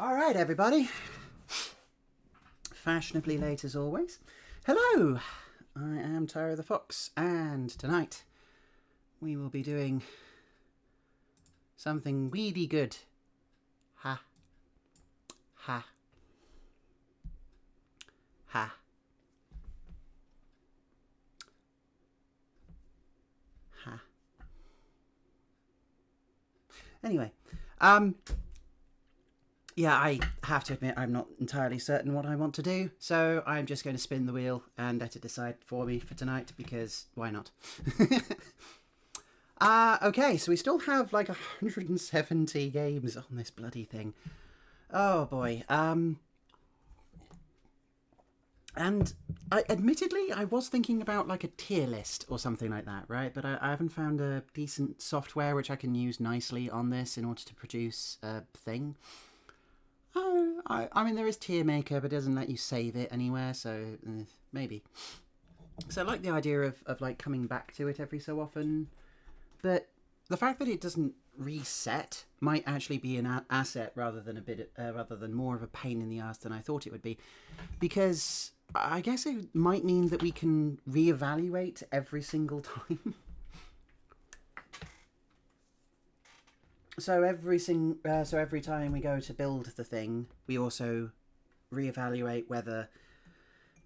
All right, everybody. Fashionably late as always. Hello, I am Tyro the Fox, and tonight we will be doing something really good. Ha. Ha. Ha. Ha. Anyway, yeah, I have to admit I'm not entirely certain what I want to do, so I'm just going to spin the wheel and let it decide for me for tonight, because why not? Okay, so we still have like 170 games on this bloody thing. Oh boy. And admittedly, I was thinking about like a tier list or something like that, right? But I haven't found a decent software which I can use nicely on this in order to produce a thing. I mean, there is Tier Maker, but it doesn't let you save it anywhere, so maybe. So I like the idea of like coming back to it every so often, but the fact that it doesn't reset might actually be an asset rather than more of a pain in the ass than I thought it would be, because I guess it might mean that we can reevaluate every single time. So every time we go to build the thing, we also reevaluate whether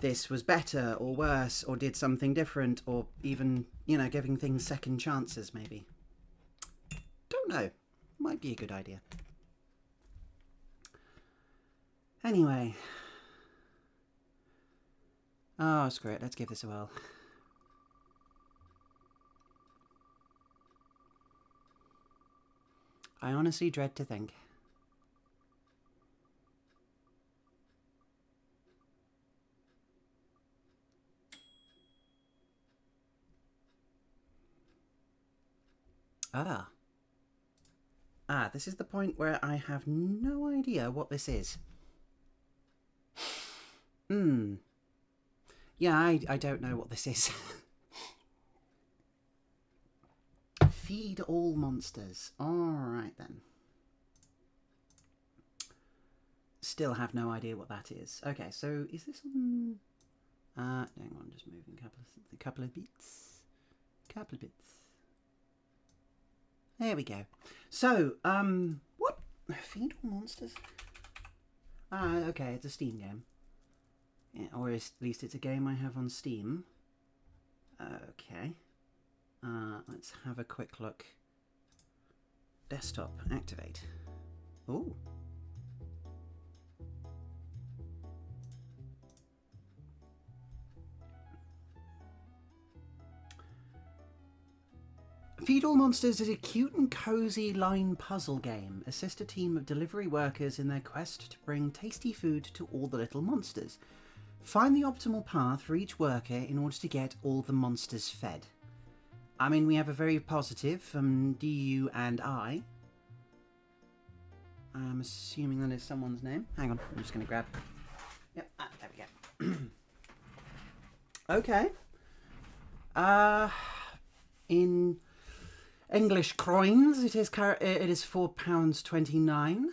this was better or worse, or did something different, or even, giving things second chances, maybe. Don't know. Might be a good idea. Anyway. Oh, screw it. Let's give this a whirl. I honestly dread to think. This is the point where I have no idea what this is. Yeah, I don't know what this is. Feed all monsters. Alright then. Still have no idea what that is. Okay, so is this on... hang on, just moving a couple of bits. There we go. So, what? Feed all monsters? Okay, it's a Steam game. Yeah, or at least it's a game I have on Steam. Okay. Let's have a quick look. Desktop, activate. Ooh. Feed All Monsters is a cute and cozy line puzzle game. Assist a team of delivery workers in their quest to bring tasty food to all the little monsters. Find the optimal path for each worker in order to get all the monsters fed. I mean, we have a very positive from DU and I. I'm assuming that is someone's name. Hang on, I'm just going to grab... Yep, there we go. Okay. In English coins, it is £4.29,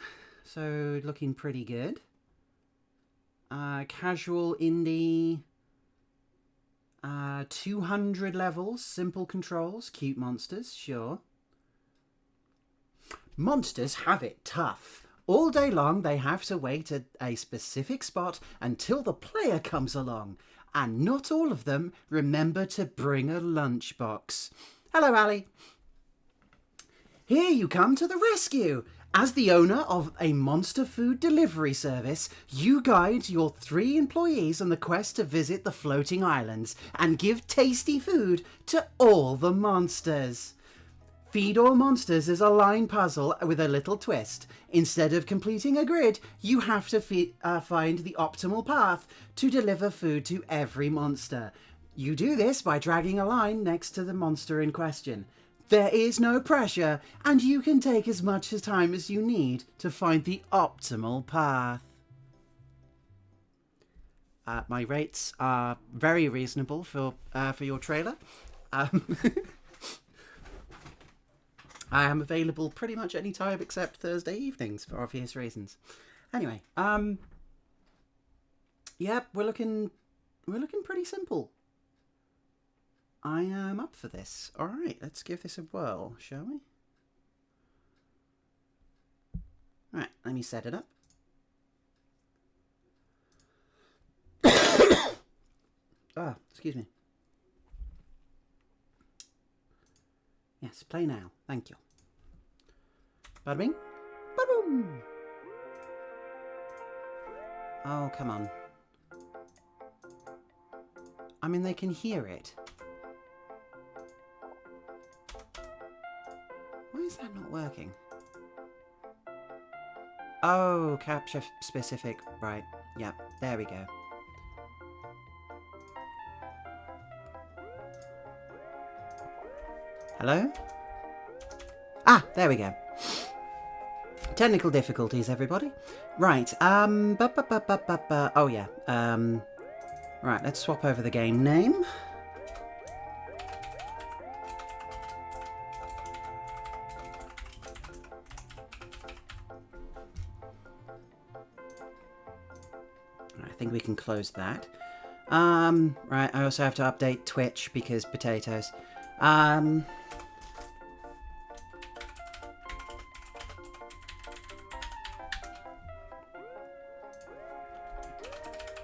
so looking pretty good. Casual indie, 200 levels, simple controls, cute monsters, sure. Monsters have it tough. All day long they have to wait at a specific spot until the player comes along, and not all of them remember to bring a lunchbox. Hello, Ali. Here you come to the rescue. As the owner of a monster food delivery service, you guide your 3 employees on the quest to visit the floating islands and give tasty food to all the monsters. Feed All Monsters is a line puzzle with a little twist. Instead of completing a grid, you have to find the optimal path to deliver food to every monster. You do this by dragging a line next to the monster in question. There is no pressure, and you can take as much time as you need to find the optimal path. My rates are very reasonable for your trailer. I am available pretty much any time except Thursday evenings for obvious reasons. Anyway, yep, we're looking pretty simple. I am up for this. All right, let's give this a whirl, shall we? All right, let me set it up. Ah, excuse me. Yes, play now. Thank you. Bada bing. Bada boom. Oh, come on. I mean, they can hear it. Why is that not working? Oh, capture specific. Right. Yep, there we go. Hello? Ah, there we go. Technical difficulties, everybody. Right, oh yeah, right, let's swap over the game name. I think we can close that. Right, I also have to update Twitch because potatoes.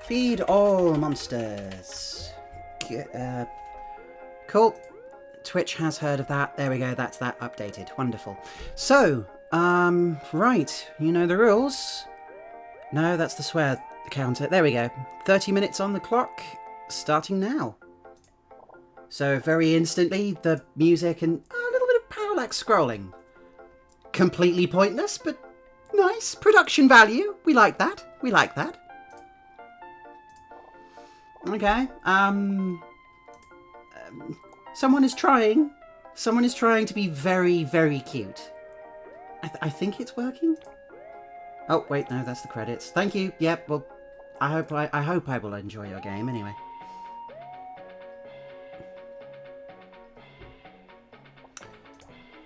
Feed all monsters. Cool. Twitch has heard of that. There we go. That's that updated. Wonderful. So, right. You know the rules. No, that's the swear counter. There we go. 30 minutes on the clock. Starting now. So very instantly, the music and a little bit of parallax scrolling. Completely pointless, but nice. Production value. We like that. We like that. Okay. Someone is trying. Someone is trying to be very, very cute. I think it's working. Oh wait, no, that's the credits. Thank you. Yep. Well, I hope I will enjoy your game anyway.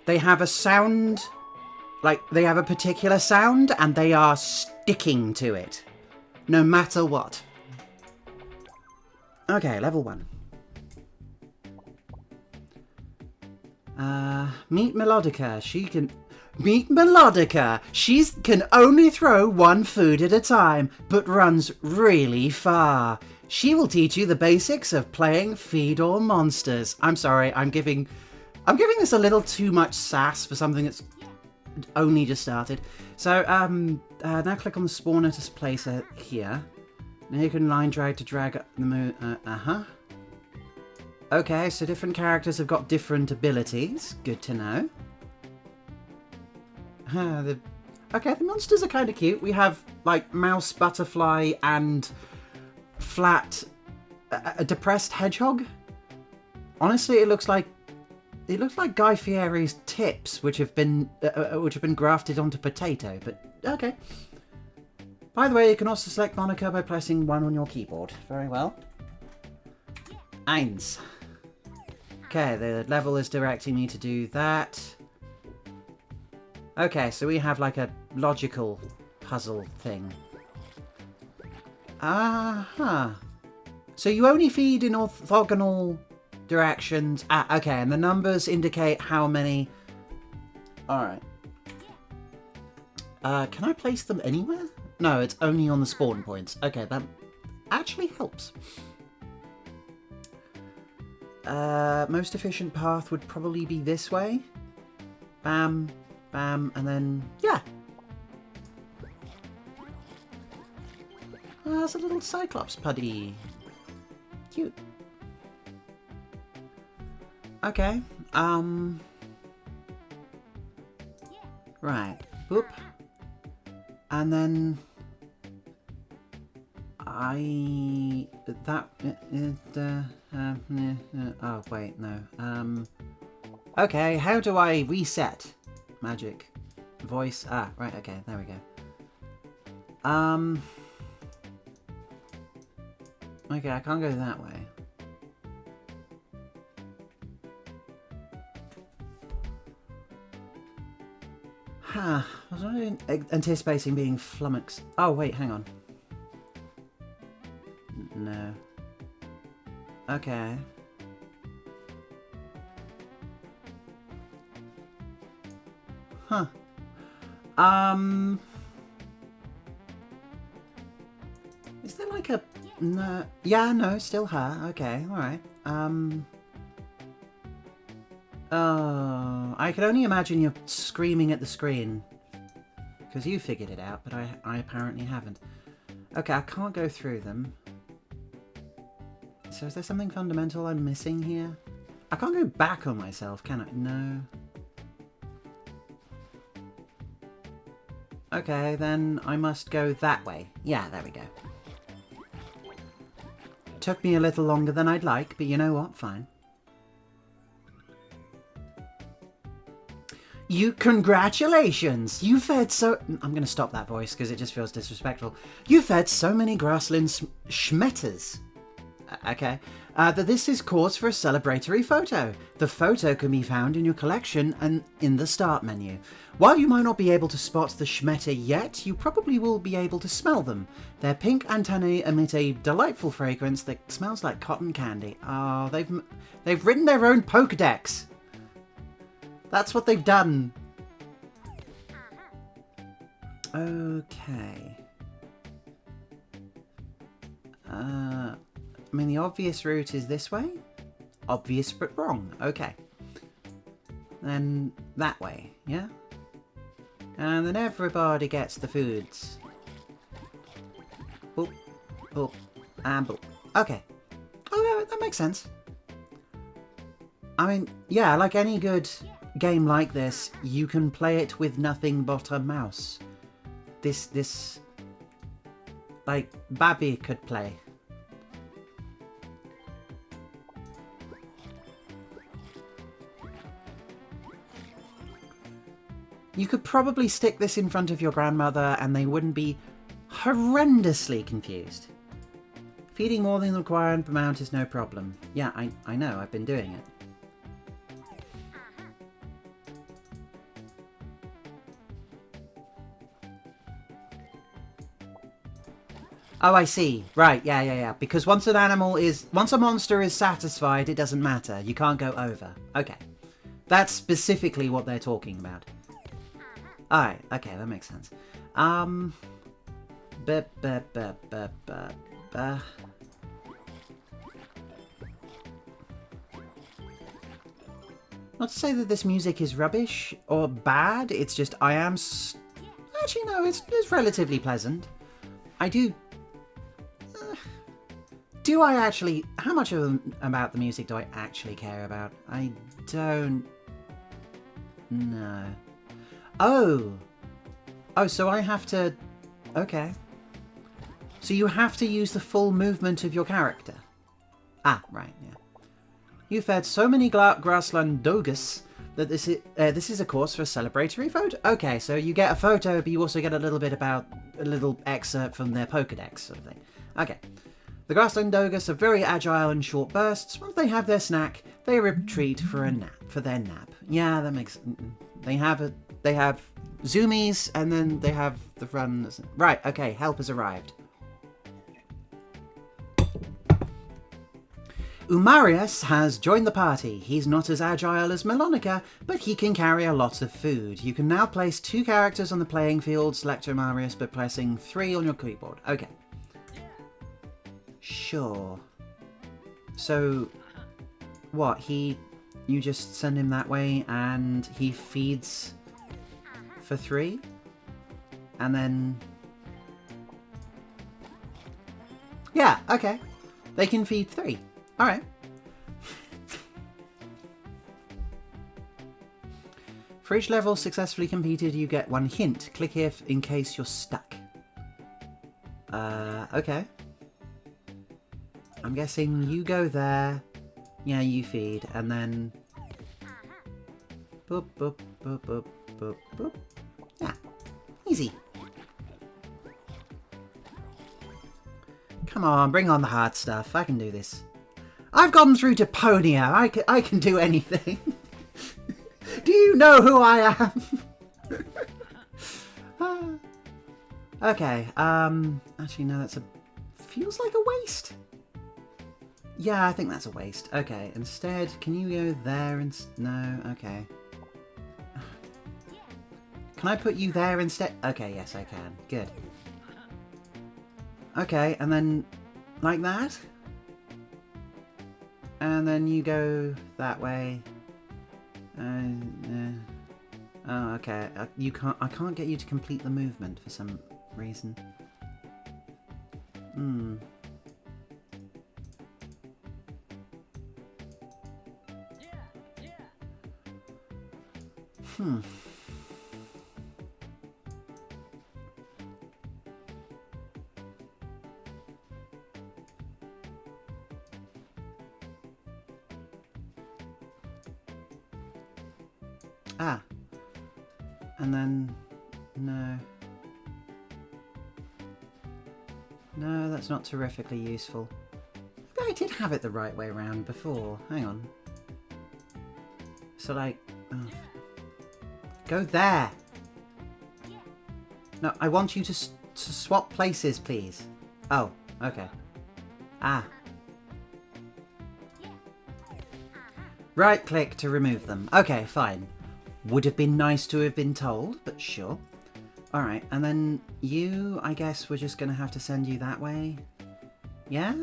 They have a sound, like they have a particular sound, and they are sticking to it, no matter what. Okay, level 1. Meet Melodica. Meet Melodica. She can only throw one food at a time, but runs really far. She will teach you the basics of playing Feed All Monsters. I'm sorry, I'm giving this a little too much sass for something that's only just started. So, now click on the spawner to place it here. Now you can line drag to drag up the moon. Okay, so different characters have got different abilities. Good to know. Okay, the monsters are kind of cute. We have, like, mouse, butterfly, and flat, a depressed hedgehog. Honestly, it looks like Guy Fieri's tips, which have been grafted onto potato. But okay. By the way, you can also select Monica by pressing 1 on your keyboard. Very well. Eins. Okay, the level is directing me to do that. Okay, so we have like a logical puzzle thing. Aha. So you only feed in orthogonal directions. Ah, okay, and the numbers indicate how many. Alright. Can I place them anywhere? No, it's only on the spawn points. Okay, that actually helps. Most efficient path would probably be this way. Bam, bam, and then, yeah. There's a little Cyclops putty. Cute. Okay, right, boop. And then oh wait, no. Okay, how do I reset? Magic. Voice. Ah, right, okay, there we go. Okay, I can't go that way. Was I anticipating being flummoxed? Oh, wait, hang on. No. Okay. Huh. Is there like a... No. Yeah, no, still her. Okay, alright. Oh, I can only imagine you're screaming at the screen. Because you figured it out, but I apparently haven't. Okay, I can't go through them. So is there something fundamental I'm missing here? I can't go back on myself, can I? No. Okay, then I must go that way. Yeah, there we go. Took me a little longer than I'd like, but you know what? Fine. Congratulations! You fed so... I'm going to stop that voice because it just feels disrespectful. You fed so many grassland schmetters. Okay. That this is cause for a celebratory photo. The photo can be found in your collection and in the start menu. While you might not be able to spot the schmetter yet, you probably will be able to smell them. Their pink antennae emit a delightful fragrance that smells like cotton candy. Oh, they've written their own Pokédex. That's what they've done. Okay. I mean, the obvious route is this way. Obvious but wrong. Okay. Then that way, yeah? And then everybody gets the foods. Boop, boop, and boop. Okay. Oh, that makes sense. I mean, yeah, like any good game like this, you can play it with nothing but a mouse. This, like, Babby could play. You could probably stick this in front of your grandmother and they wouldn't be horrendously confused. Feeding more than the required amount is no problem. Yeah, I know, I've been doing it. Oh, I see. Right, yeah. Because once a monster is satisfied, it doesn't matter. You can't go over. Okay. That's specifically what they're talking about. Alright, okay, that makes sense. Not to say that this music is rubbish or bad, it's just actually, no, it's relatively pleasant. I do... do I actually... How much about the music do I actually care about? I don't... know. Oh, so I have to... Okay. So you have to use the full movement of your character. Ah, right, yeah. You fed so many grassland dogus that this is a course for a celebratory photo. Okay, so you get a photo, but you also get a little excerpt from their Pokédex sort of thing. Okay. The grassland dogus are very agile in short bursts. Once they have their snack, they retreat for their nap. Yeah, that makes... They have zoomies, and then they have the run. Right, okay, help has arrived. Umarius has joined the party. He's not as agile as Melonica, but he can carry a lot of food. You can now place 2 characters on the playing field. Select Umarius by pressing 3 on your keyboard. Okay. Sure. So, what, you just send him that way and he feeds for 3? And then... Yeah, okay. They can feed 3. Alright. For each level successfully completed, you get 1 hint. Click here in case you're stuck. Okay. I'm guessing you go there. Yeah, you feed, and then... Boop, boop, boop, boop, boop, boop. Yeah, easy. Come on, bring on the hard stuff. I can do this. I've gone through to Ponia. I can do anything. Do you know who I am? Okay, actually no, feels like a waste. Yeah, I think that's a waste. Okay, instead, can you go there and... No, okay. Can I put you there instead? Okay, yes, I can. Good. Okay, and then like that? And then you go that way. Oh, okay. I can't get you to complete the movement for some reason. Hmm. Hmm. Ah. And then... No. No, that's not terrifically useful. I did have it the right way around before. Hang on. So like... Oh. Go there! No, I want you to swap places, please. Oh, okay. Ah. Right click to remove them. Okay, fine. Would have been nice to have been told, but sure. Alright, and then you, I guess we're just going to have to send you that way. Yeah?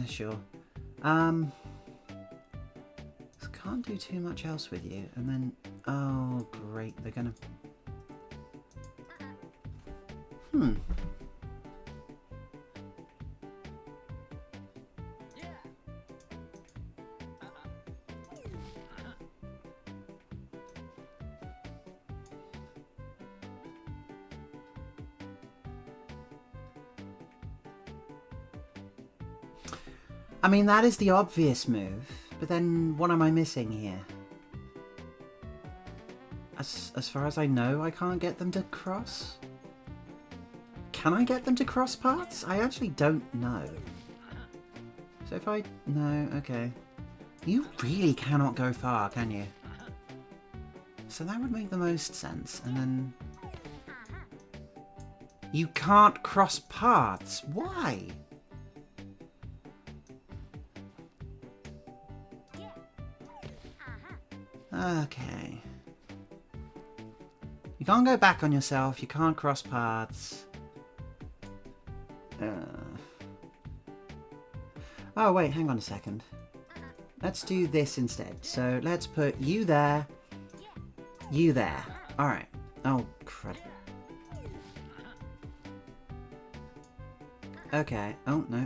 Sure. Can't do too much else with you. And then, oh great, they're going to... I mean, that is the obvious move, but then what am I missing here? As far as I know, I can't get them to cross? Can I get them to cross parts? I actually don't know. So if I... No, okay. You really cannot go far, can you? So that would make the most sense, and then... You can't cross paths. Why? Okay. You can't go back on yourself. You can't cross paths. Oh, wait, hang on a second. Let's do this instead. So let's put you there. You there. Alright. Oh, crud. Okay. Oh, no.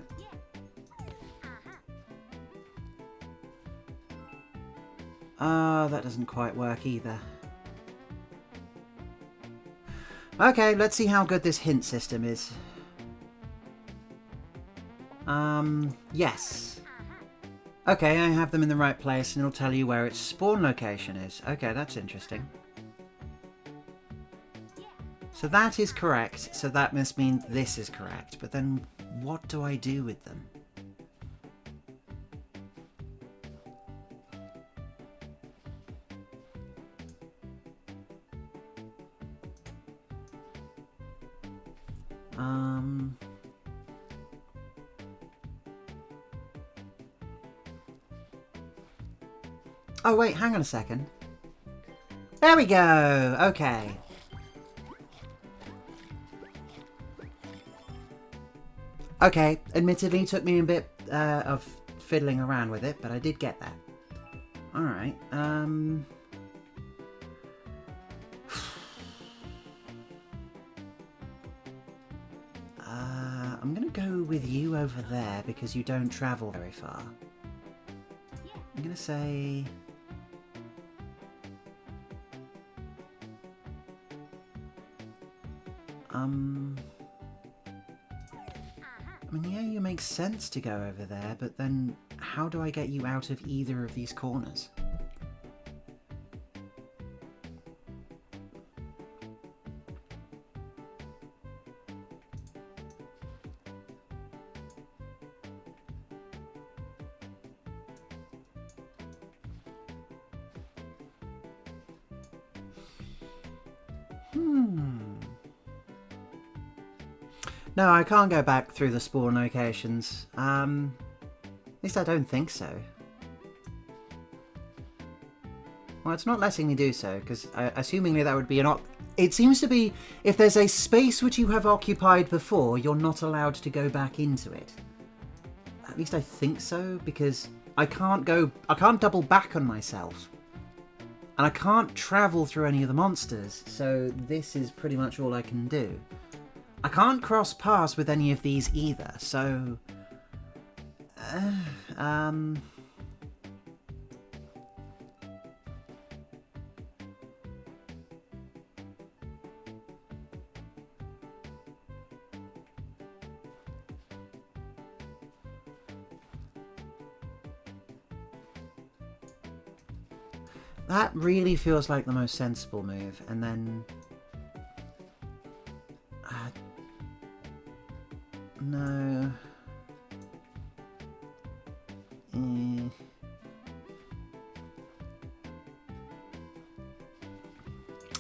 That doesn't quite work either. Okay, let's see how good this hint system is. Yes. Okay, I have them in the right place and it'll tell you where its spawn location is. Okay, that's interesting. So that is correct, so that must mean this is correct. But then what do I do with them? Oh wait, hang on a second. There we go! Okay. Okay, admittedly took me a bit of fiddling around with it, but I did get that. Alright, I'm gonna go with you over there because you don't travel very far. I'm gonna say... I mean, yeah, you make sense to go over there, but then how do I get you out of either of these corners? No, I can't go back through the spawn locations. At least I don't think so. Well, it's not letting me do so, because assumingly that would be an it seems to be, if there's a space which you have occupied before, you're not allowed to go back into it. At least I think so, because I can't double back on myself. And I can't travel through any of the monsters, so this is pretty much all I can do. I can't cross paths with any of these either, so... That really feels like the most sensible move, and then... no...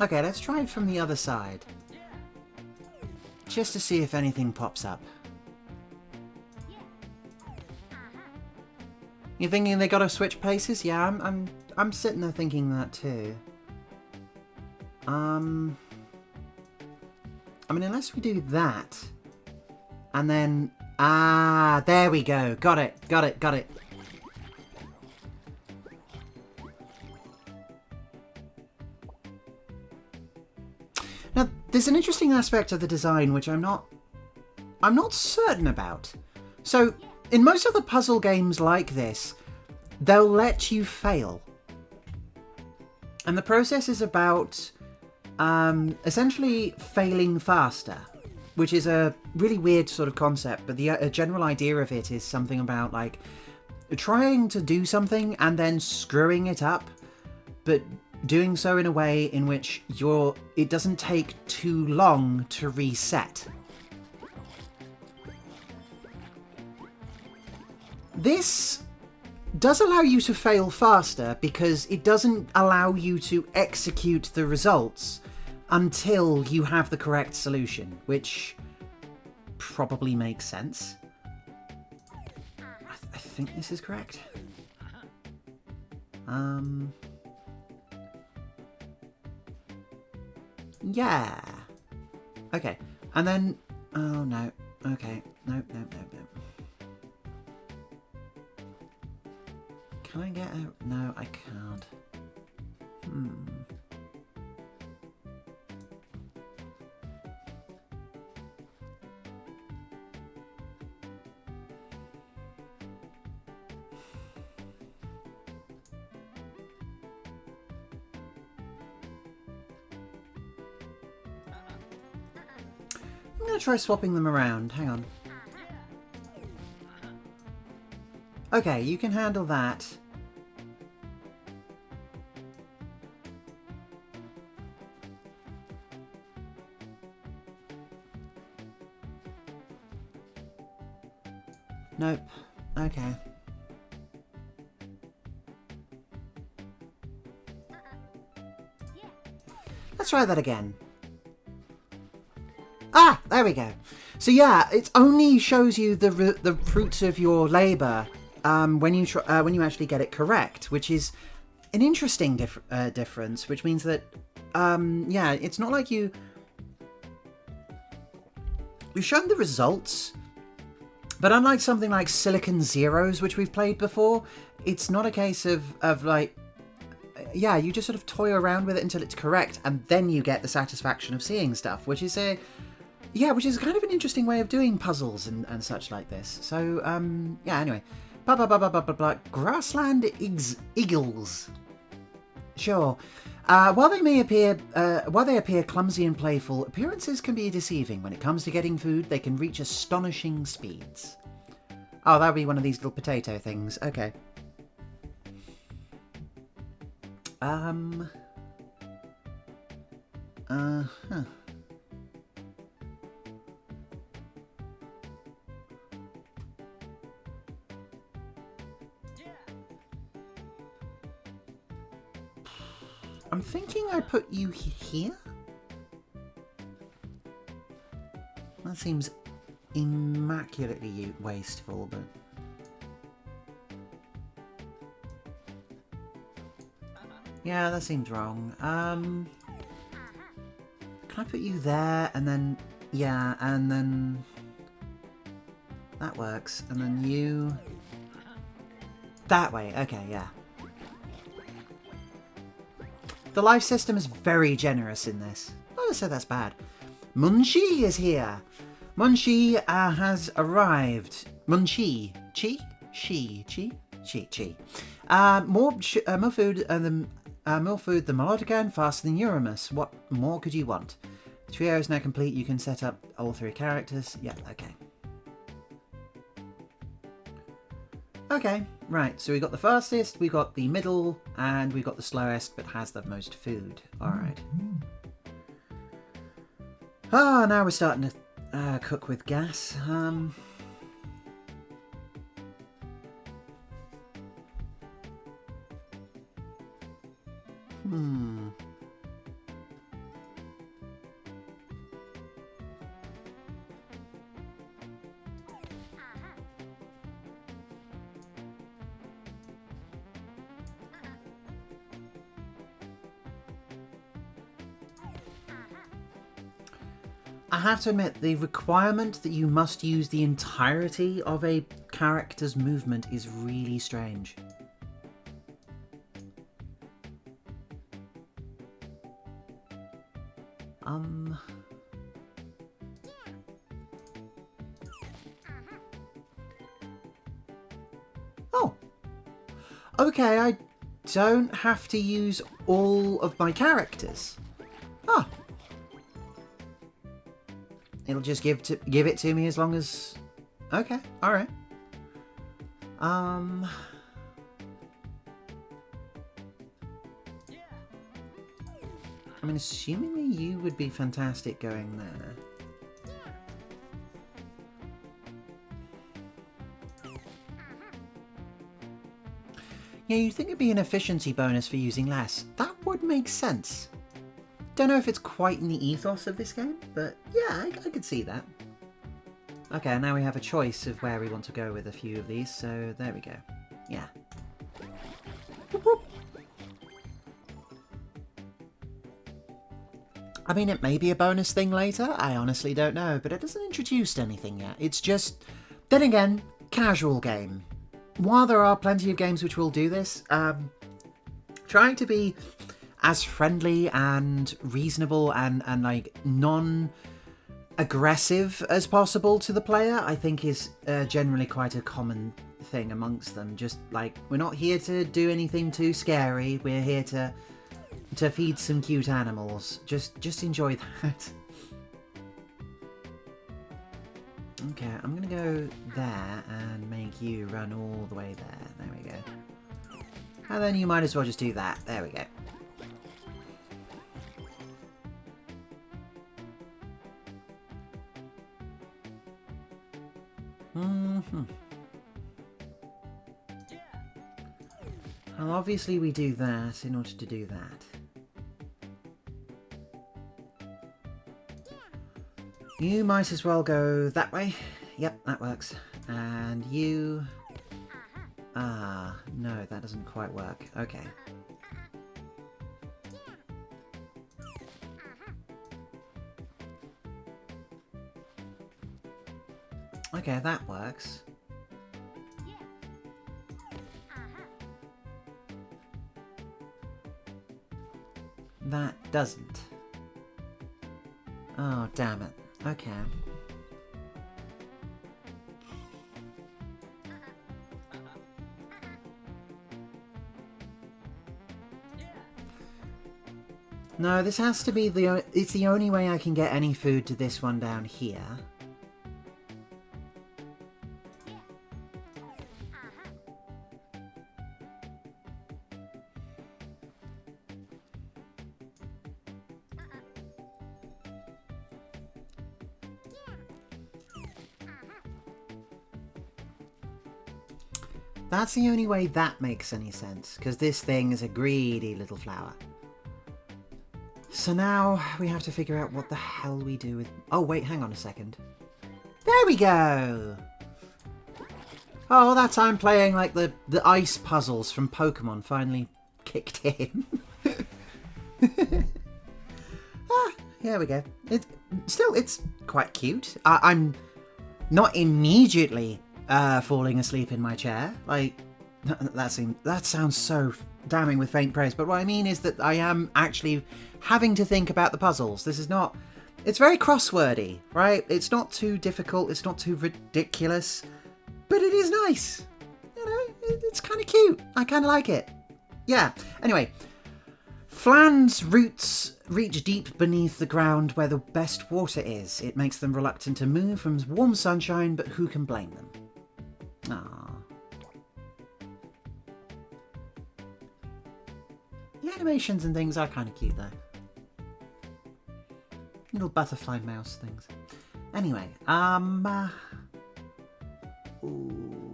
Okay, let's try it from the other side. Just to see if anything pops up. You thinking they gotta switch places? Yeah, I'm sitting there thinking that too. I mean, unless we do that, and then there we go. Got it. Now, there's an interesting aspect of the design which I'm not certain about. So, in most other puzzle games like this, they'll let you fail. And the process is about essentially failing faster, which is a really weird sort of concept, but the general idea of it is something about like trying to do something and then screwing it up, but doing so in a way in which it doesn't take too long to reset. This does allow you to fail faster because it doesn't allow you to execute the results until you have the correct solution, which probably makes sense. I think this is correct. Yeah. Okay. And then... oh, no. Okay. No. Can I get out? No, I can't. I'm going to try swapping them around. Hang on. Okay, you can handle that. Nope. Okay. Let's try that again. Ah, there we go. So yeah, it only shows you the fruits of your labour when you actually get it correct, which is an interesting difference. Which means that yeah, it's not like you've shown the results, but unlike something like Silicon Zeros, which we've played before, it's not a case of like, yeah, you just sort of toy around with it until it's correct, and then you get the satisfaction of seeing stuff, which is which is kind of an interesting way of doing puzzles and such like this. So, yeah, anyway. Grassland eagles. Sure. While they appear clumsy and playful, appearances can be deceiving. When it comes to getting food, they can reach astonishing speeds. Oh, that would be one of these little potato things. Okay. Huh. I'm thinking I put you here? That seems immaculately wasteful, but... Yeah, that seems wrong. Can I put you there, and then... Yeah, and then... That works. And then you... That way. Okay, yeah. The life system is very generous in this. Not to say that's bad. Munchie is here. Munchie has arrived. Munchie. Chi? She. Chi? Chi. More food than Melodica and faster than Uramus. What more could you want? The trio is now complete. You can set up all 3 characters. Yeah, okay. Okay, right, so we got the fastest, we got the middle, and we got the slowest, but has the most food. Alright. Ah, now we're starting to cook with gas. I have to admit, the requirement that you must use the entirety of a character's movement is really strange. Oh. Okay, I don't have to use all of my characters. Ah. It'll just give it to me as long as... Okay, alright. I mean, assumingly you would be fantastic going there. Yeah, you'd think it'd be an efficiency bonus for using less. That would make sense. Don't know if it's quite in the ethos of this game, but yeah, I could see that. Okay, now we have a choice of where we want to go with a few of these, so there we go. Yeah. Whoop, whoop. I mean, it may be a bonus thing later, I honestly don't know, but it doesn't introduce anything yet. It's just, then again, casual game. While there are plenty of games which will do this, trying to be as friendly and reasonable and like non-aggressive as possible to the player, I think is generally quite a common thing amongst them. Just like, we're not here to do anything too scary, we're here to feed some cute animals. Just enjoy that. Okay, I'm gonna go there and make you run all the way there. There we go. And then you might as well just do that. There we go. Well, obviously we do that in order to do that. You might as well go that way. Yep, that works. And you... Ah, no, that doesn't quite work. Okay. Okay, that works. That doesn't. Oh, damn it. Okay. No, this has to be it's the only way I can get any food to this one down here. That's the only way that makes any sense, because this thing is a greedy little flower. So now we have to figure out what the hell we do with... Oh, wait, hang on a second. There we go. Oh, that time playing like the ice puzzles from Pokemon finally kicked in. Here we go. It's quite cute. I'm not immediately falling asleep in my chair. Like that sounds so damning with faint praise. But what I mean is that I am actually having to think about the puzzles. This is not. It's very crosswordy, right? It's not too difficult. It's not too ridiculous, but it is nice. You know, it's kind of cute. I kind of like it. Yeah. Anyway. Flan's roots reach deep beneath the ground where the best water is. It makes them reluctant to move from warm sunshine, but who can blame them? Ah. The animations and things are kind of cute, though. Little butterfly mouse things. Anyway, ooh.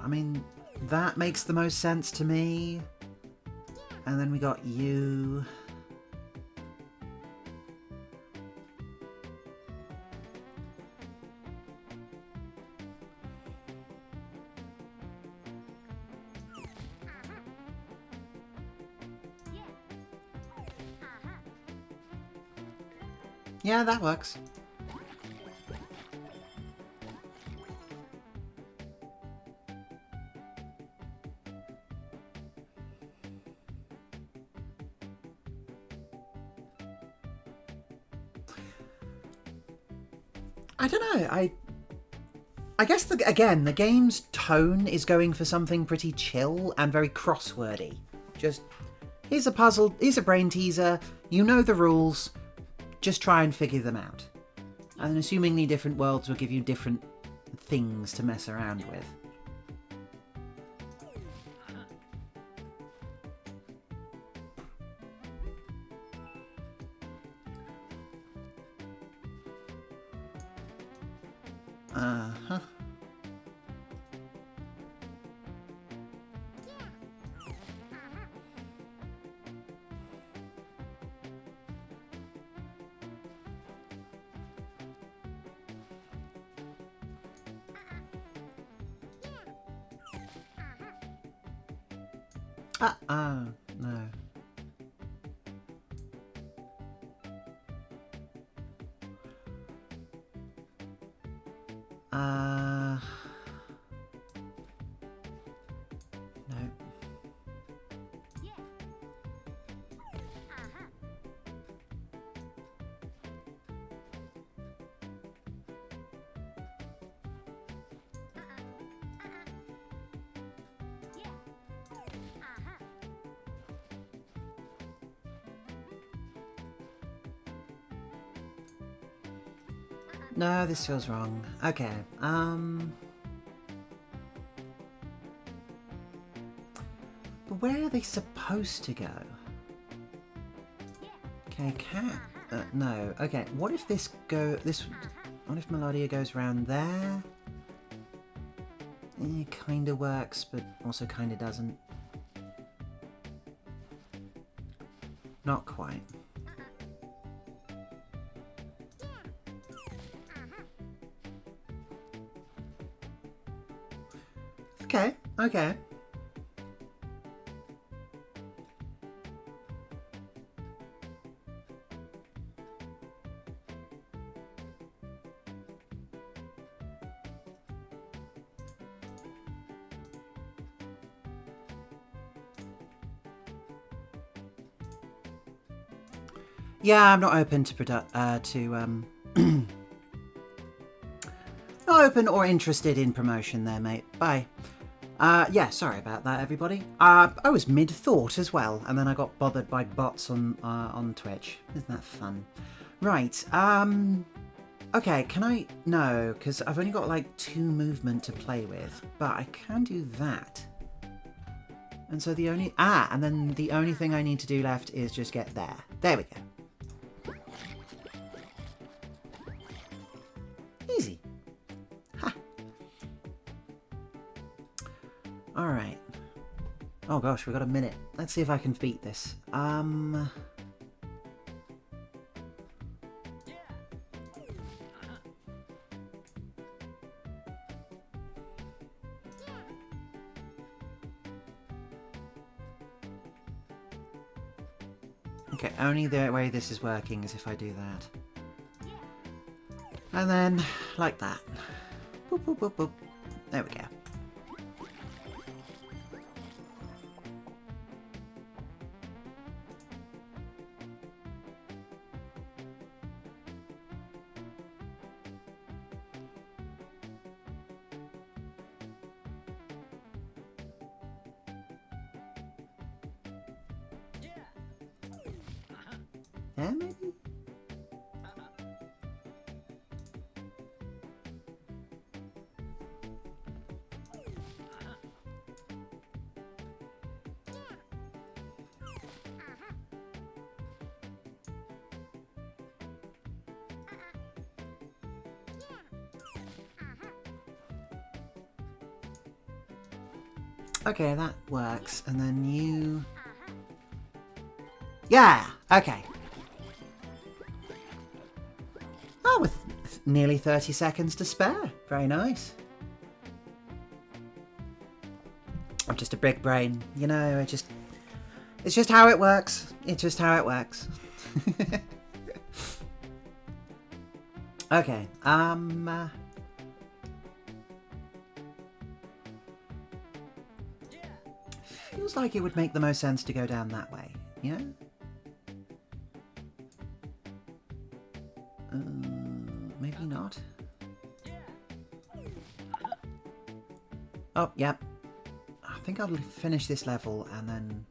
I mean, that makes the most sense to me. And then we got you. Yeah, that works. I don't know. I guess again the game's tone is going for something pretty chill and very crosswordy. Just here's a puzzle, here's a brain teaser. You know the rules. Just try and figure them out. And assumingly different worlds will give you different things to mess around with. Uh-huh. No. No. No, this feels wrong. Okay, but where are they supposed to go? Okay, cat. No. Okay, what if this what if Melodia goes around there? It kinda works, but also kinda doesn't. Not quite. Okay, okay. Yeah, I'm not open to not open or interested in promotion there, mate. Bye. Yeah, sorry about that, everybody. I was mid-thought as well, and then I got bothered by bots on Twitch. Isn't that fun? Right, okay, can I... No, because I've only got, like, 2 movement to play with, but I can do that. And so the only... and then the only thing I need to do left is just get there. There we go. Easy. Ha! Alright. Oh gosh, we've got a minute. Let's see if I can beat this. Okay, only the way this is working is if I do that. And then, like that. Boop, boop, boop, boop. There we go. Yeah, maybe? Okay, that works. And then you... Yeah! Okay. Oh, with nearly 30 seconds to spare. Very nice. I'm just a big brain. You know, it's just how it works. It's just how it works. Okay, feels like it would make the most sense to go down that way, yeah? Maybe not. Oh, yep. I think I'll finish this level and then...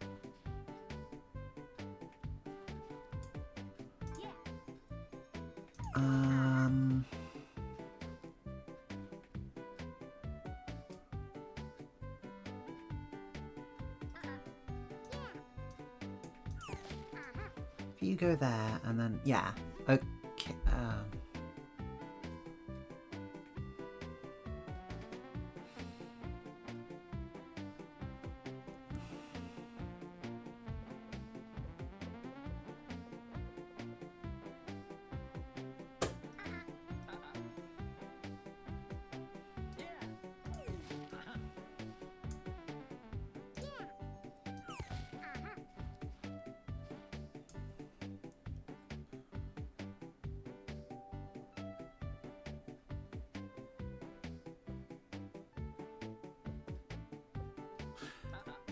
If you go there and then... Yeah. Okay.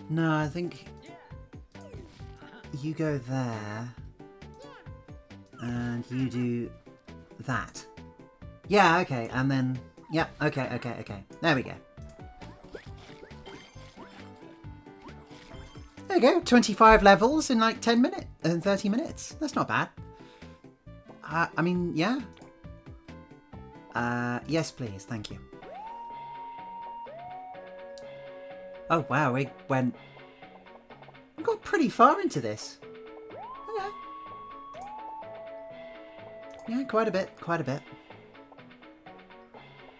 No, I think you go there and you do that. Yeah, okay, and then... Yep, okay. There we go. There you go, 25 levels in like 10 minutes and 30 minutes. That's not bad. I mean, yeah. Yes, please, thank you. Oh wow, we got pretty far into this. Okay. Yeah, quite a bit.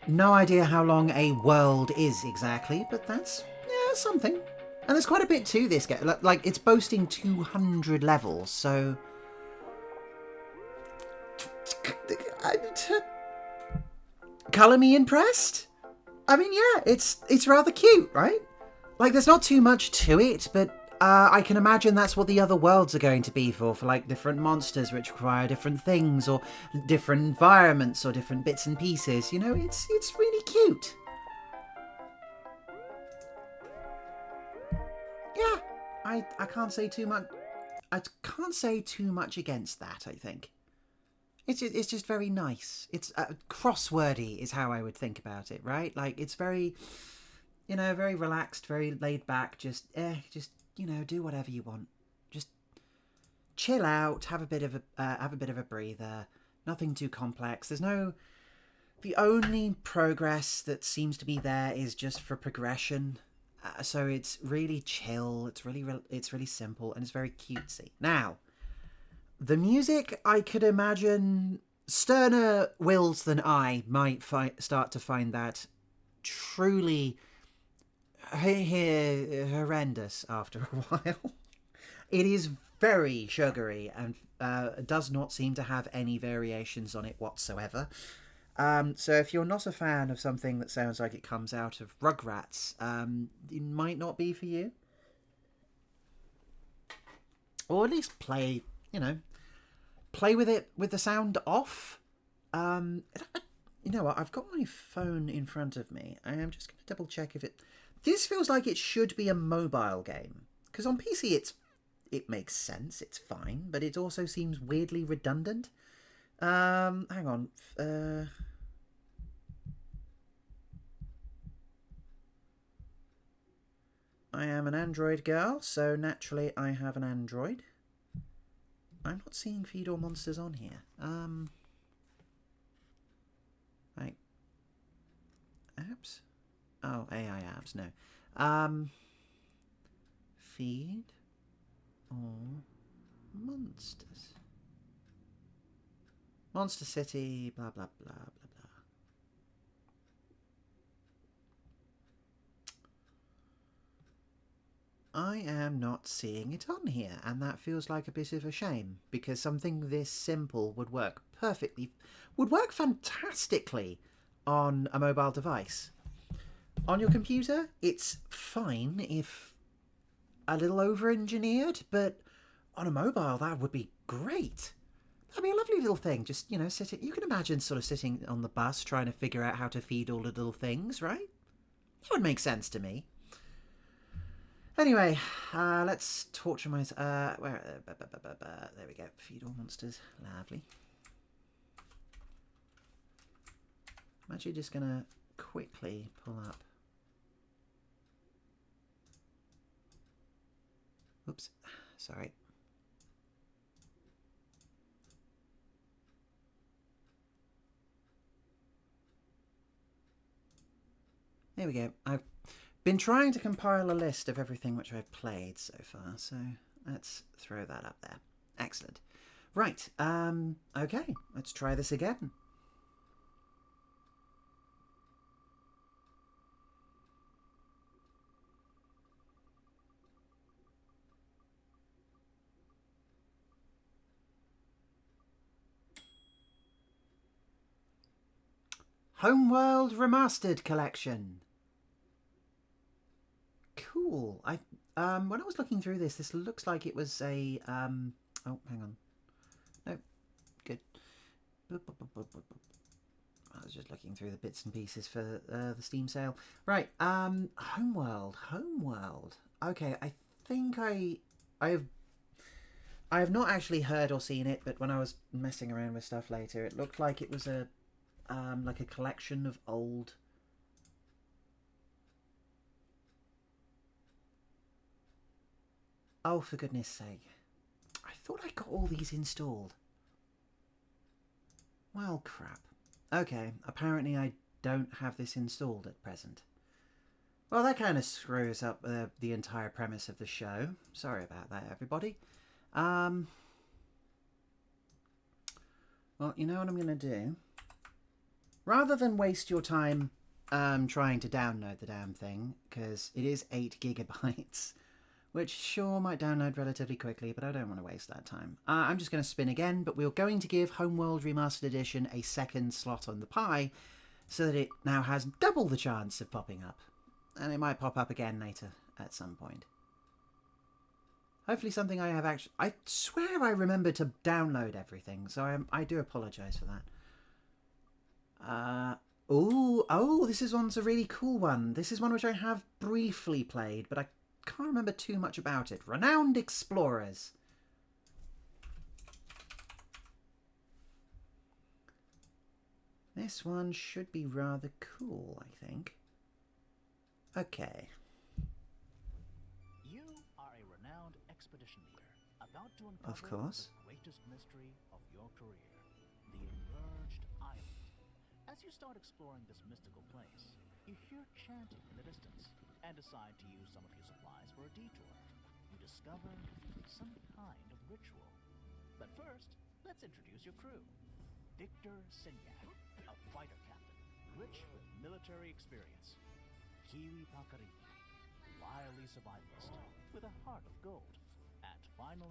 No idea how long a world is exactly, but that's, yeah, something. And there's quite a bit to this game. Like, it's boasting 200 levels, so... Colour me impressed? I mean, yeah, it's rather cute, right? Like, there's not too much to it, but I can imagine that's what the other worlds are going to be for like different monsters which require different things, or different environments, or different bits and pieces. You know, it's really cute. Yeah, I can't say too much. I can't say too much against that. I think it's just very nice. It's crosswordy is how I would think about it, right? Like, it's very, you know, very relaxed, very laid back. Just you know, do whatever you want. Just chill out, have a bit of a breather. Nothing too complex. There's no... The only progress that seems to be there is just for progression. So it's really chill. It's really simple, and it's very cutesy. Now, the music, I could imagine sterner wills than I might start to find that truly horrendous after a while. It is very sugary and does not seem to have any variations on it whatsoever. So if you're not a fan of something that sounds like it comes out of Rugrats, it might not be for you. Or at least play you know, play with it with the sound off. You know what? I've got my phone in front of me. I am just going to double check if it... This feels like it should be a mobile game. Because on PC it makes sense. It's fine. But it also seems weirdly redundant. Hang on. I am an Android girl, so naturally I have an Android. I'm not seeing Feed All Monsters on here. Right. Apps? Oh, AI apps, no. Feed All Monsters. Monster City, blah, blah, blah, blah, blah. I am not seeing it on here, and that feels like a bit of a shame, because something this simple would work perfectly, would work fantastically on a mobile device. On your computer, it's fine if a little over-engineered, but on a mobile, that would be great. That'd be a lovely little thing. Just, you know, sitting. You can imagine sort of sitting on the bus trying to figure out how to feed all the little things, right? That would make sense to me. Anyway, let's torture my... there we go. Feed All Monsters. Lovely. I'm actually just going to quickly pull up... Oops. Sorry. There we go. I've been trying to compile a list of everything which I've played so far, so let's throw that up there. Excellent. Right, okay, let's try this again. Homeworld Remastered Collection. Cool. When I was looking through this looks like it was a oh, hang on. No, good. I was just looking through the bits and pieces for the Steam sale. Right. Homeworld. Okay, I think I have not actually heard or seen it, but when I was messing around with stuff later, it looked like it was a like a collection of old... Oh, for goodness sake. I thought I got all these installed. Well, crap. Okay, apparently I don't have this installed at present. Well, that kind of screws up the entire premise of the show. Sorry about that, everybody. Well, you know what I'm going to do? Rather than waste your time trying to download the damn thing, because it is 8 gigabytes, which sure might download relatively quickly, but I don't want to waste that time. I'm just going to spin again, but we're going to give Homeworld Remastered Edition a second slot on the pie, so that it now has double the chance of popping up. And it might pop up again later at some point. Hopefully something I have actually... I swear I remember to download everything, so I do apologise for that. Oh, this is one's a really cool one. This is one which I have briefly played, but I can't remember too much about it. Renowned Explorers. This one should be rather cool, I think. Okay. You are a renowned expedition leader, about to uncover the greatest mystery of your career, the Emerged Island. As you start exploring this mystical place, you hear chanting in the distance and decide to use some of your supplies for a detour. You discover some kind of ritual. But first, let's introduce your crew. Victor Sinyak, a fighter captain, rich with military experience. Kiwi Pakariki, wily survivalist with a heart of gold. And finally,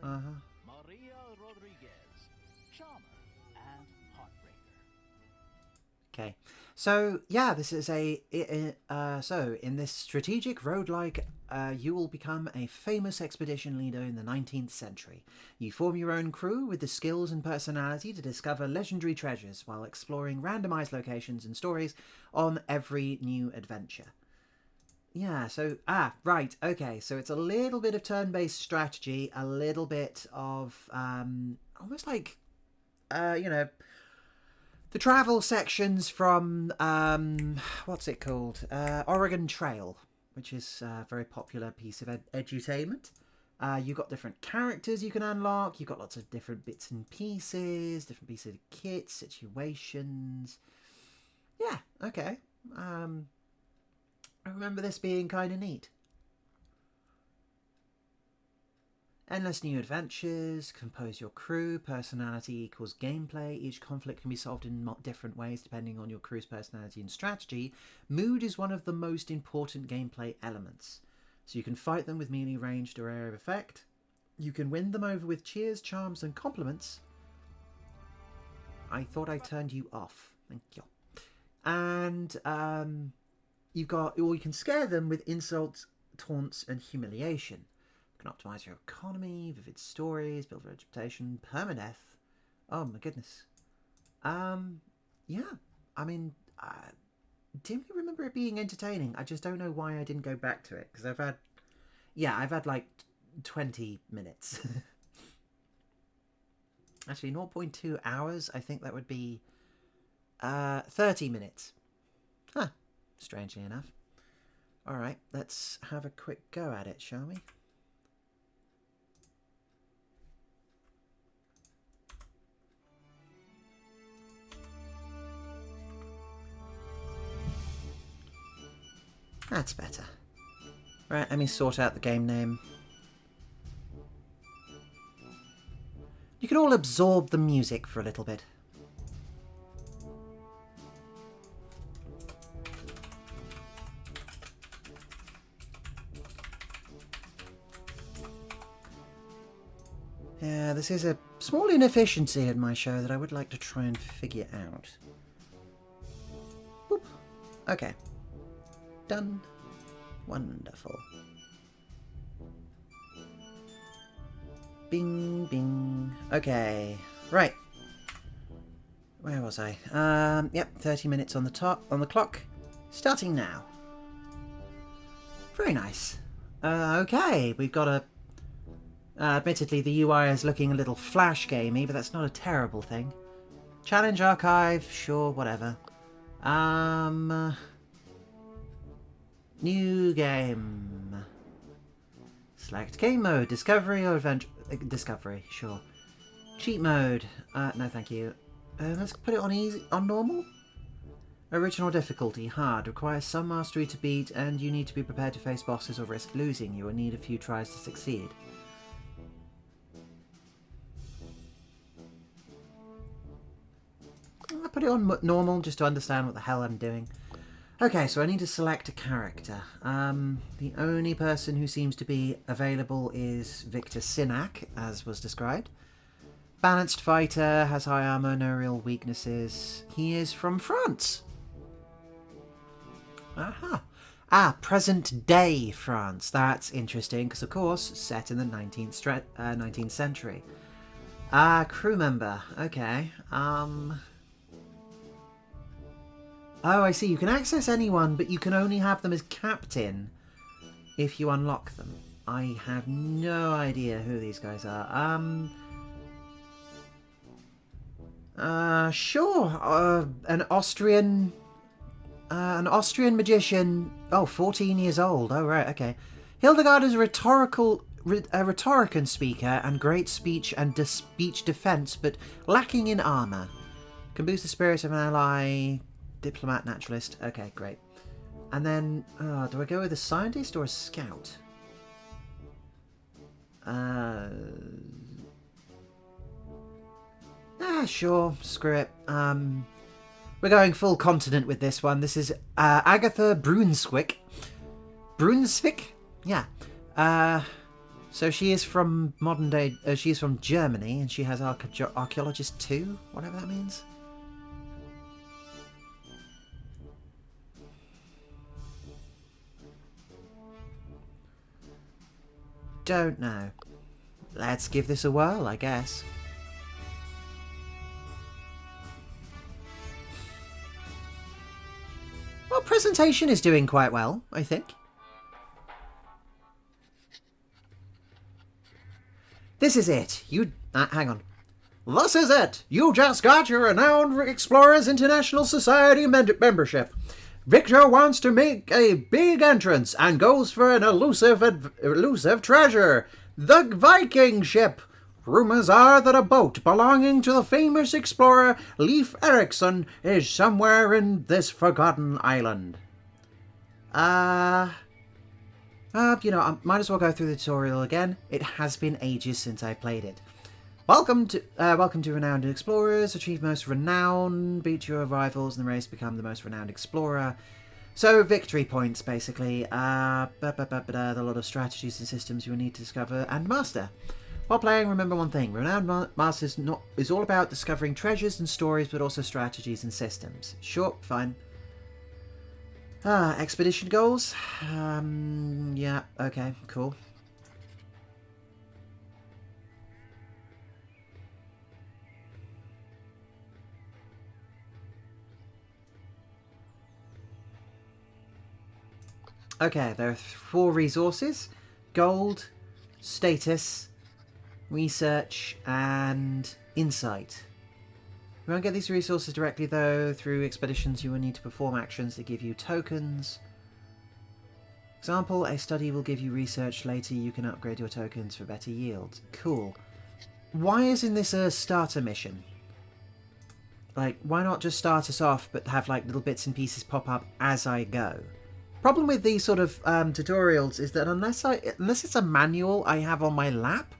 Maria Rodriguez, charmer and heartbreaker. Okay, So yeah, this is so in this strategic roguelike, you will become a famous expedition leader in the 19th century. You form your own crew with the skills and personality to discover legendary treasures while exploring randomized locations and stories on every new adventure. Yeah, so right, okay, so it's a little bit of turn-based strategy, a little bit of almost like the travel sections from what's it called? Oregon Trail, which is a very popular piece of edutainment. You've got different characters you can unlock. You've got lots of different bits and pieces, different pieces of kit, situations. Yeah, okay. I remember this being kind of neat. Endless new adventures, compose your crew, personality equals gameplay. Each conflict can be solved in different ways depending on your crew's personality and strategy. Mood is one of the most important gameplay elements. So you can fight them with melee, ranged, or area of effect. You can win them over with cheers, charms, and compliments. I thought I turned you off. Thank you. And you can scare them with insults, taunts, and humiliation. You can optimize your economy, vivid stories, build reputation, permadeath. Oh my goodness. Yeah. I mean, I dimly remember it being entertaining. I just don't know why I didn't go back to it because I've had like 20 minutes. Actually, 0.2 hours. I think that would be 30 minutes. Huh. Strangely enough. All right, let's have a quick go at it, shall we? That's better. Right, let me sort out the game name. You can all absorb the music for a little bit. Yeah, this is a small inefficiency in my show that I would like to try and figure out. Boop. Okay. Done. Wonderful. Bing, bing. Okay. Right. Where was I? Yep, 30 minutes on the clock. Starting now. Very nice. Okay, we've got a... admittedly, the UI is looking a little flash gamey, but that's not a terrible thing. Challenge archive, sure, whatever. New game. Select game mode, discovery or adventure. Discovery, sure. Cheat mode. No, thank you. Let's put it on easy, on normal. Original difficulty, hard. Requires some mastery to beat, and you need to be prepared to face bosses or risk losing. You will need a few tries to succeed. I'll put it on normal just to understand what the hell I'm doing. Okay, so I need to select a character. The only person who seems to be available is Victor Sinak, as was described. Balanced fighter, has high armor, no real weaknesses. He is from France. Aha. Present day France. That's interesting, because of course, set in the 19th century. Crew member. Okay. Oh, I see. You can access anyone, but you can only have them as captain if you unlock them. I have no idea who these guys are. Sure. An Austrian magician. Oh, 14 years old. Oh, right. Okay. Hildegard is a rhetorican speaker and great speech and speech defense, but lacking in armor. Can boost the spirit of an ally. Diplomat, naturalist. Okay, great. And then, do I go with a scientist or a scout? Sure. Screw it. We're going full continent with this one. This is Agatha Brunswick. Brunswick? Yeah. So she is from modern day... she is from Germany, and she has archaeologist 2, whatever that means. don't know. Let's give this a whirl, I guess. Well, presentation is doing quite well, I think. This is it. Hang on. This is it. You just got your Renound Explorers International Society membership. Victor wants to make a big entrance and goes for an elusive treasure. The Viking ship. Rumors are that a boat belonging to the famous explorer Leif Erikson is somewhere in this forgotten island. I might as well go through the tutorial again. It has been ages since I played it. Welcome to Renowned Explorers. Achieve most renown. Beat your rivals in the race. Become the most renowned explorer. So, victory points, basically. There are a lot of strategies and systems you will need to discover and master. While playing, remember one thing. Renowned Masters is all about discovering treasures and stories, but also strategies and systems. Sure, fine. Expedition goals? Yeah, okay, cool. Okay, there are 4 resources. Gold, status, research, and insight. You won't get these resources directly, though. Through expeditions, you will need to perform actions that give you tokens. Example, a study will give you research. Later, you can upgrade your tokens for better yield. Cool. Why isn't this a starter mission? Like, why not just start us off, but have, like, little bits and pieces pop up as I go? Problem with these sort of tutorials is that unless it's a manual I have on my lap,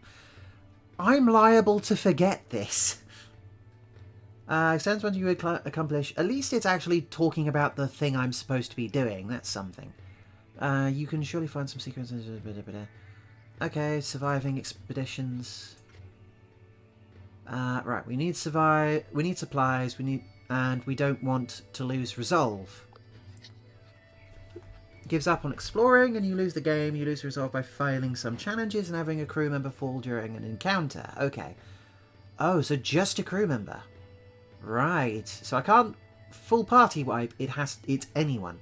I'm liable to forget this. Extends when you accomplish. At least it's actually talking about the thing I'm supposed to be doing. That's something. You can surely find some secrets. Okay, surviving expeditions. Right, we need We need supplies. And we don't want to lose resolve. Gives up on exploring and you lose the game. You lose resolve by failing some challenges and having a crew member fall during an encounter. Okay. Oh, so just a crew member. Right. So I can't full party wipe. It's anyone.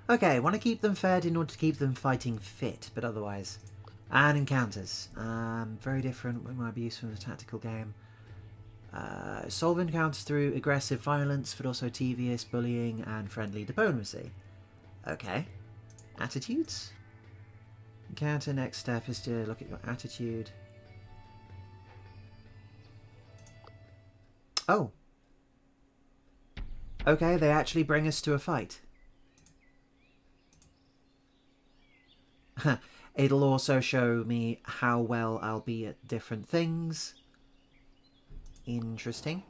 Okay, want to keep them fed in order to keep them fighting fit, but otherwise... And encounters. Very different. It might be useful in a tactical game. Solve encounters through aggressive violence, but also tedious bullying and friendly diplomacy. Okay. Attitudes? Encounter, next step is to look at your attitude. Oh. Okay, they actually bring us to a fight. It'll also show me how well I'll be at different things. Interesting.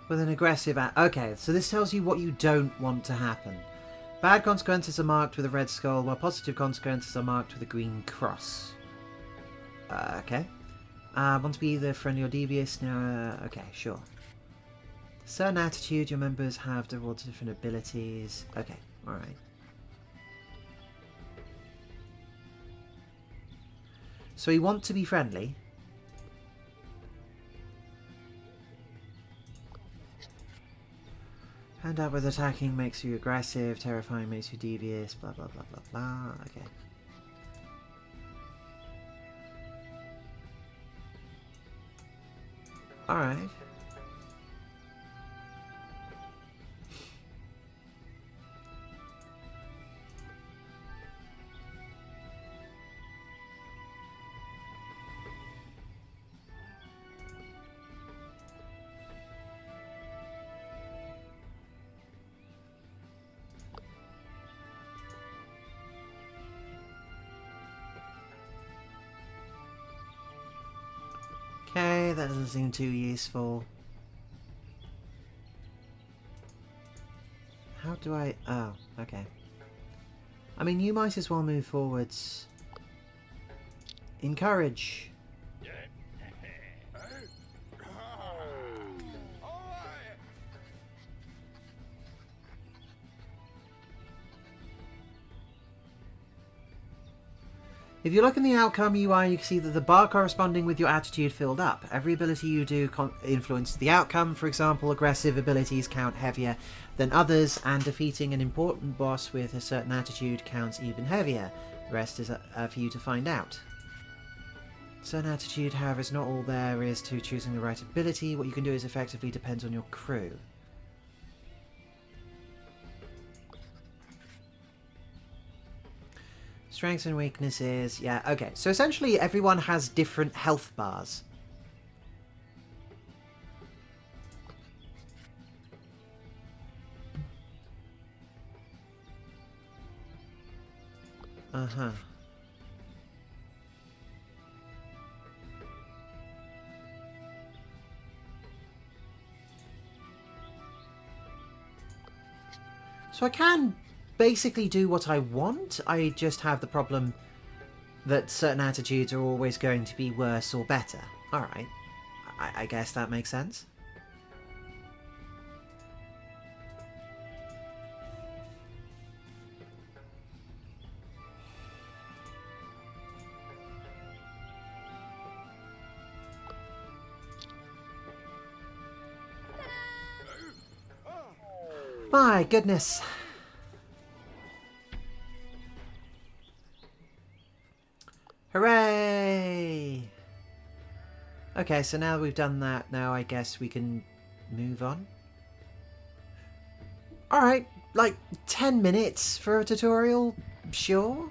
With an aggressive... Okay, so this tells you what you don't want to happen. Bad consequences are marked with a red skull, while positive consequences are marked with a green cross. Okay. Want to be either friendly or devious? Now, okay, sure. Certain attitude, your members have towards different abilities. Okay, alright. So we want to be friendly. Hand up with attacking makes you aggressive, terrifying makes you devious, blah blah blah blah blah. Okay. Alright. Okay, that doesn't seem too useful. How do I... Oh, okay. I mean, you might as well move forwards. Encourage. If you look in the outcome UI, you can see that the bar corresponding with your attitude filled up. Every ability you do influences the outcome. For example, aggressive abilities count heavier than others, and defeating an important boss with a certain attitude counts even heavier. The rest is for you to find out. Certain attitude, however, is not all there is to choosing the right ability. What you can do is effectively depends on your crew. Strengths and weaknesses, yeah, okay. So essentially everyone has different health bars. Uh-huh. So I can basically do what I want. I just have the problem that certain attitudes are always going to be worse or better. Alright. I guess that makes sense. My goodness. Hooray! Okay, so now we've done that, now I guess we can move on. Alright, like 10 minutes for a tutorial? Sure.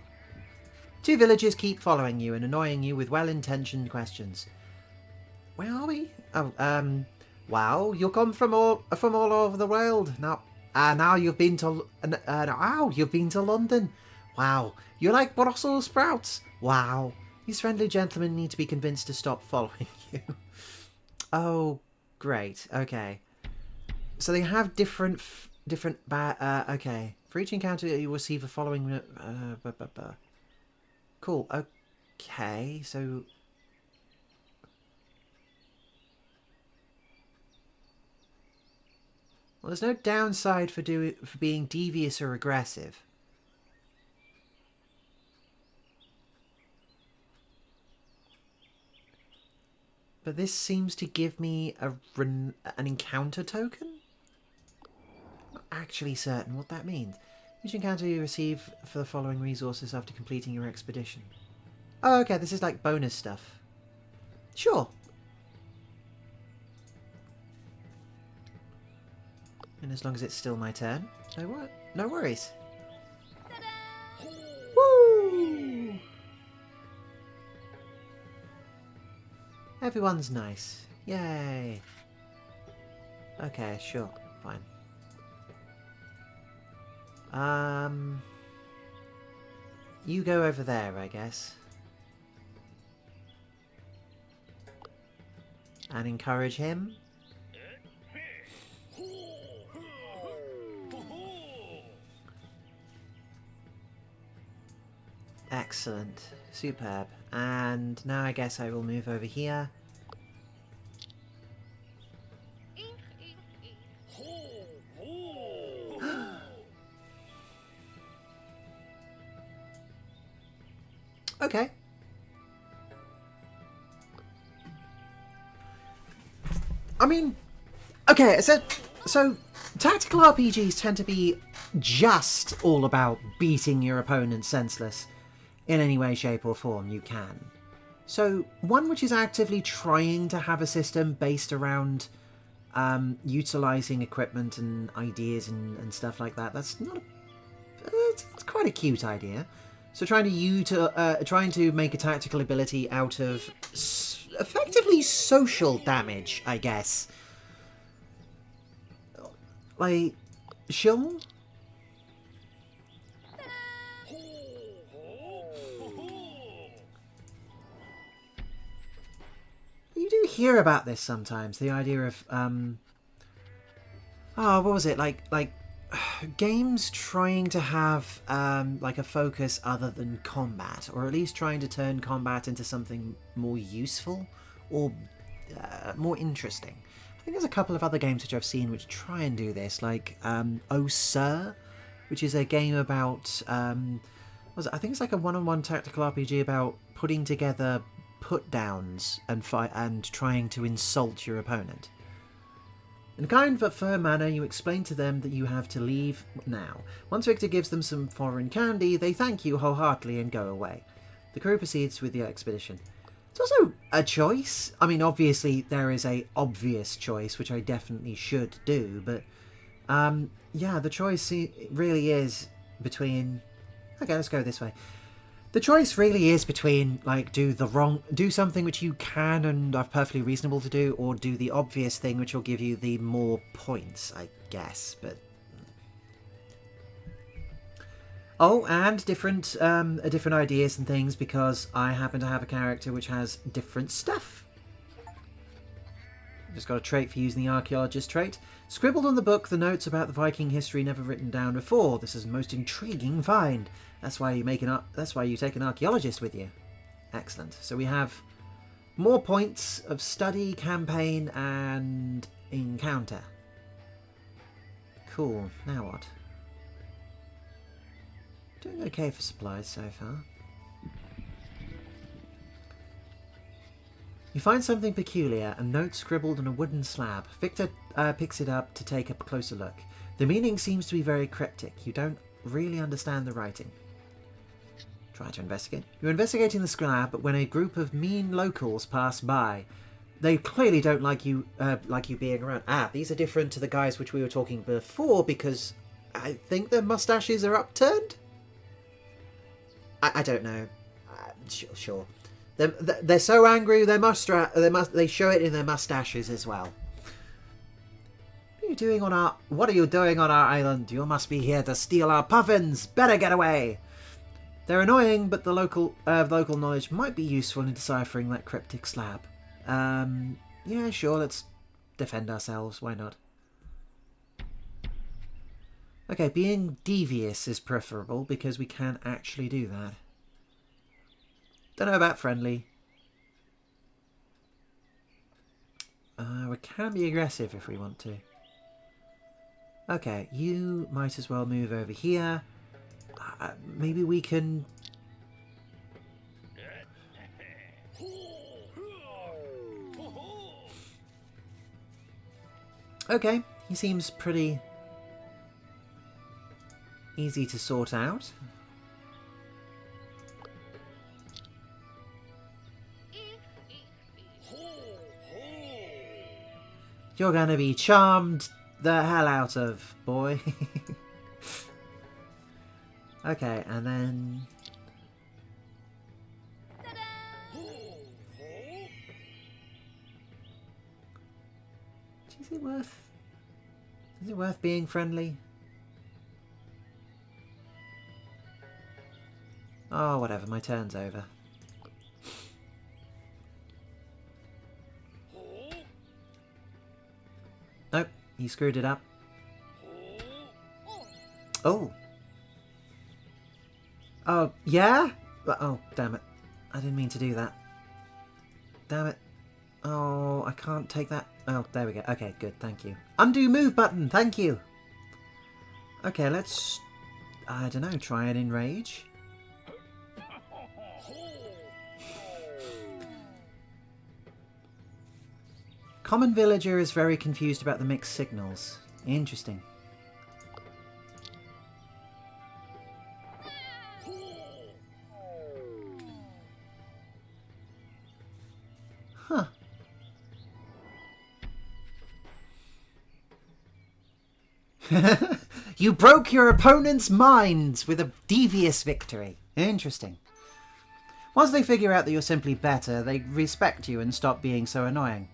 2 villagers keep following you and annoying you with well-intentioned questions. Where are we? Oh, wow, you come from all over the world. Now you've been to London. Wow, you like Brussels sprouts? Wow, these friendly gentlemen need to be convinced to stop following you. Oh, great. Okay, so they have different. Okay, for each encounter you receive the following. Cool. Okay, so. Well, there's no downside for being devious or aggressive. But this seems to give me an encounter token? I'm not actually certain what that means. Each encounter you receive for the following resources after completing your expedition. Oh, okay, this is like bonus stuff. Sure. And as long as it's still my turn, no worries. Woo! Everyone's nice. Yay. Okay, sure. Fine. You go over there, I guess. And encourage him. Excellent. Superb. And now I guess I will move over here. Okay. I mean, okay, so tactical RPGs tend to be just all about beating your opponent senseless in any way, shape or form you can. So one which is actively trying to have a system based around utilizing equipment and ideas and stuff like that, that's not it's quite a cute idea. So trying to make a tactical ability out of effectively social damage, I guess. Like, sure. What are you doing hear about this sometimes. The idea of what was it like games trying to have like a focus other than combat, or at least trying to turn combat into something more useful or more interesting. I think there's a couple of other games which I've seen which try and do this, like Oh Sir, which is a game about I think it's like a one-on-one tactical RPG about putting together put downs and fight and trying to insult your opponent. In a kind but firm manner, you explain to them that you have to leave now. Once Victor gives them some foreign candy, they thank you wholeheartedly and go away. The crew proceeds with the expedition. It's also a choice. I mean, obviously there is a obvious choice, which I definitely should do, but yeah, the choice really is between... Okay, let's go this way. The choice really is between, like, do something which you can and are perfectly reasonable to do, or do the obvious thing which will give you the more points, I guess, but... Oh, and different ideas and things, because I happen to have a character which has different stuff. Just got a trait for using the archaeologist trait. Scribbled on the book the notes about the Viking history never written down before. This is a most intriguing find. That's why you take an archaeologist with you. Excellent. So we have more points of study, campaign, and encounter. Cool. Now what? Doing okay for supplies so far. You find something peculiar, a note scribbled on a wooden slab. Victor picks it up to take a closer look. The meaning seems to be very cryptic. You don't really understand the writing. Try to investigate. You're investigating the slab, but when a group of mean locals pass by, they clearly don't like you being around. Ah, these are different to the guys which we were talking before, because I think their mustaches are upturned? I don't know. Sure. They're so angry, they show it in their mustaches as well. What are you doing on our island? You must be here to steal our puffins. Better get away. They're annoying, but the local knowledge might be useful in deciphering that cryptic slab. Yeah, sure, let's defend ourselves. Why not? Okay, being devious is preferable because we can actually do that. Don't know about friendly. We can be aggressive if we want to. Okay, you might as well move over here. Maybe we can... Okay, he seems pretty easy to sort out. You're going to be charmed the hell out of, boy. Okay, and then... Is it worth being friendly? Oh, whatever, my turn's over. Nope, he screwed it up. Oh. Oh, yeah? Oh, damn it. I didn't mean to do that. Damn it. Oh, I can't take that. Oh, there we go. Okay, good, thank you. Undo move button, thank you. Okay, let's... I don't know, try and enrage. Common villager is very confused about the mixed signals. Interesting. Huh. You broke your opponent's minds with a devious victory. Interesting. Once they figure out that you're simply better, they respect you and stop being so annoying.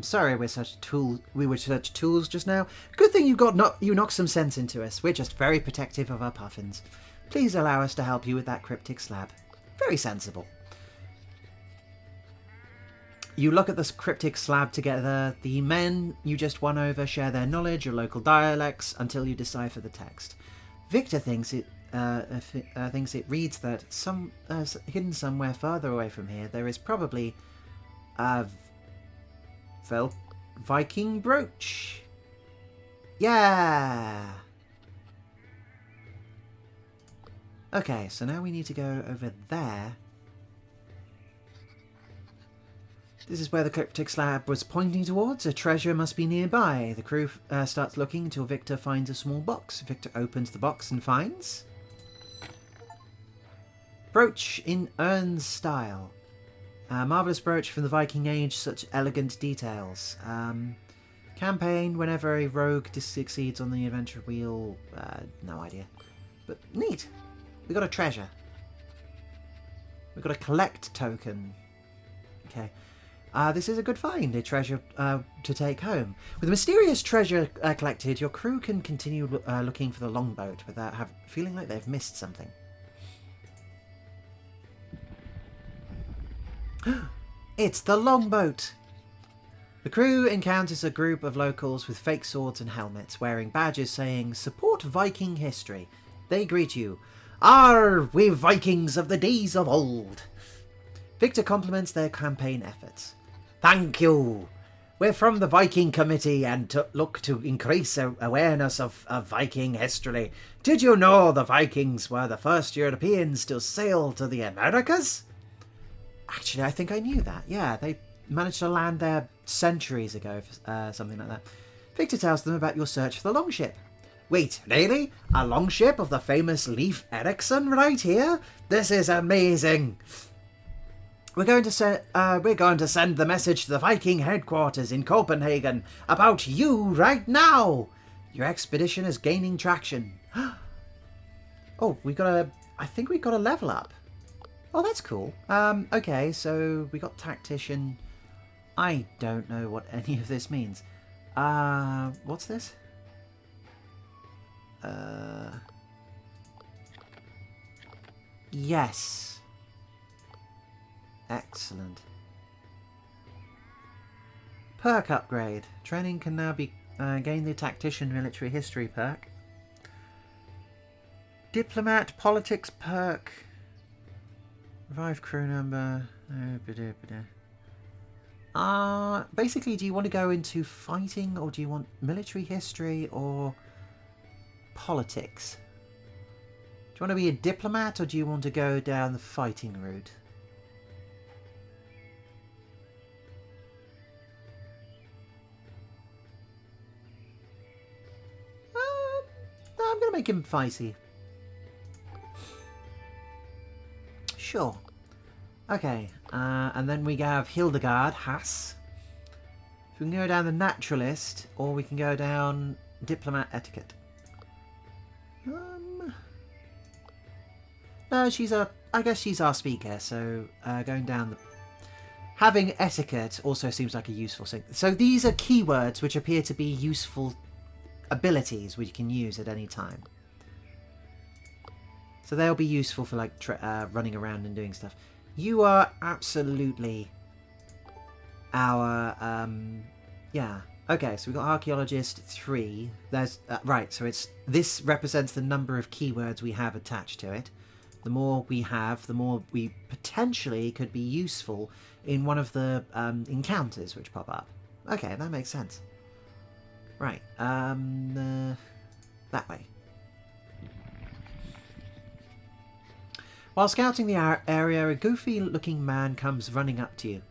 Sorry we were such tools just now. Good thing you knocked some sense into us. We're just very protective of our puffins. Please allow us to help you with that cryptic slab. Very sensible. You look at this cryptic slab together. The men you just won over share their knowledge of local dialects until you decipher the text. Victor thinks it reads that hidden somewhere farther away from here there is probably a Viking brooch. Yeah. Okay, so now we need to go over there. This is where the cryptic slab was pointing towards. A treasure must be nearby. The crew starts looking until Victor finds a small box. Victor opens the box and finds... brooch in urn style. A marvellous brooch from the Viking age, such elegant details. Campaign, whenever a rogue succeeds on the adventure wheel. No idea. But neat. We got a treasure. We got a collect token. Okay. This is a good find, a treasure to take home. With the mysterious treasure collected, your crew can continue looking for the longboat without feeling like they've missed something. It's the longboat! The crew encounters a group of locals with fake swords and helmets, wearing badges saying, "Support Viking history." They greet you. "Are we Vikings of the days of old?" Victor compliments their campaign efforts. "Thank you. We're from the Viking Committee and look to increase awareness of Viking history. Did you know the Vikings were the first Europeans to sail to the Americas?" Actually, I think I knew that. Yeah, they managed to land there centuries ago, something like that. Victor tells them about your search for the longship. "Wait, really? A longship of the famous Leif Erikson right here? This is amazing. We're going to send the message to the Viking headquarters in Copenhagen about you right now. Your expedition is gaining traction." Oh, I think we got a level up. Oh, that's cool. Okay, so we got tactician. I don't know what any of this means. What's this? Yes. Excellent. Perk upgrade. Training can now be gain the Tactician Military History perk. Diplomat Politics perk. Revive crew number. Basically, do you want to go into fighting, or do you want military history or politics? Do you want to be a diplomat, or do you want to go down the fighting route? I'm going to make him feisty. Sure. Okay, and then we have Hildegard Hass. So we can go down the naturalist, or we can go down diplomat etiquette. No, I guess she's our speaker, so going down the... Having etiquette also seems like a useful thing. So these are keywords which appear to be useful abilities which you can use at any time. So they'll be useful for like running around and doing stuff. You are absolutely our yeah. Okay, so we've got archaeologist 3. There's right. So this represents the number of keywords we have attached to it. The more we have, the more we potentially could be useful in one of the encounters which pop up. Okay, that makes sense. Right, that way. While scouting the area, a goofy-looking man comes running up to you.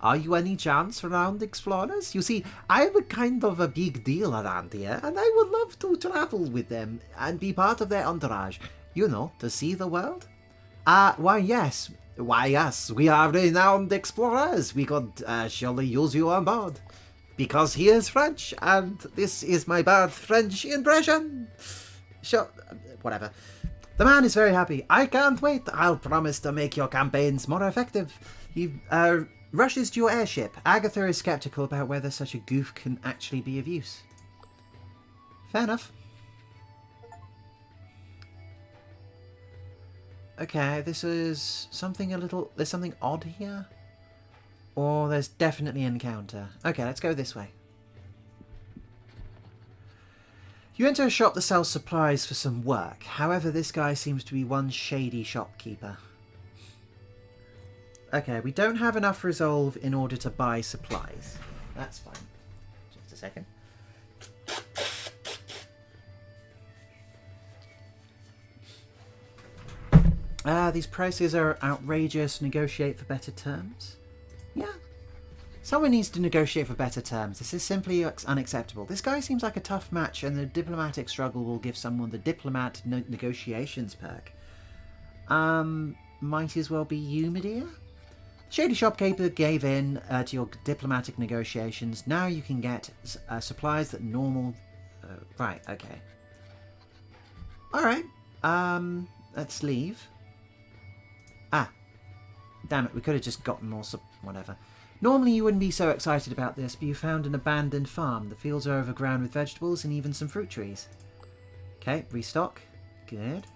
"Are you any chance Renound explorers? You see, I'm a kind of a big deal around here, and I would love to travel with them and be part of their entourage. You know, to see the world?" Why, yes. Why, yes, we are Renound explorers. We could surely use you on board. Because he is French, and this is my bad French impression. Sure, whatever. The man is very happy. "I can't wait. I'll promise to make your campaigns more effective." He rushes to your airship. Agatha is skeptical about whether such a goof can actually be of use. Fair enough. Okay, this is something there's something odd here. Or there's definitely an encounter. Okay, let's go this way. You enter a shop that sells supplies for some work. However, this guy seems to be one shady shopkeeper. Okay, we don't have enough resolve in order to buy supplies. That's fine. Just a second. These prices are outrageous. Negotiate for better terms. Yeah. Someone needs to negotiate for better terms. This is simply unacceptable. This guy seems like a tough match, and the diplomatic struggle will give someone the diplomat negotiations perk. Might as well be you, my dear. Shady shopkeeper gave in to your diplomatic negotiations. Now you can get supplies that normal... right, okay. Alright. Let's leave. Ah. Damn it, we could have just gotten more whatever. Normally you wouldn't be so excited about this, but you found an abandoned farm. The fields are overgrown with vegetables and even some fruit trees. Okay, restock. Good.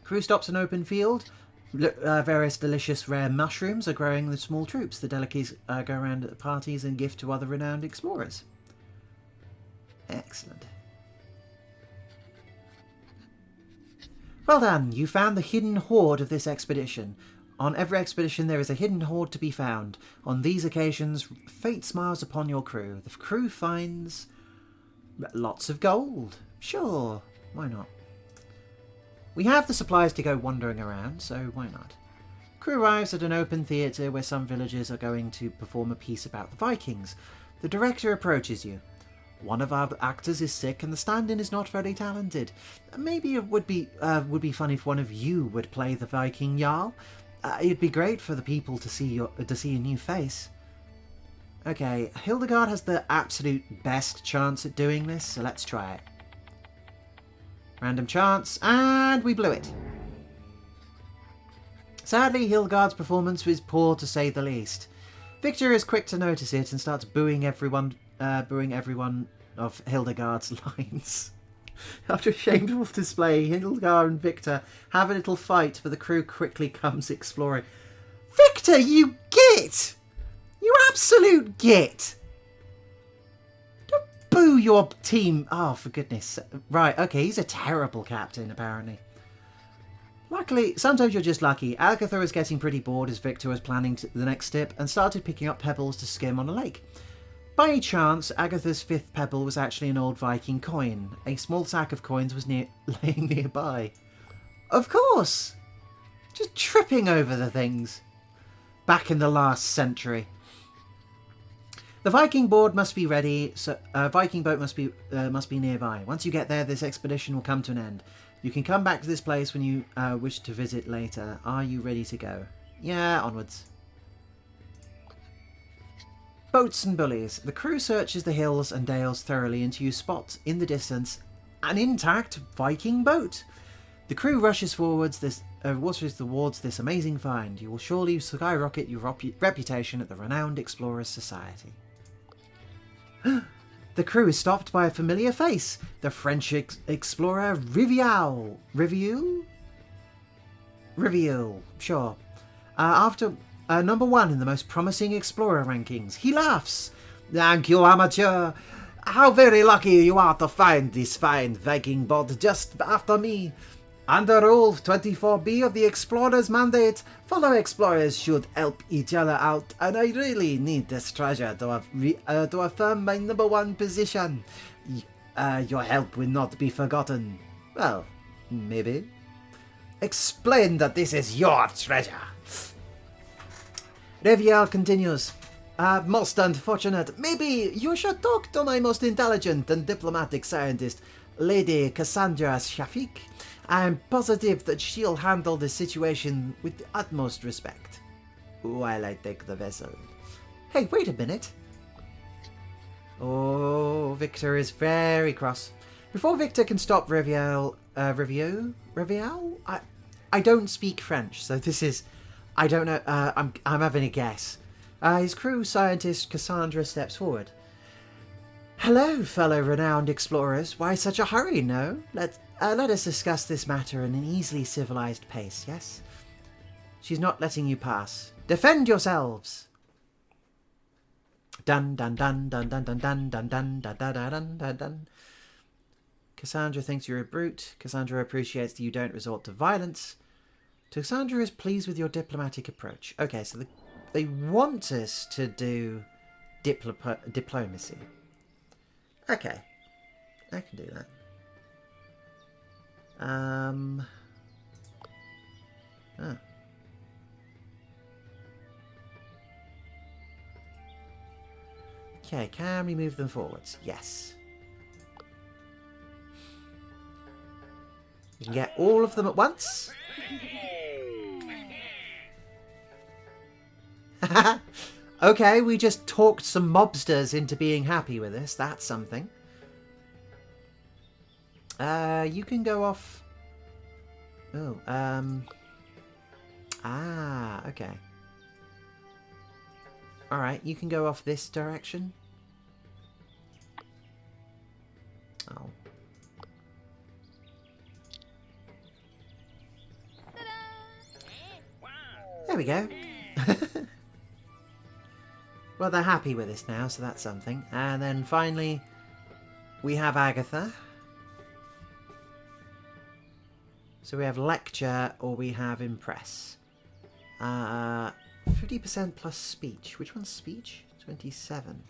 Crew stops an open field. Various delicious rare mushrooms are growing in the small troops. The delicacies go around at parties and gift to other renowned explorers. Excellent. Well done, you found the hidden hoard of this expedition. On every expedition there is a hidden hoard to be found. On these occasions, fate smiles upon your crew. The crew finds lots of gold. Sure, why not? We have the supplies to go wandering around, so why not? Crew arrives at an open theatre where some villagers are going to perform a piece about the Vikings. The director approaches you. One of our actors is sick and the stand-in is not very talented. Maybe it would be fun if one of you would play the Viking Jarl. It'd be great for the people to see a new face. Okay, Hildegard has the absolute best chance at doing this, so let's try it. Random chance, and we blew it. Sadly, Hildegard's performance was poor to say the least. Victor is quick to notice it and starts booing everyone of Hildegard's lines. After a shameful display, Hildegard and Victor have a little fight, but the crew quickly comes exploring. Victor, you git! You absolute git! Don't boo your team. Oh, for goodness sake. Right, okay, he's a terrible captain, apparently. Luckily, sometimes you're just lucky. Agatha was getting pretty bored as Victor was planning the next step and started picking up pebbles to skim on a lake. By chance, Agatha's fifth pebble was actually an old Viking coin. A small sack of coins was laying nearby. Of course! Just tripping over the things. Back in the last century. The Viking board must be ready, so Viking boat must be nearby. Once you get there, this expedition will come to an end. You can come back to this place when you wish to visit later. Are you ready to go? Yeah, onwards. Boats and bullies. The crew searches the hills and dales thoroughly until you spot in the distance an intact Viking boat. The crew rushes towards this amazing find. You will surely skyrocket your reputation at the Renowned Explorers Society. The crew is stopped by a familiar face. The French explorer Rivial. Rivial, sure. After number 1 in the most promising explorer rankings. He laughs. Thank you, amateur. How very lucky you are to find this fine Viking boat just after me. Under Rule 24B of the Explorer's Mandate, fellow explorers should help each other out, and I really need this treasure to affirm my number 1 position. Your help will not be forgotten. Well, maybe. Explain that this is your treasure. Riviere continues. Most unfortunate. Maybe you should talk to my most intelligent and diplomatic scientist, Lady Cassandra Shafik. I'm positive that she'll handle the situation with the utmost respect. While I take the vessel. Hey, wait a minute. Oh, Victor is very cross. Before Victor can stop Rivial? I don't speak French, so this is... I don't know, I'm having a guess. His crew scientist Cassandra steps forward. Hello, fellow renowned explorers. Why such a hurry, no? Let us discuss this matter in an easily civilized pace, yes? She's not letting you pass. Defend yourselves! Dun dun dun dun dun dun dun dun dun dun dun dun dun dun. Cassandra thinks you're a brute. Cassandra appreciates that you don't resort to violence. Cassandra is pleased with your diplomatic approach. Okay, so they want us to do diplomacy. Okay, I can do that. Oh. Okay, can we move them forwards? Yes. You can get all of them at once. Okay, we just talked some mobsters into being happy with us. That's something. You can go off... Oh, Ah, okay. Alright, you can go off this direction. Oh. There we go. Well, they're happy with us now, so that's something. And then finally, we have Agatha. So we have lecture or we have impress. 50% plus speech. Which one's speech? 27.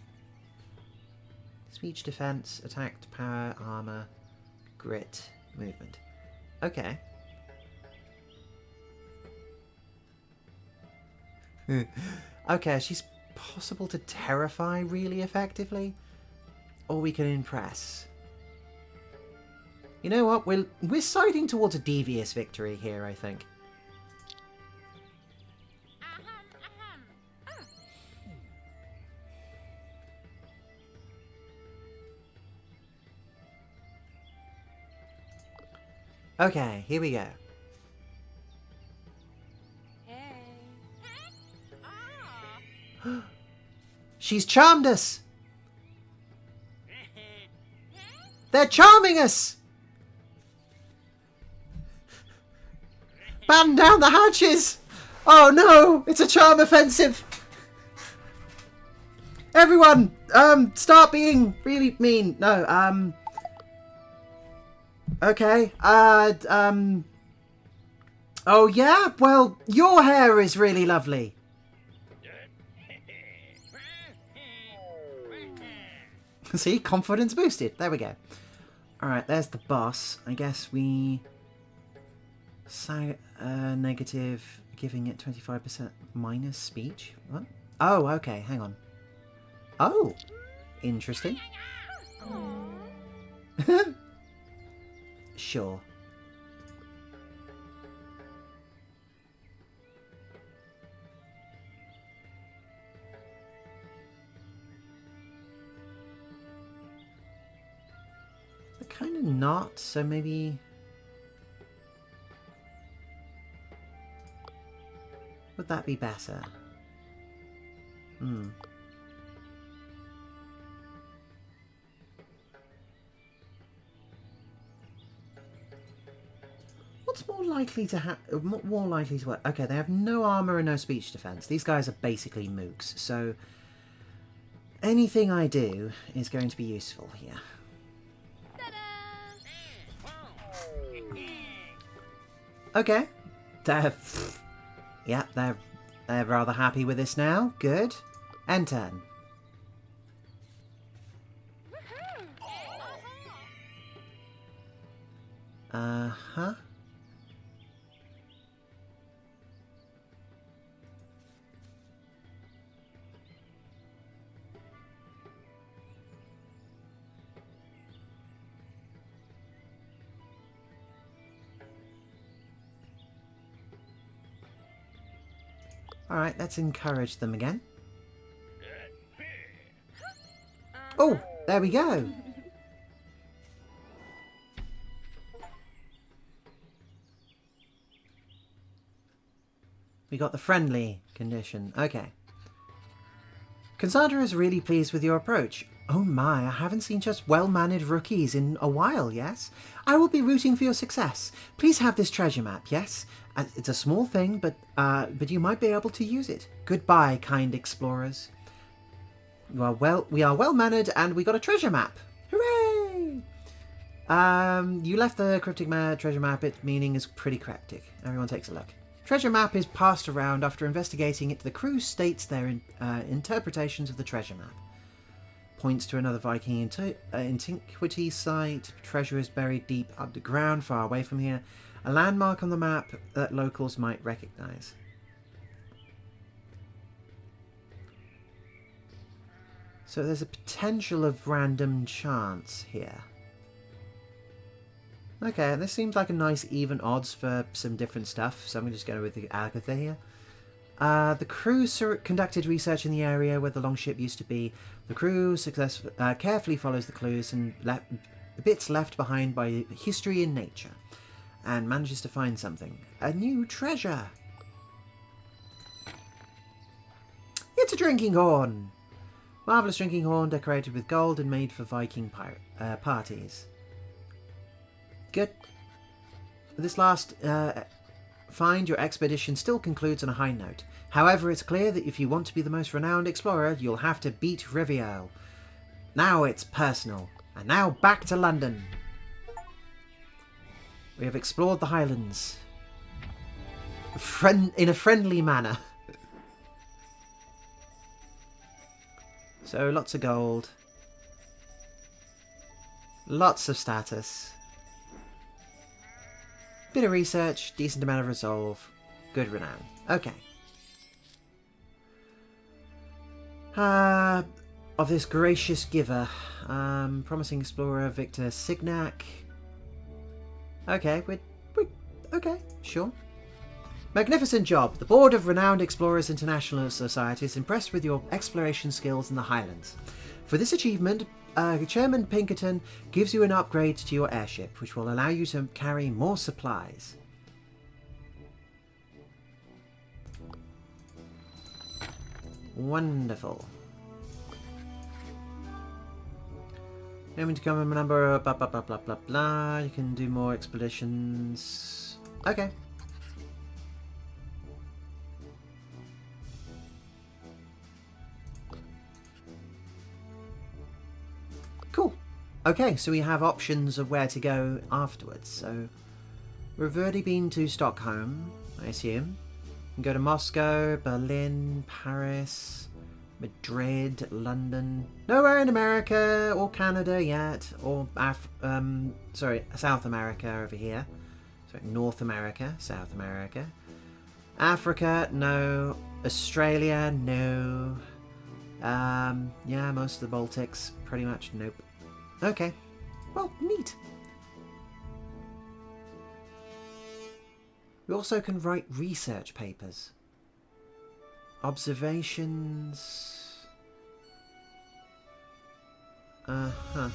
Speech, defense, attack, power, armor, grit, movement. Okay. Okay, she's possible to terrify really effectively. Or we can impress. You know what? We're siding towards a devious victory here, I think. Okay, here we go. She's charmed us! They're charming us! Batten down the hatches! Oh no! It's a charm offensive! Everyone! Start being really mean. No, okay, oh yeah? Well, your hair is really lovely. See? Confidence boosted. There we go. Alright, there's the boss. I guess we... negative, giving it 25% minus speech. What? Oh, okay, hang on. Oh! Interesting. Sure. Kind of not, so maybe... Would that be better? Hmm. What's more likely to work? Okay, they have no armor and no speech defense. These guys are basically mooks, so anything I do is going to be useful here. Okay. Yeah, they're rather happy with this now. Good. End turn. Uh-huh. Alright, let's encourage them again. Oh, there we go. We got the friendly condition. Okay. Cassandra is really pleased with your approach. Oh my, I haven't seen such well-mannered rookies in a while, yes? I will be rooting for your success. Please have this treasure map, yes? It's a small thing, but you might be able to use it. Goodbye, kind explorers. We are well-mannered and we got a treasure map. Hooray! You left the cryptic treasure map. Its meaning is pretty cryptic. Everyone takes a look. Treasure map is passed around. After investigating it, the crew states their interpretations of the treasure map. Points to another Viking antiquity site. Treasure is buried deep underground, far away from here. A landmark on the map that locals might recognize. So there's a potential of random chance here. Okay, this seems like a nice even odds for some different stuff, so I'm going to just go with the Agatha here. The crew conducted research in the area where the longship used to be. The crew carefully follows the clues and the bits left behind by history and nature, and manages to find something. A new treasure! It's a drinking horn! Marvellous drinking horn decorated with gold and made for Viking parties. Good. This last find, your expedition still concludes on a high note. However, it's clear that if you want to be the most renowned explorer, you'll have to beat Riviere. Now it's personal. And now back to London. We have explored the Highlands. In a friendly manner. So, lots of gold. Lots of status. Bit of research, decent amount of resolve, good renown. Okay. Of this gracious giver, promising explorer Victor Signac. Okay, okay, sure. Magnificent job. The Board of Renowned Explorers International Society is impressed with your exploration skills in the Highlands. For this achievement, Chairman Pinkerton gives you an upgrade to your airship, which will allow you to carry more supplies. Wonderful. Aiming to come a number, blah, blah, blah, blah, blah, blah. You can do more expeditions. Okay. Cool. Okay, so we have options of where to go afterwards. So we've already been to Stockholm, I assume. We can go to Moscow, Berlin, Paris, Madrid, London. Nowhere in America or Canada yet, or South America over here. Sorry, North America, South America. Africa, no. Australia, no. Yeah, most of the Baltics, pretty much, nope. Okay. Well, neat. We also can write research papers. Observations. Uh-huh.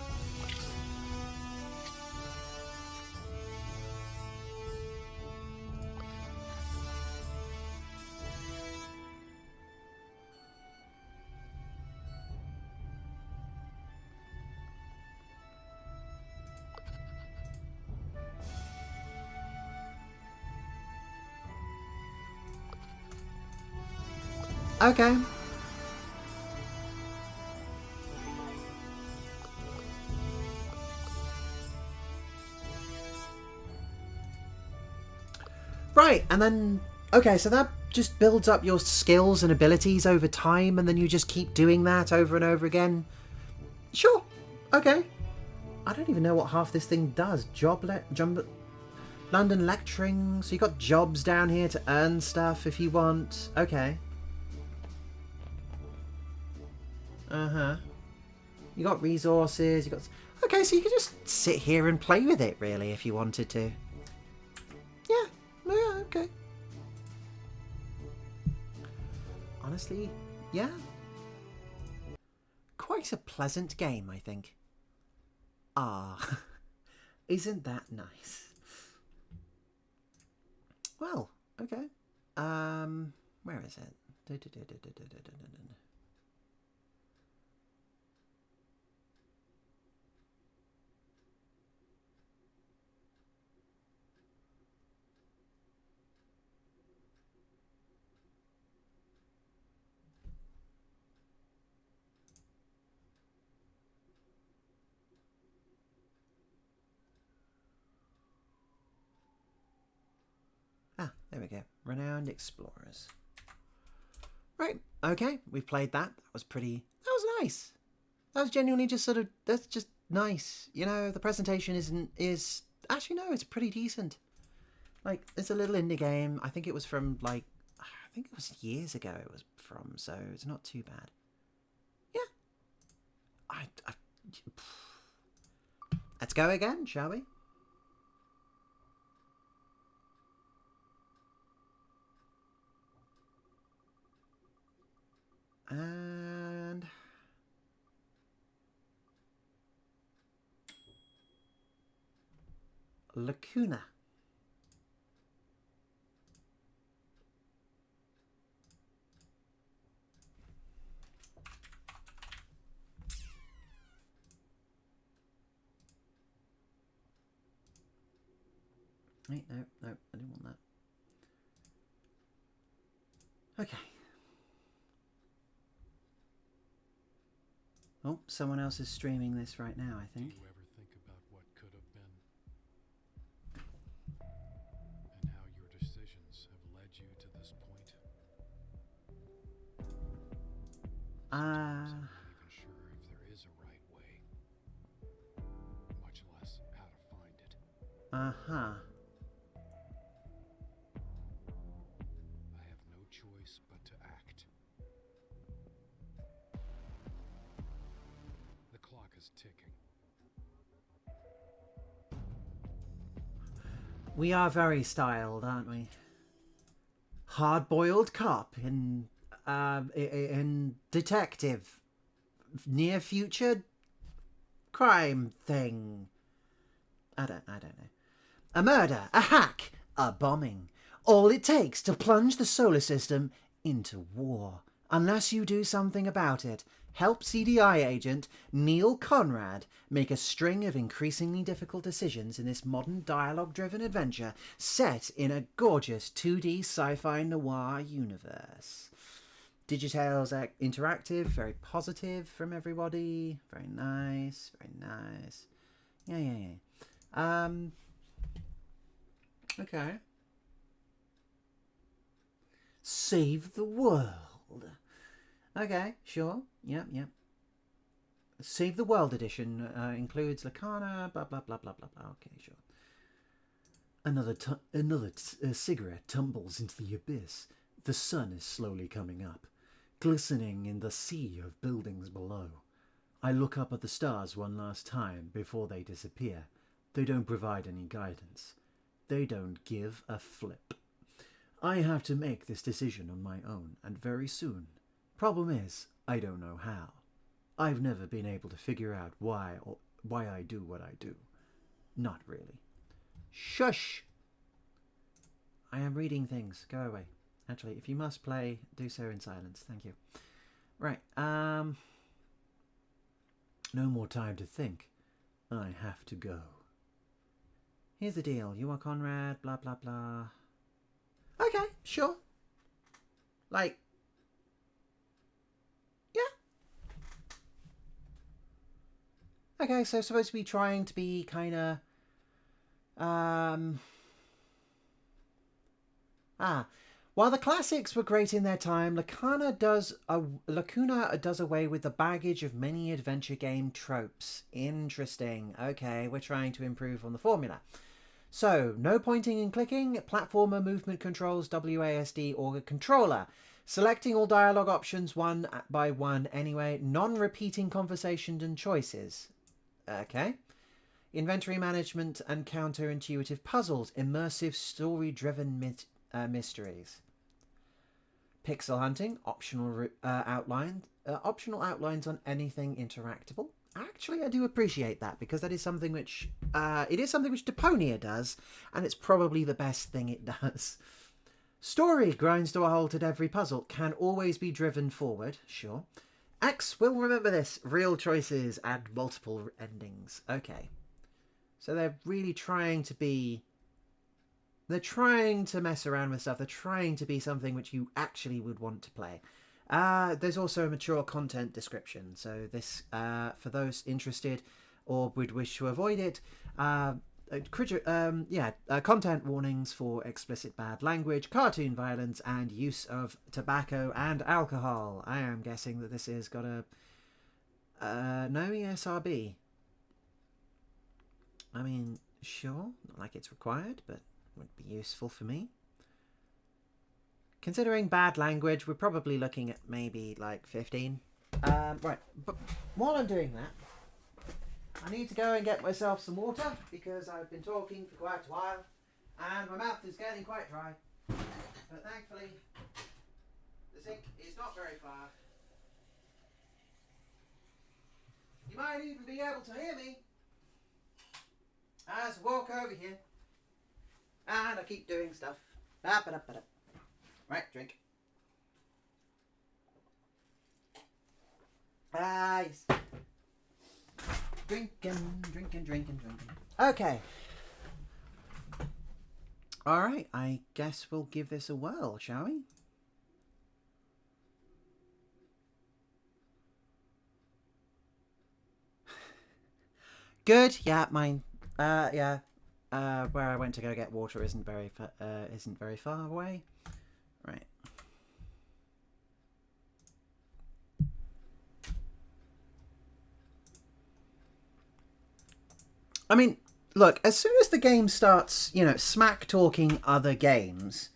Okay. Right, and then... Okay, so that just builds up your skills and abilities over time, and then you just keep doing that over and over again. Sure. Okay. I don't even know what half this thing does. London lecturing. So you got jobs down here to earn stuff if you want. Okay. Uh-huh. You got resources, you got... Okay, so you can just sit here and play with it, really, if you wanted to. Yeah. Yeah, okay. Honestly, yeah. Quite a pleasant game, I think. Ah. Isn't that nice? Well, okay. Where is it? There we go. Renowned Explorers. Right. Okay. We've played that. That was nice. That was genuinely just that's just nice. You know, the presentation actually, no, it's pretty decent. Like, it's a little indie game. I think it was from, like, I think it was years ago it was from, so it's not too bad. Yeah. Let's go again, shall we? And Lacuna. Wait, no, I didn't want that. Okay. Oh, someone else is streaming this right now, I think. Do you ever think about what could have been? And how your decisions have led you to this point? Sometimes I'm not even sure if there is a right way, much less how to find it. Uh-huh. I have no choice but to act. The clock is ticking. We are very styled, aren't we? Hard-boiled cop in detective near future crime thing. I don't know. A murder, a hack, a bombing. All it takes to plunge the solar system into war. Unless you do something about it. Help CDI agent Neil Conrad make a string of increasingly difficult decisions in this modern dialogue-driven adventure set in a gorgeous 2D sci-fi noir universe. Digitales Interactive, very positive from everybody. Very nice, very nice. Yeah. Okay. Save the world. Okay, sure. Yep. Save the World edition includes Lacana, blah, blah, blah, blah, blah, blah. Okay, sure. Another cigarette tumbles into the abyss. The sun is slowly coming up, glistening in the sea of buildings below. I look up at the stars one last time before they disappear. They don't provide any guidance. They don't give a flip. I have to make this decision on my own, and very soon. Problem is, I don't know how. I've never been able to figure out why I do what I do. Not really. Shush! I am reading things. Go away. Actually, if you must play, do so in silence. Thank you. Right. No more time to think. I have to go. Here's the deal. You are Conrad, blah, blah, blah. Okay, sure. Like, yeah. Okay, so supposed to be trying to be kind of, while the classics were great in their time, Lacuna does away with the baggage of many adventure game tropes. Interesting. Okay, we're trying to improve on the formula. So, no pointing and clicking, platformer movement controls, WASD or a controller. Selecting all dialogue options one by one anyway. Non-repeating conversations and choices. Okay. Inventory management and counterintuitive puzzles. Immersive story-driven mysteries. Pixel hunting. Optional optional outlines on anything interactable. Actually, I do appreciate that because that is something which Deponia does, and it's probably the best thing it does. Story grinds to a halt at every puzzle, can always be driven forward, sure. X will remember this. Real choices and multiple endings. Okay. So they're really trying to be... They're trying to mess around with stuff. They're trying to be something which you actually would want to play. There's also a mature content description. So this, for those interested or would wish to avoid it, content warnings for explicit bad language, cartoon violence, and use of tobacco and alcohol. I am guessing that this has got a no ESRB. I mean, sure, not like it's required, but would be useful for me. Considering bad language, we're probably looking at maybe like 15. Right, but while I'm doing that, I need to go and get myself some water because I've been talking for quite a while and my mouth is getting quite dry. But thankfully, the sink is not very far. You might even be able to hear me as I walk over here. And I keep doing stuff. Right, drink. Yes. Drinking. Okay. Alright, I guess we'll give this a whirl, shall we? Good, yeah, mine. Yeah. Where I went to go get water isn't very far away. Right. I mean, look, as soon as the game starts, you know, smack talking other games,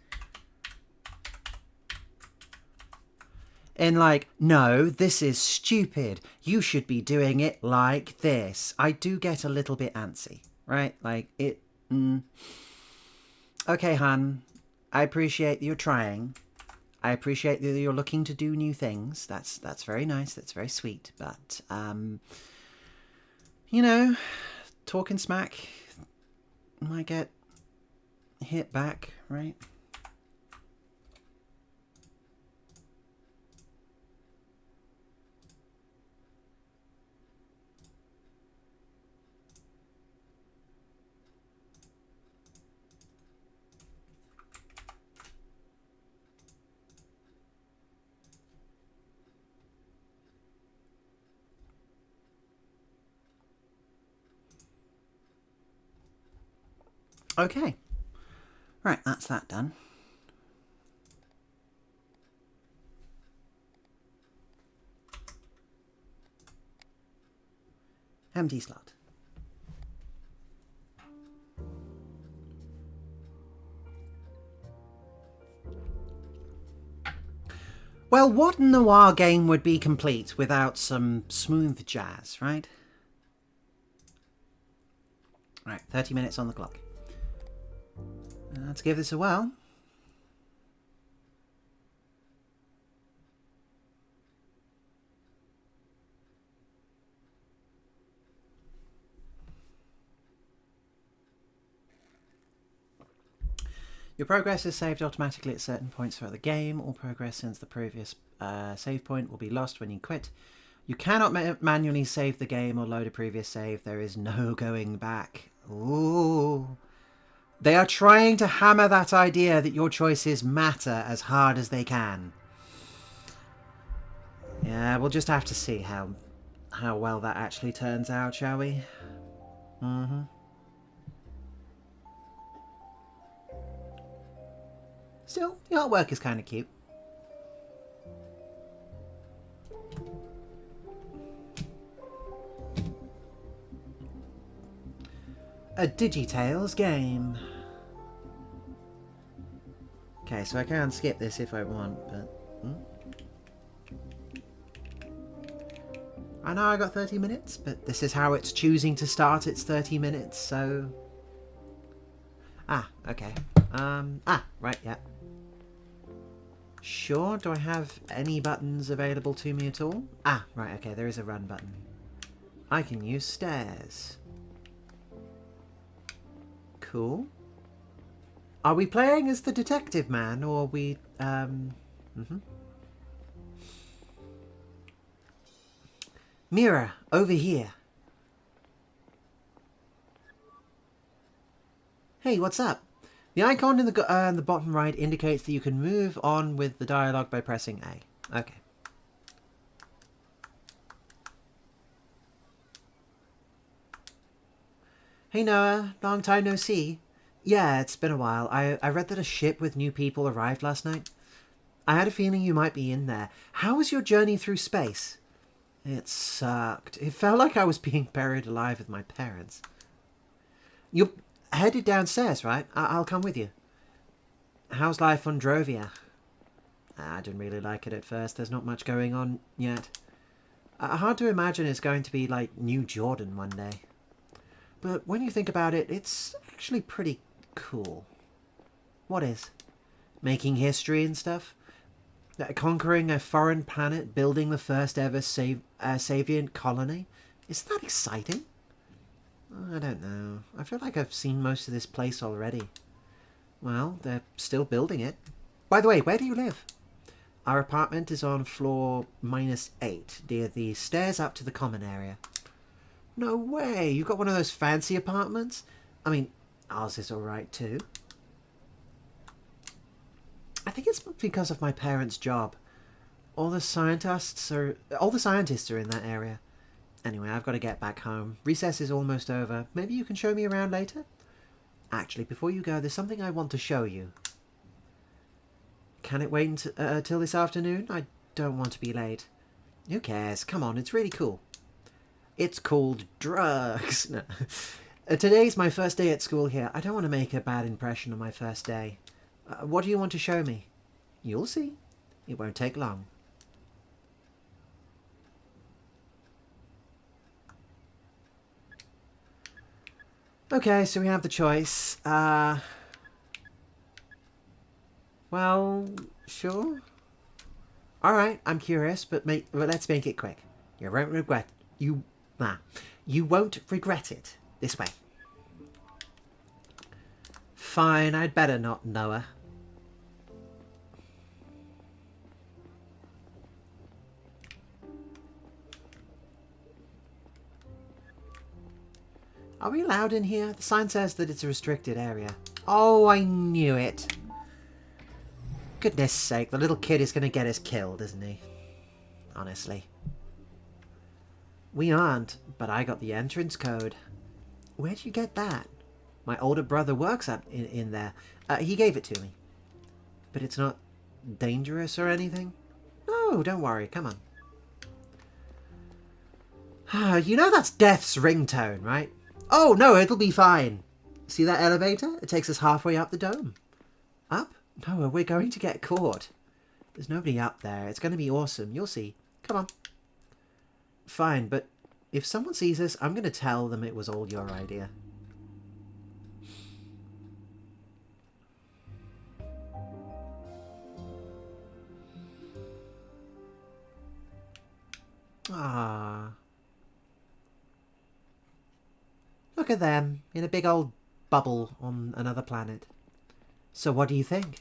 in like, no, this is stupid, you should be doing it like this, I do get a little bit antsy, right? Like, it... Okay, hun, I appreciate that you're trying. I appreciate that you're looking to do new things. That's very nice, that's very sweet, but, you know... Talking smack might get hit back, right? Okay. Right, that's that done. Empty slot. Well, what noir game would be complete without some smooth jazz, right? Right, 30 minutes on the clock. Let's give this a whirl. Your progress is saved automatically at certain points throughout the game. All progress since the previous save point will be lost when you quit. You cannot manually save the game or load a previous save. There is no going back. Ooh. They are trying to hammer that idea that your choices matter as hard as they can. Yeah, we'll just have to see how well that actually turns out, shall we? Still, the artwork is kind of cute. A Digitales game. Okay, so I can skip this if I want, but... I know I got 30 minutes, but this is how it's choosing to start its 30 minutes, so... Ah, okay. Right, yeah. Sure, do I have any buttons available to me at all? Ah, right, okay, there is a run button. I can use stairs. Cool. Are we playing as the detective man, or are we, Mirror, over here. Hey, what's up? The icon in the bottom right indicates that you can move on with the dialogue by pressing A. Okay. Hey Noah, long time no see. Yeah, it's been a while. I read that a ship with new people arrived last night. I had a feeling you might be in there. How was your journey through space? It sucked. It felt like I was being buried alive with my parents. You're headed downstairs, right? I'll come with you. How's life on Drovia? I didn't really like it at first. There's not much going on yet. Hard to imagine it's going to be like New Jordan one day. But when you think about it, it's actually pretty cool. What is? Making history and stuff? Conquering a foreign planet, building the first ever Savient colony? Isn't that exciting? I don't know. I feel like I've seen most of this place already. Well, they're still building it. By the way, where do you live? Our apartment is on floor -8, near the stairs up to the common area. No way! You've got one of those fancy apartments? I mean, ours is alright too. I think it's because of my parents' job. All the scientists are in that area. Anyway, I've got to get back home. Recess is almost over. Maybe you can show me around later? Actually, before you go, there's something I want to show you. Can it wait till this afternoon? I don't want to be late. Who cares? Come on, it's really cool. It's called drugs. No. Today's my first day at school here. I don't want to make a bad impression on my first day. What do you want to show me? You'll see. It won't take long. Okay, so we have the choice. Well, sure. Alright, I'm curious, but let's make it quick. You won't regret you won't regret it. This way. Fine, I'd better not, Noah. Are we allowed in here? The sign says that it's a restricted area. Oh, I knew it. Goodness sake, the little kid is going to get us killed, isn't he? Honestly. We aren't, but I got the entrance code. Where'd you get that? My older brother works up in there. He gave it to me. But it's not dangerous or anything? No, don't worry. Come on. You know that's Death's ringtone, right? Oh, no, it'll be fine. See that elevator? It takes us halfway up the dome. Up? No, we're going to get caught. There's nobody up there. It's going to be awesome. You'll see. Come on. Fine, but if someone sees us, I'm going to tell them it was all your idea. Ah. Look at them, in a big old bubble on another planet. So what do you think?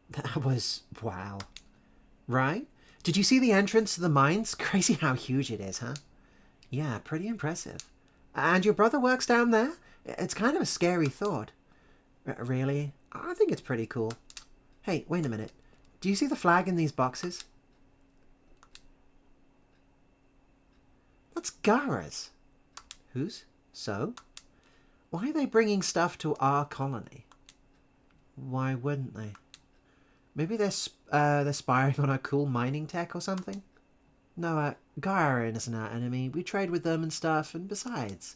That was... wow. Right? Did you see the entrance to the mines? Crazy how huge it is, huh? Yeah, pretty impressive. And your brother works down there? It's kind of a scary thought. Really? I think it's pretty cool. Hey, wait a minute. Do you see the flag in these boxes? That's Gara's. Whose? So? Why are they bringing stuff to our colony? Why wouldn't they? Maybe they're spying on our cool mining tech or something? No, Gara isn't our enemy. We trade with them and stuff, and besides,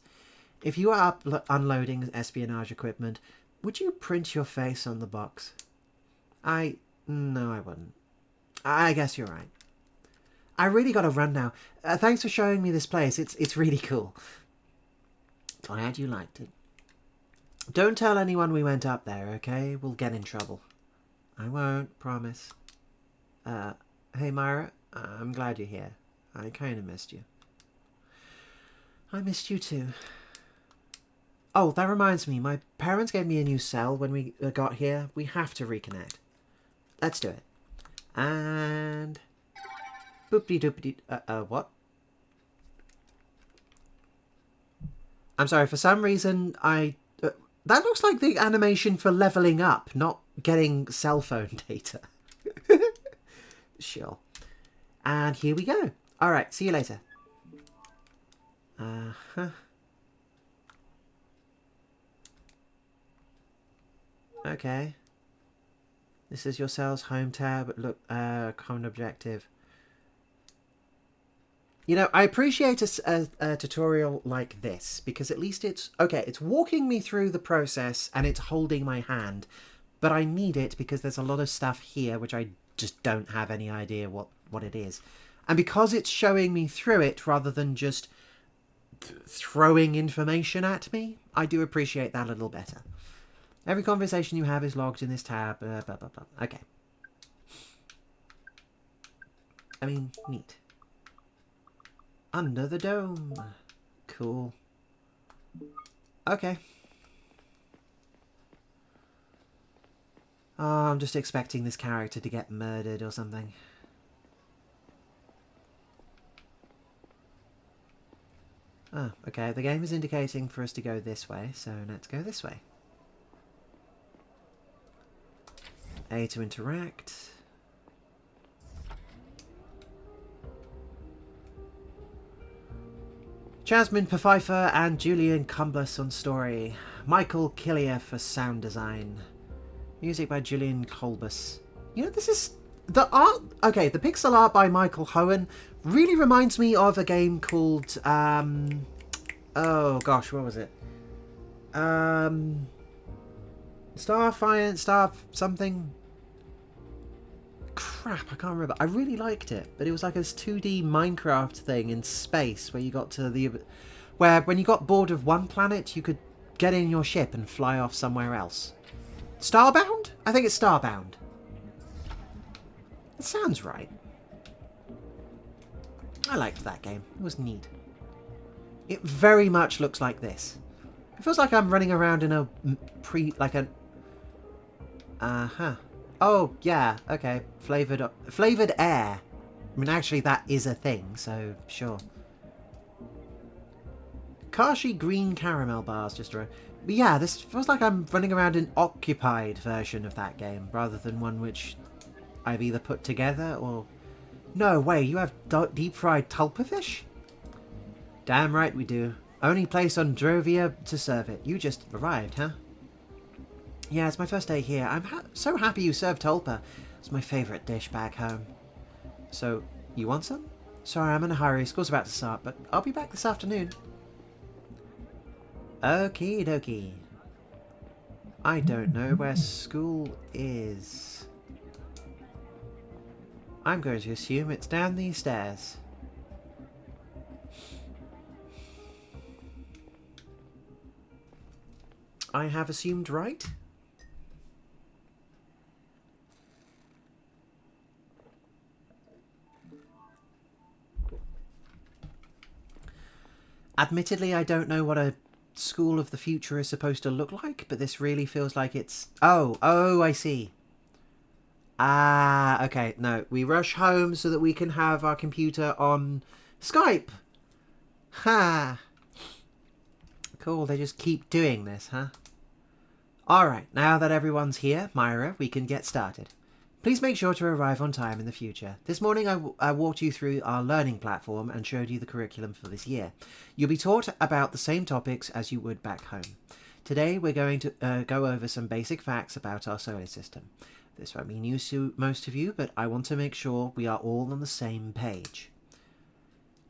if you are unloading espionage equipment, would you print your face on the box? No, I wouldn't. I guess you're right. I really gotta run now. Thanks for showing me this place. It's really cool. Glad you liked it. Don't tell anyone we went up there, okay? We'll get in trouble. I won't, promise. Hey Myra, I'm glad you're here. I kinda missed you. I missed you too. Oh, that reminds me. My parents gave me a new cell when we got here. We have to reconnect. Let's do it. And... boopity-doopity... what? I'm sorry, for some reason I... that looks like the animation for leveling up, not getting cell phone data. Sure. And here we go. Alright, see you later. Uh-huh. Okay. This is your cell's home tab. Look, common objective. You know, I appreciate a tutorial like this because at least it's okay. It's walking me through the process and it's holding my hand, but I need it because there's a lot of stuff here which I just don't have any idea what it is, and because it's showing me through it rather than just throwing information at me, I do appreciate that a little better. Every conversation you have is logged in this tab. Blah, blah, blah. Okay. I mean, neat. Under the dome. Cool. Okay. Oh, I'm just expecting this character to get murdered or something. Oh, okay. The game is indicating for us to go this way, so let's go this way. A to interact. Jasmine Pfeiffer and Julian Cumbus on story. Michael Killier for sound design. Music by Julian Colbus. You know, this is... The art... Okay, the pixel art by Michael Hohen really reminds me of a game called... oh, gosh, what was it? Starfire... Star... something... Crap, I can't remember. I really liked it, but it was like a 2D Minecraft thing in space where you got to the... Where when you got bored of one planet, you could get in your ship and fly off somewhere else. Starbound? I think it's Starbound. It sounds right. I liked that game. It was neat. It very much looks like this. It feels like I'm running around in a Uh-huh. Oh, yeah, okay. Flavoured air. I mean, actually, that is a thing, so sure. Kashi green caramel bars just around. But yeah, this feels like I'm running around an occupied version of that game, rather than one which I've either put together or... No, wait, you have deep-fried tulpafish? Damn right we do. Only place on Drovia to serve it. You just arrived, huh? Yeah, it's my first day here. I'm so happy you served tulpa. It's my favourite dish back home. So, you want some? Sorry, I'm in a hurry. School's about to start, but I'll be back this afternoon. Okie dokie. I don't know where school is. I'm going to assume it's down these stairs. I have assumed right? Admittedly, I don't know what a school of the future is supposed to look like, but this really feels like it's... Oh, I see. Ah, okay, no. We rush home so that we can have our computer on Skype. Ha! Cool, they just keep doing this, huh? Alright, now that everyone's here, Myra, we can get started. Please make sure to arrive on time in the future. This morning I walked you through our learning platform and showed you the curriculum for this year. You'll be taught about the same topics as you would back home. Today we're going to go over some basic facts about our solar system. This won't be news to most of you, but I want to make sure we are all on the same page.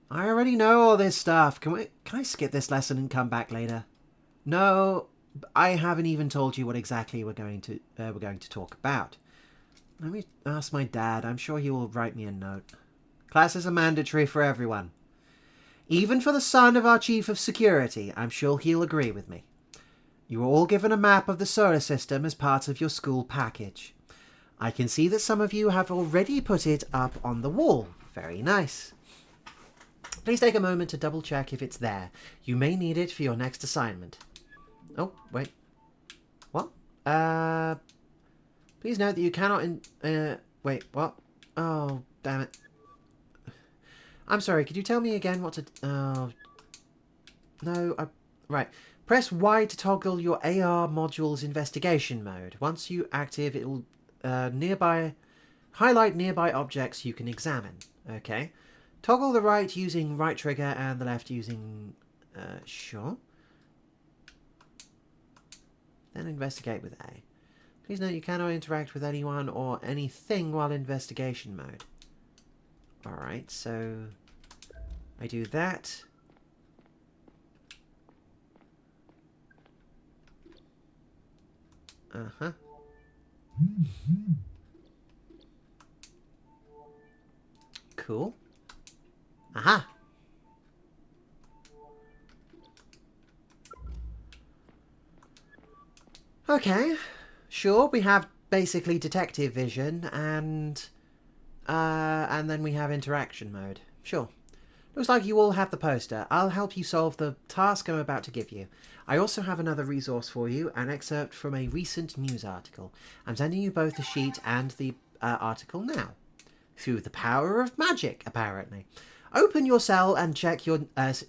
I already know all this stuff. Can I skip this lesson and come back later? No, I haven't even told you what exactly we're going to talk about. Let me ask my dad. I'm sure he will write me a note. Classes are mandatory for everyone. Even for the son of our chief of security. I'm sure he'll agree with me. You were all given a map of the solar system as part of your school package. I can see that some of you have already put it up on the wall. Very nice. Please take a moment to double check if it's there. You may need it for your next assignment. Oh, wait. What? Please note that you cannot wait, what? Oh, damn it. I'm sorry, could you tell me again what to... Oh. No, right. Press Y to toggle your AR module's investigation mode. Once you active, it will highlight nearby objects you can examine. Okay. Toggle the right using right trigger and the left using... sure. Then investigate with A. Please note you cannot interact with anyone or anything while investigation mode. Alright, so I do that. Uh-huh. Cool. Aha! Okay, sure, we have basically detective vision and then we have interaction mode. Sure. Looks like you all have the poster. I'll help you solve the task I'm about to give you. I also have another resource for you, an excerpt from a recent news article. I'm sending you both the sheet and the article now. Through the power of magic, apparently. Open your cell and check your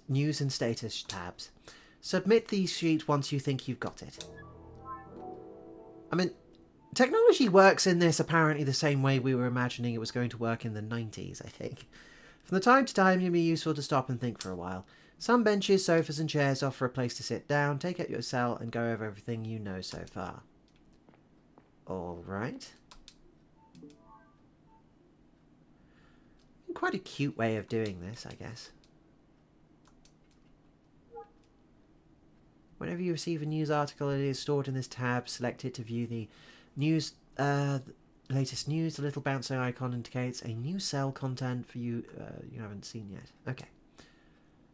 news and status tabs. Submit the sheet once you think you've got it. I mean, technology works in this apparently the same way we were imagining it was going to work in the 90s, I think. From the time to time, it can be useful to stop and think for a while. Some benches, sofas and chairs offer a place to sit down, take out your cell and go over everything you know so far. Alright. Quite a cute way of doing this, I guess. Whenever you receive a news article, it is stored in this tab. Select it to view the news, latest news. The little bouncing icon indicates a new cell content for you you haven't seen yet. Okay.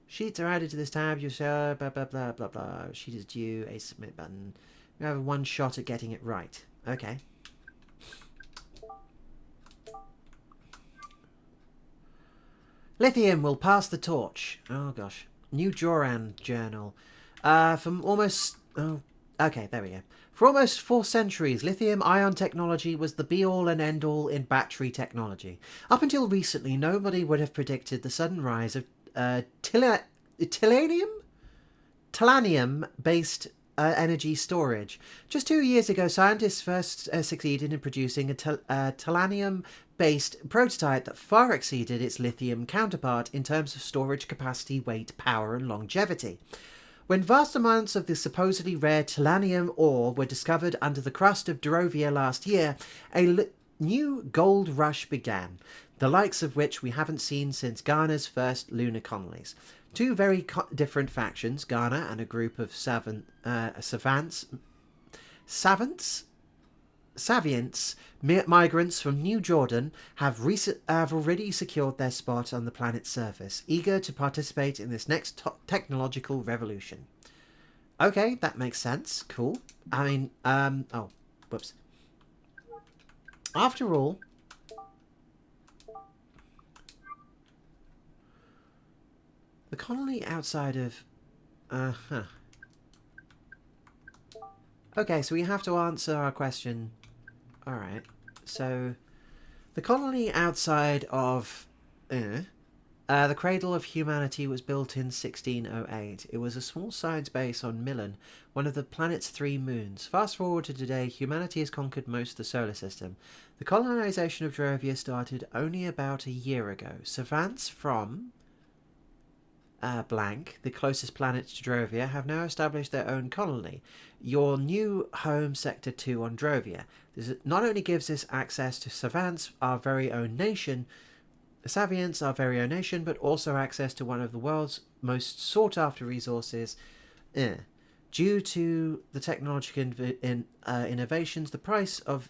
Sheets are added to this tab. You share blah blah blah blah blah. Sheet is due. A submit button. You have one shot at getting it right. Okay. Lithium will pass the torch. Oh gosh. New Joran journal. From almost... Oh, okay, there we go. For almost 4 centuries, lithium-ion technology was the be-all and end-all in battery technology. Up until recently, nobody would have predicted the sudden rise of Tellanium-based energy storage. Just 2 years ago, scientists first succeeded in producing a Tellanium-based prototype that far exceeded its lithium counterpart in terms of storage capacity, weight, power, and longevity. When vast amounts of the supposedly rare Tellanium ore were discovered under the crust of Durovia last year, a new gold rush began, the likes of which we haven't seen since Ghana's first lunar colonies. Two very different factions, Ghana and a group of Saviants, migrants from New Jordan, have already secured their spot on the planet's surface, eager to participate in this next technological revolution. Okay, that makes sense. Cool. I mean, oh, whoops. After all, the colony outside of... Okay, so we have to answer our question. Alright, so the colony outside of the Cradle of Humanity was built in 1608. It was a small science base on Millen, one of the planet's 3 moons. Fast forward to today, humanity has conquered most of the solar system. The colonization of Durovia started only about a year ago. Savants from blank, the closest planet to Durovia, have now established their own colony. Your new home, Sector 2 on Durovia. This not only gives us access to Savants, our very own nation, Saviants, our very own nation, but also access to one of the world's most sought-after resources. Due to the technological innovations, the price of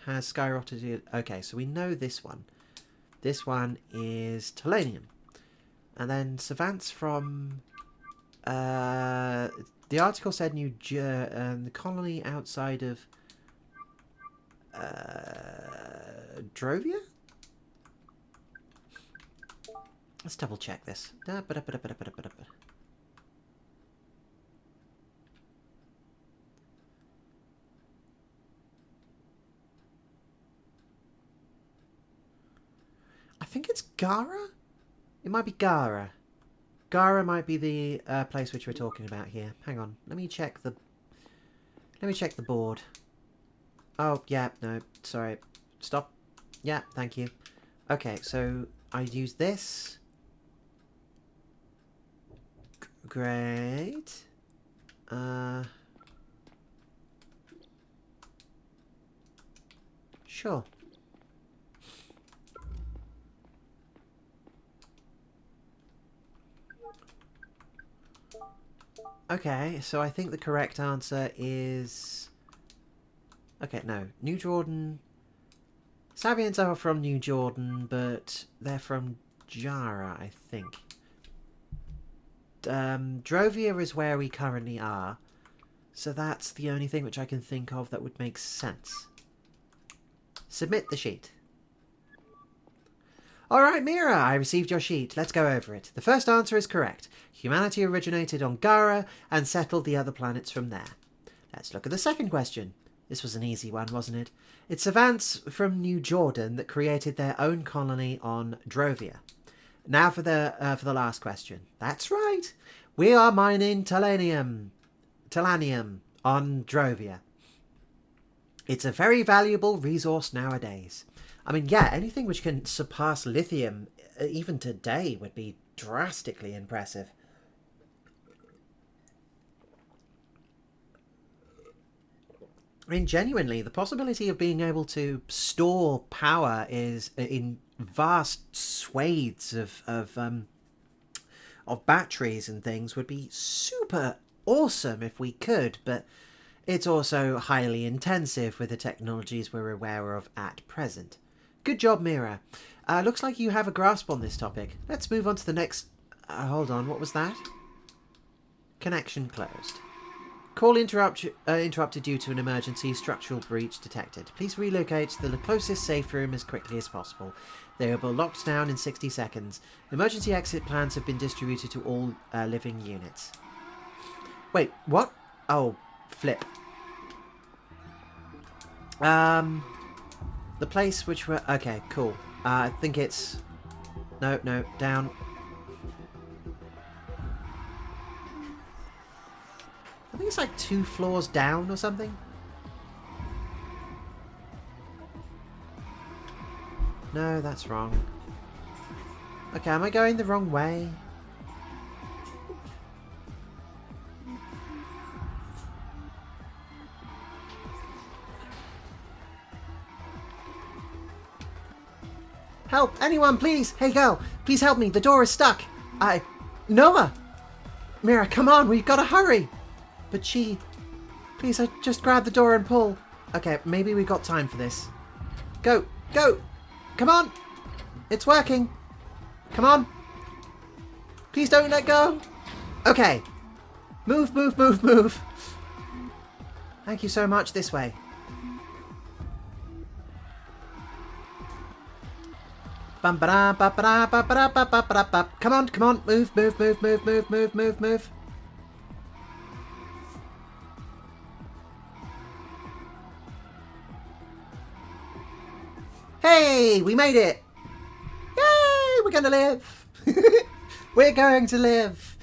has skyrocketed. Okay, so we know this one. This one is Tellanium. And then Savants from... the article said the colony outside of... Drovia? Let's double check this. I think it's Gara? It might be Gara. Gara might be the place which we're talking about here. Hang on. Let me check the board. Oh, yeah, no, sorry. Stop. Yeah, thank you. Okay, so I use this. Great. Sure. Okay, so I think the correct answer is... Okay, no. New Jordan... Savians are from New Jordan, but they're from Jara, I think. Drovia is where we currently are. So that's the only thing which I can think of that would make sense. Submit the sheet. Alright, Mira, I received your sheet. Let's go over it. The first answer is correct. Humanity originated on Gara and settled the other planets from there. Let's look at the second question. This was an easy one, wasn't it? It's savants from New Jordan that created their own colony on Drovia. Now for the last question. That's right. We are mining Telanium on Drovia. It's a very valuable resource nowadays. I mean, yeah, anything which can surpass lithium, even today, would be drastically impressive. I mean, genuinely, the possibility of being able to store power is in vast swathes of batteries and things would be super awesome if we could, but it's also highly intensive with the technologies we're aware of at present. Good job, Mira. Looks like you have a grasp on this topic. Let's move on to the next... hold on, what was that? Connection closed. Call interrupted due to an emergency. Structural breach detected. Please relocate to the closest safe room as quickly as possible. They will be locked down in 60 seconds. Emergency exit plans have been distributed to all living units. Wait, what? Oh, flip. The place which we're... Okay, cool. I think it's... No, down. I think it's like 2 floors down or something. No, that's wrong. Okay, am I going the wrong way? Help! Anyone, please! Hey, girl! Please help me! The door is stuck! Noah! Mira, come on! We've got to hurry! But she... Please, I just grab the door and pull. Okay, maybe we've got time for this. Go! Go! Come on! It's working! Come on! Please don't let go! Okay. Move, move, move, move! Thank you so much. This way. Come on, come on! Move, move, move, move, move, move, move, move! Hey, we made it! Yay! We're gonna live! We're going to live!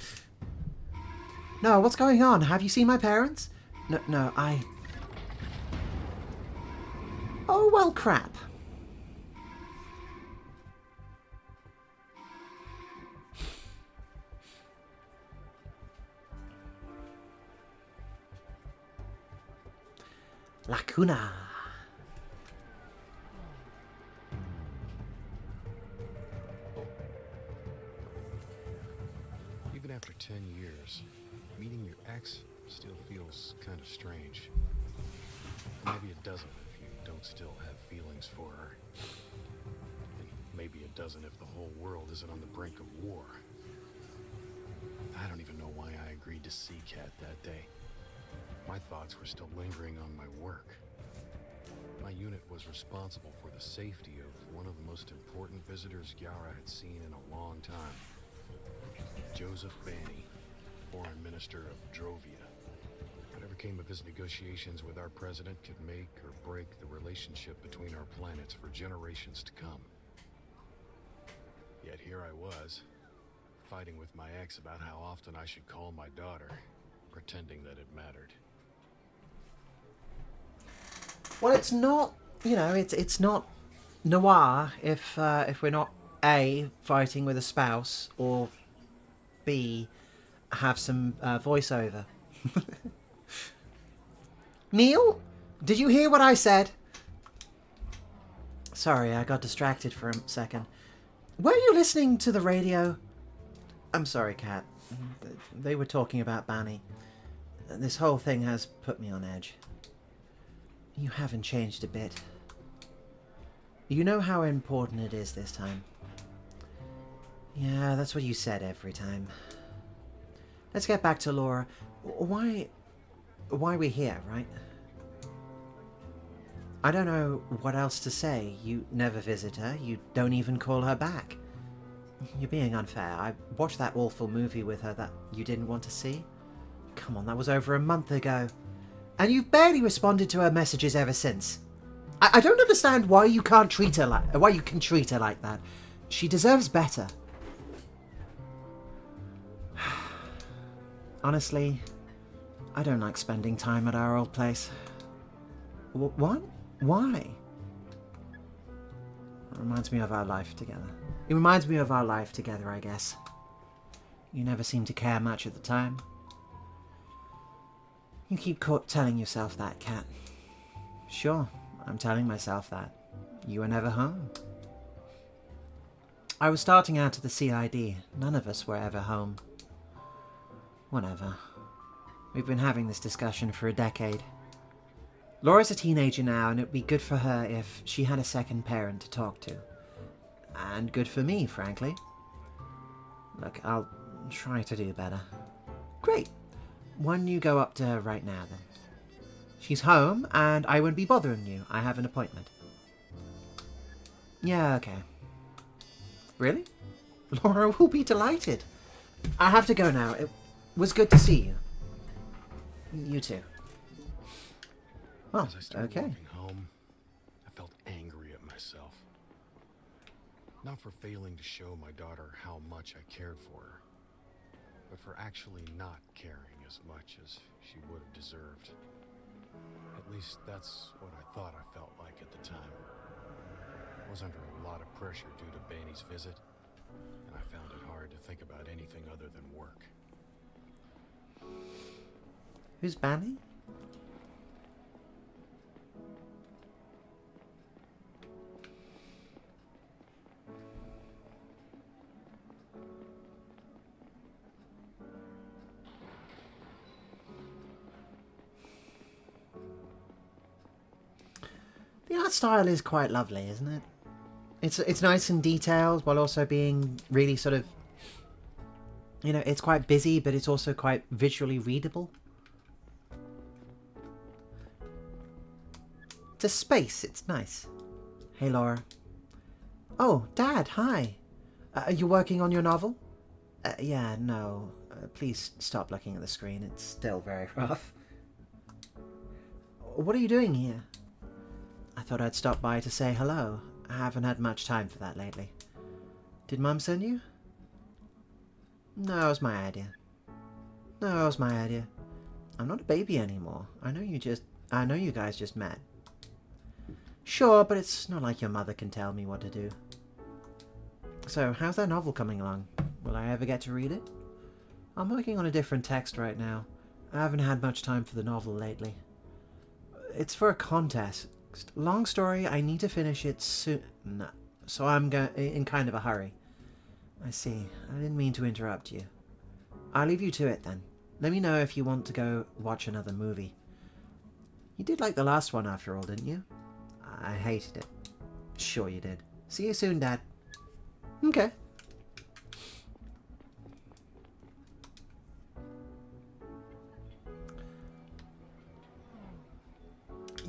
No, what's going on? Have you seen my parents? No, Oh, well, crap. Lacuna. Even after 10 years, meeting your ex still feels kind of strange. Maybe it doesn't if you don't still have feelings for her. And maybe it doesn't if the whole world isn't on the brink of war. I don't even know why I agreed to see Kat that day. My thoughts were still lingering on my work. My unit was responsible for the safety of one of the most important visitors Yara had seen in a long time. Joseph Banny, Foreign Minister of Drovia. Whatever came of his negotiations with our president could make or break the relationship between our planets for generations to come. Yet here I was, fighting with my ex about how often I should call my daughter, pretending that it mattered. Well, it's not, you know, it's not noir if we're not A, fighting with a spouse, or B, have some voiceover. Neil, did you hear what I said? Sorry, I got distracted for a second. Were you listening to the radio? I'm sorry, Kat. They were talking about Banny. This whole thing has put me on edge. You haven't changed a bit. You know how important it is this time. Yeah, that's what you said every time. Let's get back to Laura. Why we're here, right? I don't know what else to say. You never visit her. You don't even call her back. You're being unfair. I watched that awful movie with her that you didn't want to see. Come on, that was over a month ago. And you've barely responded to her messages ever since. I don't understand why you can treat her like that. She deserves better. Honestly, I don't like spending time at our old place. What? Why? It reminds me of our life together. It reminds me of our life together, I guess. You never seemed to care much at the time. You keep telling yourself that, Kat. Sure, I'm telling myself that. You were never home. I was starting out at the CID. None of us were ever home. Whatever. We've been having this discussion for a decade. Laura's a teenager now, and it'd be good for her if she had a second parent to talk to. And good for me, frankly. Look, I'll try to do better. Great. Why don't you go up to her right now, then? She's home, and I won't be bothering you. I have an appointment. Yeah, okay. Really? Laura will be delighted. I have to go now. It was good to see you. You too. Well, As I started okay. walking home, I felt angry at myself. Not for failing to show my daughter how much I cared for her, but for actually not caring as much as she would have deserved. At least that's what I thought I felt like at the time. I was under a lot of pressure due to Banny's visit, and I found it hard to think about anything other than work. Who's Banny? The art style is quite lovely, isn't it? It's nice and detailed while also being really sort of, you know, it's quite busy, but it's also quite visually readable. It's a space, it's nice. Hey, Laura. Oh, Dad, hi. Are you working on your novel? Yeah, no. Please stop looking at the screen, it's still very rough. What are you doing here? I thought I'd stop by to say hello. I haven't had much time for that lately. Did Mum send you? No, it was my idea. I'm not a baby anymore. I know you guys just met. Sure, but it's not like your mother can tell me what to do. So, how's that novel coming along? Will I ever get to read it? I'm working on a different text right now. I haven't had much time for the novel lately. It's for a contest. Long story, I need to finish it soon. No, so I'm in kind of a hurry. I see. I didn't mean to interrupt you. I'll leave you to it then. Let me know if you want to go watch another movie. You did like the last one after all, didn't you? I hated it. Sure you did. See you soon, Dad. Okay.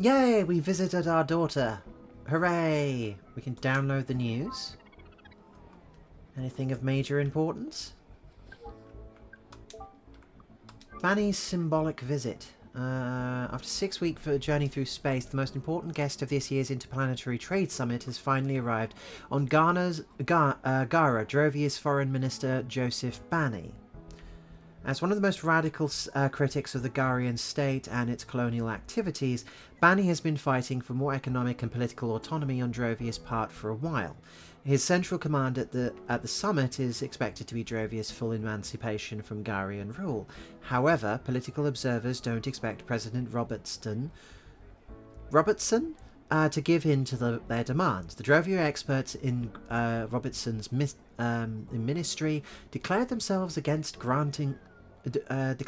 Yay, we visited our daughter. Hooray! We can download the news. Anything of major importance? Banny's symbolic visit. After 6 weeks for a journey through space, the most important guest of this year's Interplanetary Trade Summit has finally arrived on Gara, Drovia's Foreign Minister Joseph Banny. As one of the most radical critics of the Garian state and its colonial activities, Banny has been fighting for more economic and political autonomy on Drovia's part for a while. His central command at the summit is expected to be Drovia's full emancipation from Garian rule. However, political observers don't expect President Robertson to give in to their demands. The Drovia experts in Robertson's ministry declared themselves against granting the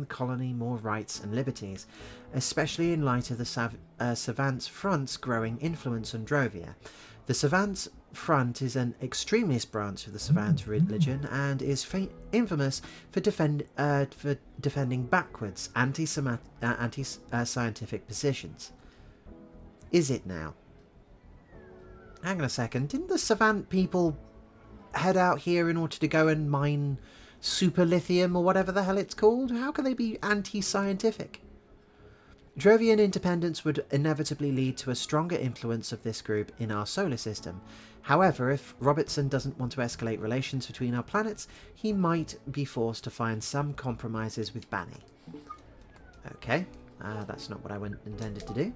colony more rights and liberties, especially in light of the Savants Front's growing influence on Drovia. The Savants Front is an extremist branch of the Savant religion and is infamous for defending backwards anti-scientific positions. Is it now? Hang on a second. Didn't the Savant people head out here in order to go and mine super lithium or whatever the hell it's called? How can they be anti-scientific? Drovian independence would inevitably lead to a stronger influence of this group in our solar system. However, if Robertson doesn't want to escalate relations between our planets, he might be forced to find some compromises with Banny. Okay, that's not what I intended to do.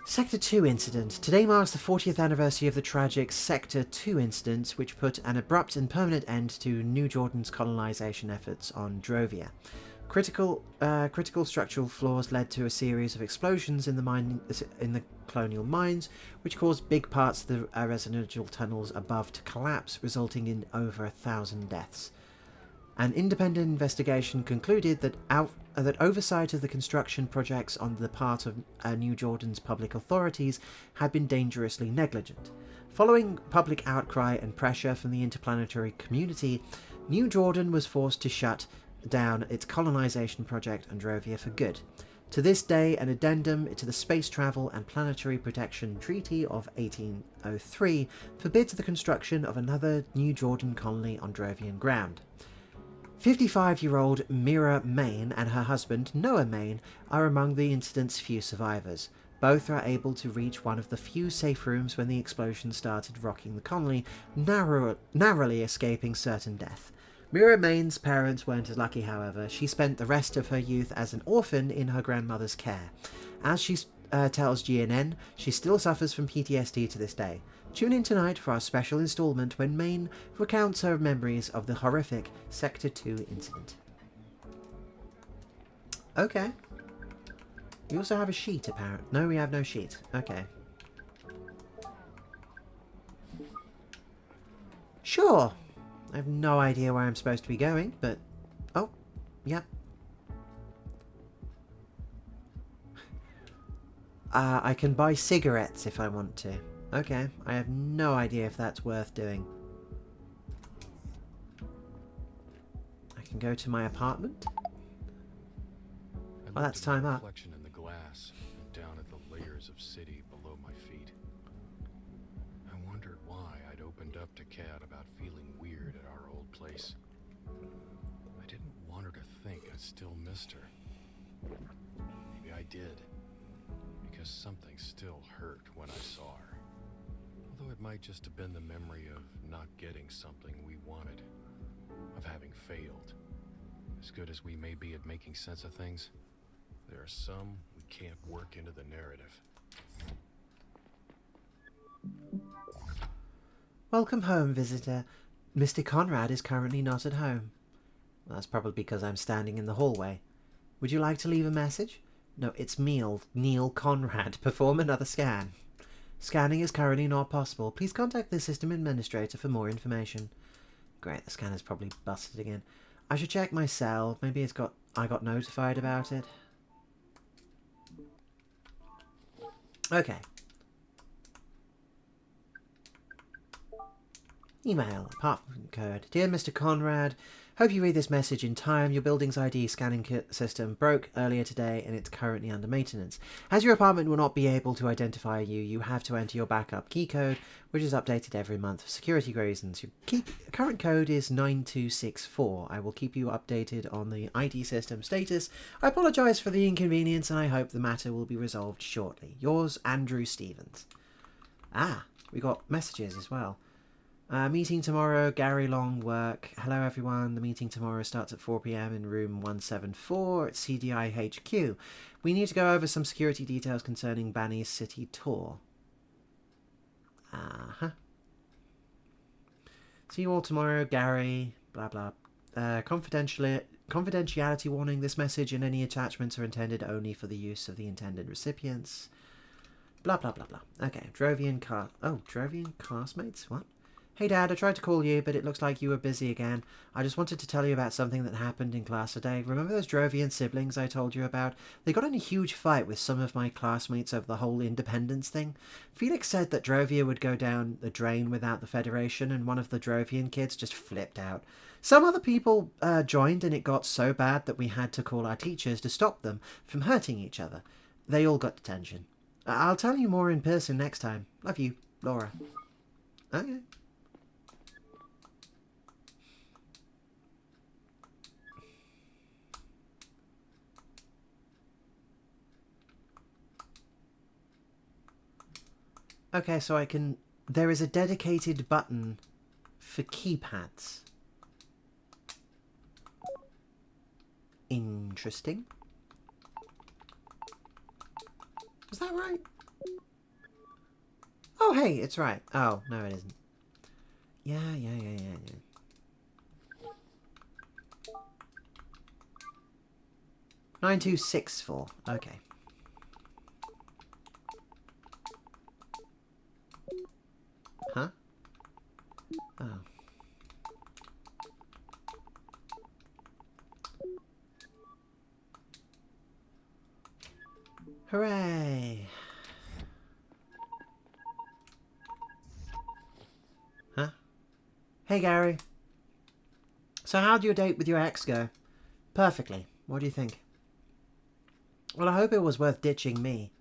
Sector 2 incident. Today marks the 40th anniversary of the tragic Sector 2 incident, which put an abrupt and permanent end to New Jordan's colonization efforts on Drovia. Critical structural flaws led to a series of explosions in the colonial mines, which caused big parts of the residential tunnels above to collapse, resulting in over 1,000 deaths. An independent investigation concluded that oversight of the construction projects on the part of New Jordan's public authorities had been dangerously negligent. Following public outcry and pressure from the interplanetary community, New Jordan was forced to shut down its colonization project on Drovia for good. To this day, an addendum to the Space Travel and Planetary Protection Treaty of 1803 forbids the construction of another New Jordan colony on Drovian ground. 55-year-old Mira Main and her husband, Noah Main, are among the incident's few survivors. Both are able to reach one of the few safe rooms when the explosion started rocking the colony, narrowly escaping certain death. Mira Main's parents weren't as lucky, however. She spent the rest of her youth as an orphan in her grandmother's care. As she tells GNN, she still suffers from PTSD to this day. Tune in tonight for our special installment when Main recounts her memories of the horrific Sector 2 incident. Okay. We also have a sheet, apparently. No, we have no sheet. Okay. Sure. I have no idea where I'm supposed to be going, but... Oh, yep. I can buy cigarettes if I want to. Okay, I have no idea if that's worth doing. I can go to my apartment. Well, that's time up. Reflection in the glass, down at the layers of city below my feet. I wondered why I'd opened up to Kat about feeling weird at our old place. I didn't want her to think I still missed her. Maybe I did, because something still hurt when I saw her. Although it might just have been the memory of not getting something we wanted, of having failed. As good as we may be at making sense of things, there are some we can't work into the narrative. Welcome home, visitor. Mr. Conrad is currently not at home. Well, that's probably because I'm standing in the hallway. Would you like to leave a message? No, it's Neil Conrad. Perform another scan. Scanning is currently not possible. Please contact the system administrator for more information. Great, the scanner's probably busted again. I should check my cell. Maybe I got notified about it. Okay. Email, apartment code. Dear Mr. Conrad, hope you read this message in time. Your building's ID scanning system broke earlier today and it's currently under maintenance. As your apartment will not be able to identify you, you have to enter your backup key code, which is updated every month for security reasons. Your current code is 9264. I will keep you updated on the ID system status. I apologise for the inconvenience and I hope the matter will be resolved shortly. Yours, Andrew Stevens. Ah, we got messages as well. Meeting tomorrow, Gary Long work. Hello everyone, the meeting tomorrow starts at 4 PM in room 174 at CDI HQ. We need to go over some security details concerning Banny's city tour. See you all tomorrow, Gary, blah blah. Confidentiality warning. This message and any attachments are intended only for the use of the intended recipients. Blah, blah, blah, blah. Okay, Drovian classmates? What? Hey Dad, I tried to call you, but it looks like you were busy again. I just wanted to tell you about something that happened in class today. Remember those Drovian siblings I told you about? They got in a huge fight with some of my classmates over the whole independence thing. Felix said that Drovia would go down the drain without the Federation, and one of the Drovian kids just flipped out. Some other people joined, and it got so bad that we had to call our teachers to stop them from hurting each other. They all got detention. I'll tell you more in person next time. Love you, Laura. Okay. Okay, so there is a dedicated button for keypads. Interesting. Is that right? Oh, hey, it's right. Oh, no, it isn't. Yeah. 9264. Okay. Huh? Oh. Hooray! Huh? Hey, Gary. So how'd your date with your ex go? Perfectly. What do you think? Well, I hope it was worth ditching me.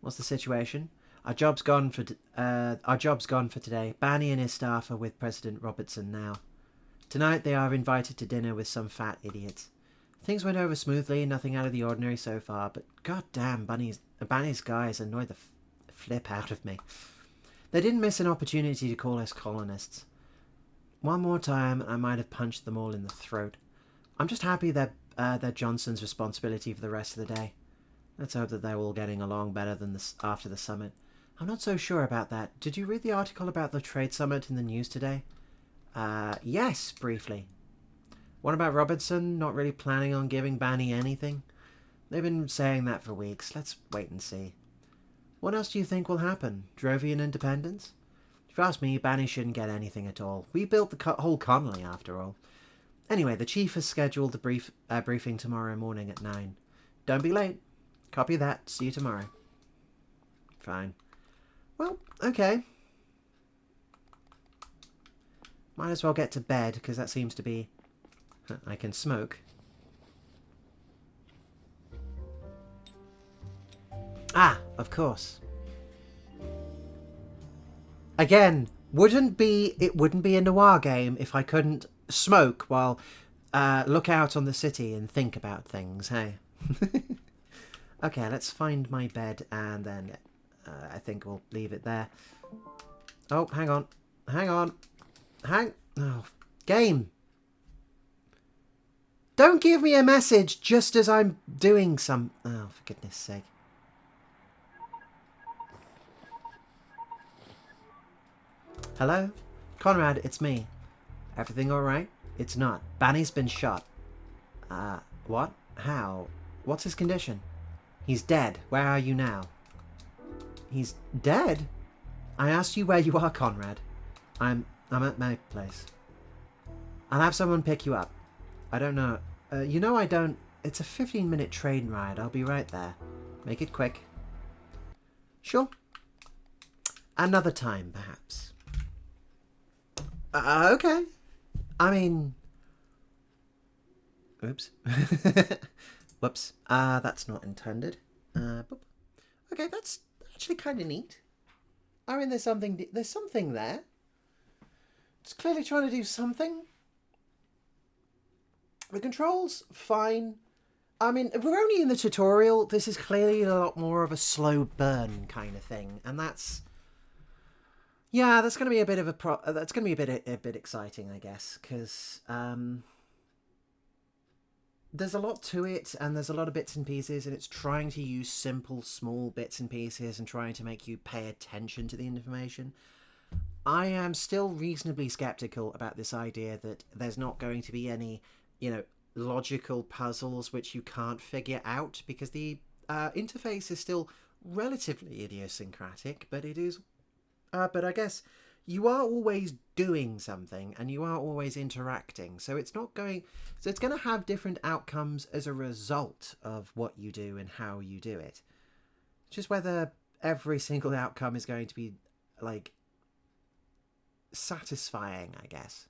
What's the situation? Our job's gone for today. Banny and his staff are with President Robertson now. Tonight they are invited to dinner with some fat idiots. Things went over smoothly, nothing out of the ordinary so far, but goddamn, Banny's guys annoyed the flip out of me. They didn't miss an opportunity to call us colonists. One more time, I might have punched them all in the throat. I'm just happy that they're Johnson's responsibility for the rest of the day. Let's hope that they're all getting along better than after the summit. I'm not so sure about that. Did you read the article about the trade summit in the news today? Yes, briefly. What about Robertson not really planning on giving Banny anything? They've been saying that for weeks. Let's wait and see. What else do you think will happen? Drovian independence? If you ask me, Banny shouldn't get anything at all. We built the whole colony, after all. Anyway, the chief has scheduled a briefing tomorrow morning at 9. Don't be late. Copy that. See you tomorrow. Fine. Well, okay. Might as well get to bed, because that seems to be... I can smoke. Ah, of course. Again, it wouldn't be a noir game if I couldn't smoke while look out on the city and think about things, hey? Okay, let's find my bed and then I think we'll leave it there. Oh, hang on. Oh, game. Don't give me a message just as I'm doing some... Oh, for goodness sake. Hello? Conrad, it's me. Everything alright? It's not. Banny's been shot. What? How? What's his condition? He's dead. Where are you now? He's dead? I asked you where you are, Conrad. I'm at my place. I'll have someone pick you up. I don't know. You know I don't... It's a 15-minute train ride. I'll be right there. Make it quick. Sure. Another time, perhaps. Okay. I mean... Oops. Whoops. That's not intended. Boop. Okay, that's actually kind of neat. I mean, there's something there. It's clearly trying to do something. The controls, fine. I mean, we're only in the tutorial. This is clearly a lot more of a slow burn kind of thing, and that's... Yeah, that's going to be a bit of that's going to be a bit exciting, I guess, because there's a lot to it, and there's a lot of bits and pieces, and it's trying to use simple, small bits and pieces and trying to make you pay attention to the information. I am still reasonably skeptical about this idea that there's not going to be any, logical puzzles which you can't figure out because the interface is still relatively idiosyncratic, but it is. But I guess you are always doing something and you are always interacting, so it's not going. So it's going to have different outcomes as a result of what you do and how you do it. Just whether every single outcome is going to be like satisfying, I guess.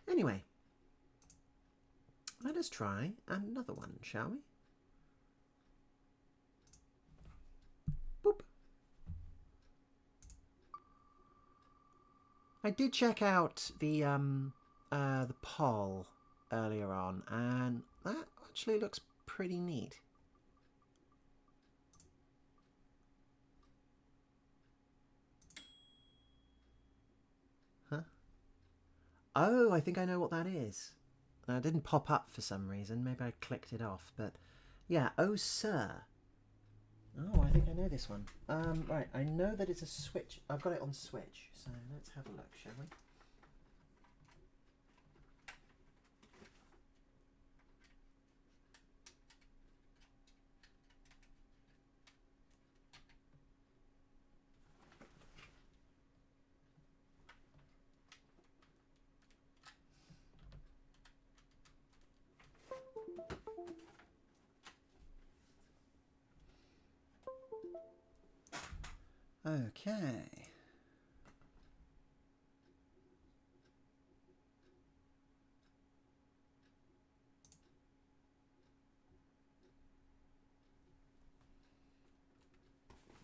Anyway, let us try another one, shall we? Boop. I did check out the poll earlier on, and that actually looks pretty neat. Huh? Oh, I think I know what that is. It didn't pop up for some reason. Maybe I clicked it off, but yeah. Oh, sir. Oh, I think I know this one. Right, I know that it's a Switch. I've got it on Switch, so let's have a look, shall we? Okay.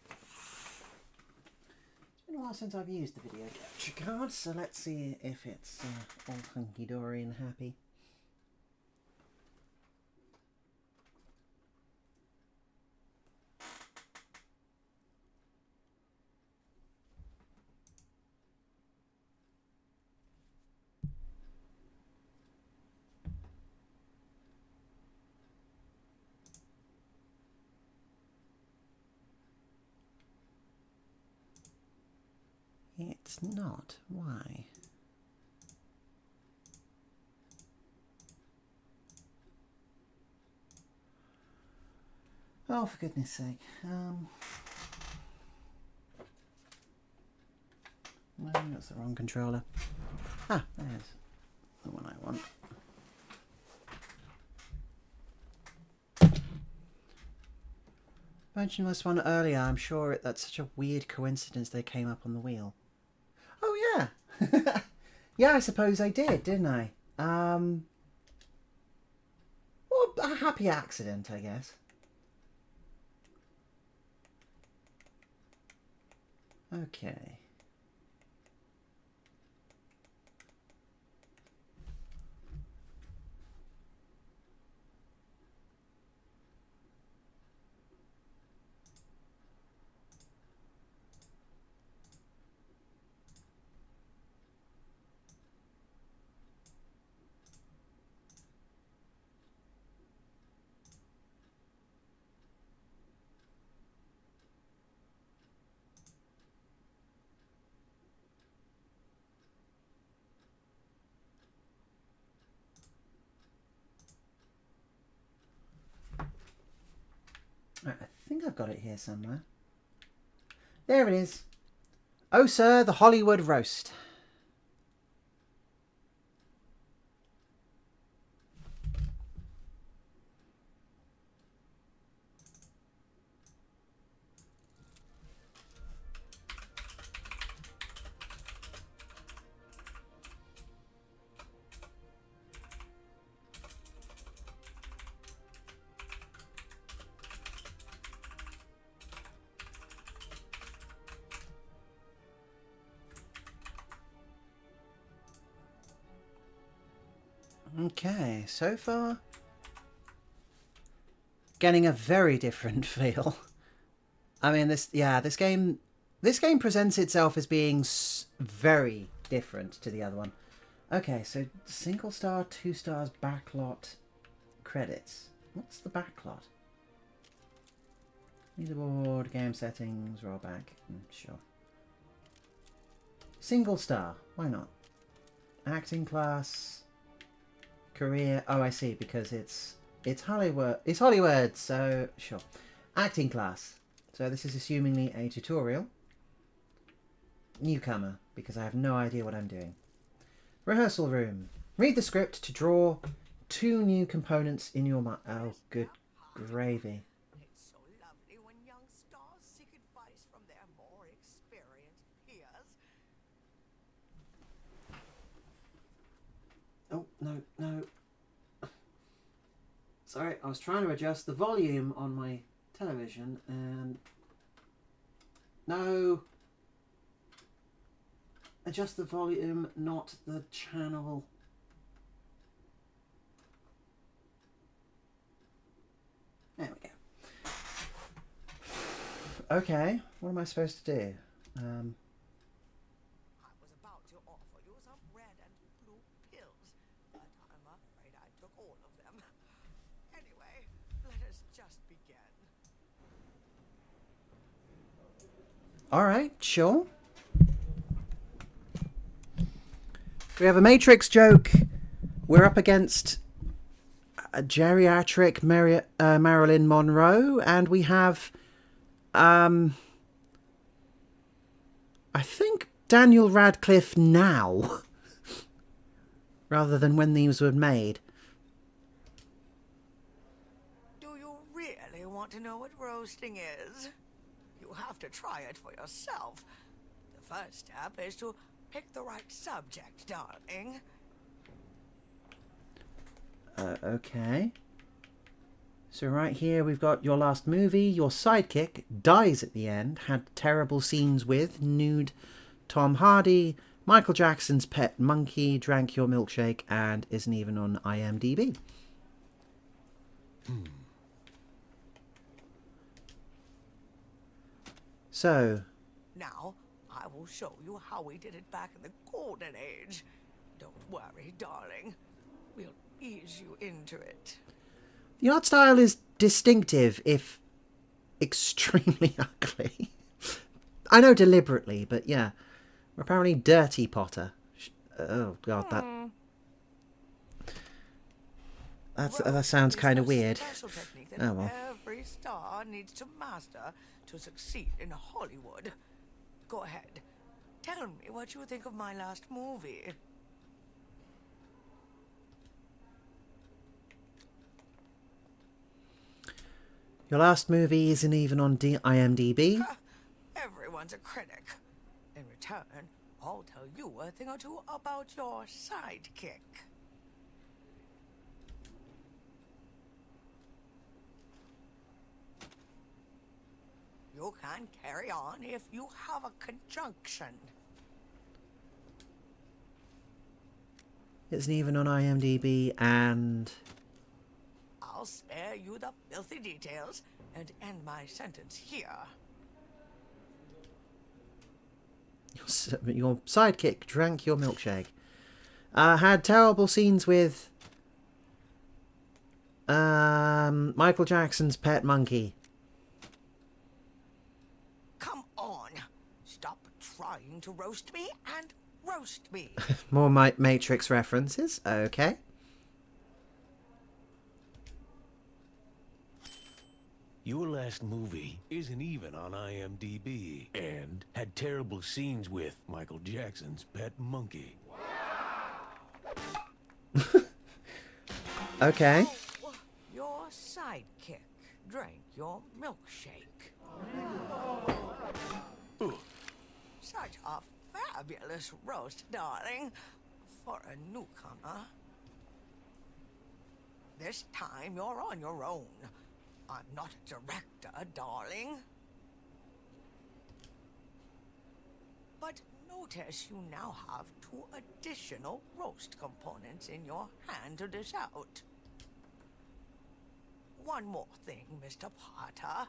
It's been a while since I've used the video capture card, so let's see if it's all hunky-dory and happy. It's not. Why? Oh, for goodness sake. No, that's the wrong controller. Ah, there's the one I want. Mentioned this one earlier. I'm sure that's such a weird coincidence they came up on the wheel. Oh, yeah. Yeah, I suppose I did, didn't I? Well, a happy accident, I guess. Okay. Right, I think I've got it here somewhere. There it is. Oh, sir, the Hollywood roast. Okay, so far getting a very different feel. I mean, this game presents itself as being very different to the other one. Okay, so single star, 2 stars, backlot, credits. What's the backlot? Leaderboard, game settings, rollback. Sure. Single star, why not? Acting class. Career. Oh, I see. Because it's Hollywood. It's Hollywood. So sure. Acting class. So this is assumingly a tutorial. Newcomer, because I have no idea what I'm doing. Rehearsal room. Read the script to draw 2 new components in your mind. Oh, good gravy. It's so lovely when young stars seek advice from their more experienced peers. Oh, no. Sorry, I was trying to adjust the volume on my television and... No! Adjust the volume, not the channel. There we go. Okay, what am I supposed to do? I was about to offer you some red and blue pills, but I'm afraid I took all of them. Anyway, let us just begin. Alright, sure. We have a Matrix joke. We're up against a geriatric Marilyn Monroe, and we have, I think Daniel Radcliffe now, rather than when these were made. Do you really want to know what roasting is? You have to try it for yourself. The first step is to pick the right subject, darling. Okay. So right here we've got your last movie. Your sidekick dies at the end. Had terrible scenes with nude Tom Hardy, Michael Jackson's pet monkey, drank your milkshake, and isn't even on IMDb. So, Now, I will show you how we did it back in the Golden Age. Don't worry, darling. We'll ease you into it. the art style is distinctive, if extremely ugly. I know deliberately, but yeah. We're apparently Dirty Potter. Oh god, that sounds kind of weird. Special technique that Oh well. every star needs to master to succeed in Hollywood. Go ahead. Tell me what you think of my last movie. Your last movie isn't even on IMDb. Everyone's a critic. In return, I'll tell you a thing or two about your sidekick. You can carry on if you have a conjunction. Isn't even on IMDb, and I'll spare you the filthy details and end my sentence here. your sidekick drank your milkshake. Had terrible scenes with Michael Jackson's pet monkey. Come on. Stop trying to roast me and roast me. More Matrix references. Okay. Your last movie isn't even on IMDb and had terrible scenes with Michael Jackson's pet monkey. Okay. Oh, your sidekick drank your milkshake. Such a fabulous roast, darling, for a newcomer. This time you're on your own. I'm not a director, darling. But notice you now have 2 additional roast components in your hand to dish out. One more thing, Mr. Potter.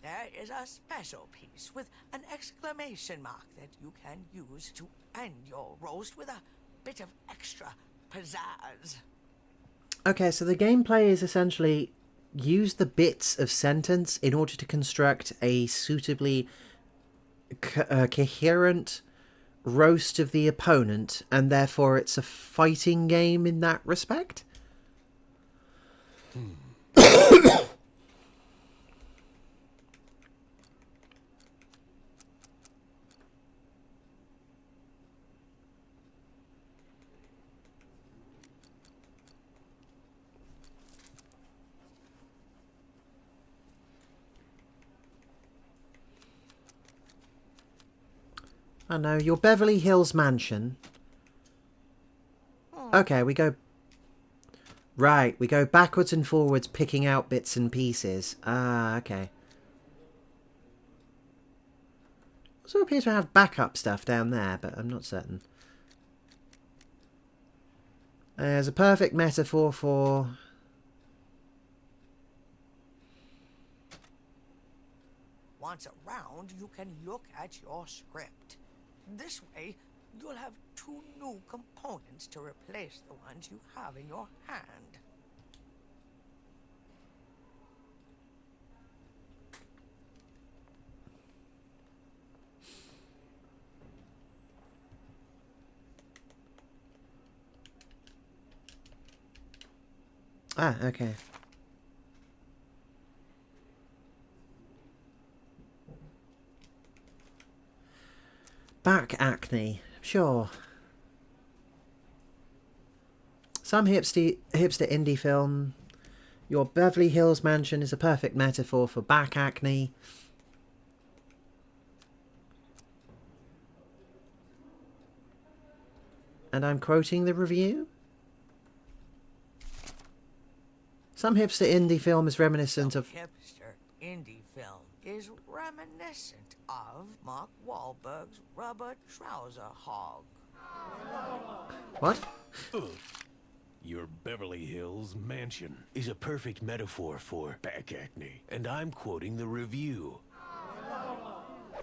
There is a special piece with an exclamation mark that you can use to end your roast with a bit of extra pizzazz. Okay, so the gameplay is essentially use the bits of sentence in order to construct a suitably coherent roast of the opponent, and therefore it's a fighting game in that respect? I know, your Beverly Hills mansion. Okay, we go... Right, we go backwards and forwards picking out bits and pieces. Ah, okay. Also appears to have backup stuff down there, but I'm not certain. There's a perfect metaphor for... Once around, you can look at your script. This way, you'll have 2 new components to replace the ones you have in your hand. Ah, okay. Back acne, sure. Some hipster indie film. Your Beverly Hills mansion is a perfect metaphor for back acne. And I'm quoting the review. Some hipster indie film is reminiscent of... Hipster indie film is reminiscent of Mark Wahlberg's rubber trouser hog. What? Your Beverly Hills mansion is a perfect metaphor for back acne, and I'm quoting the review.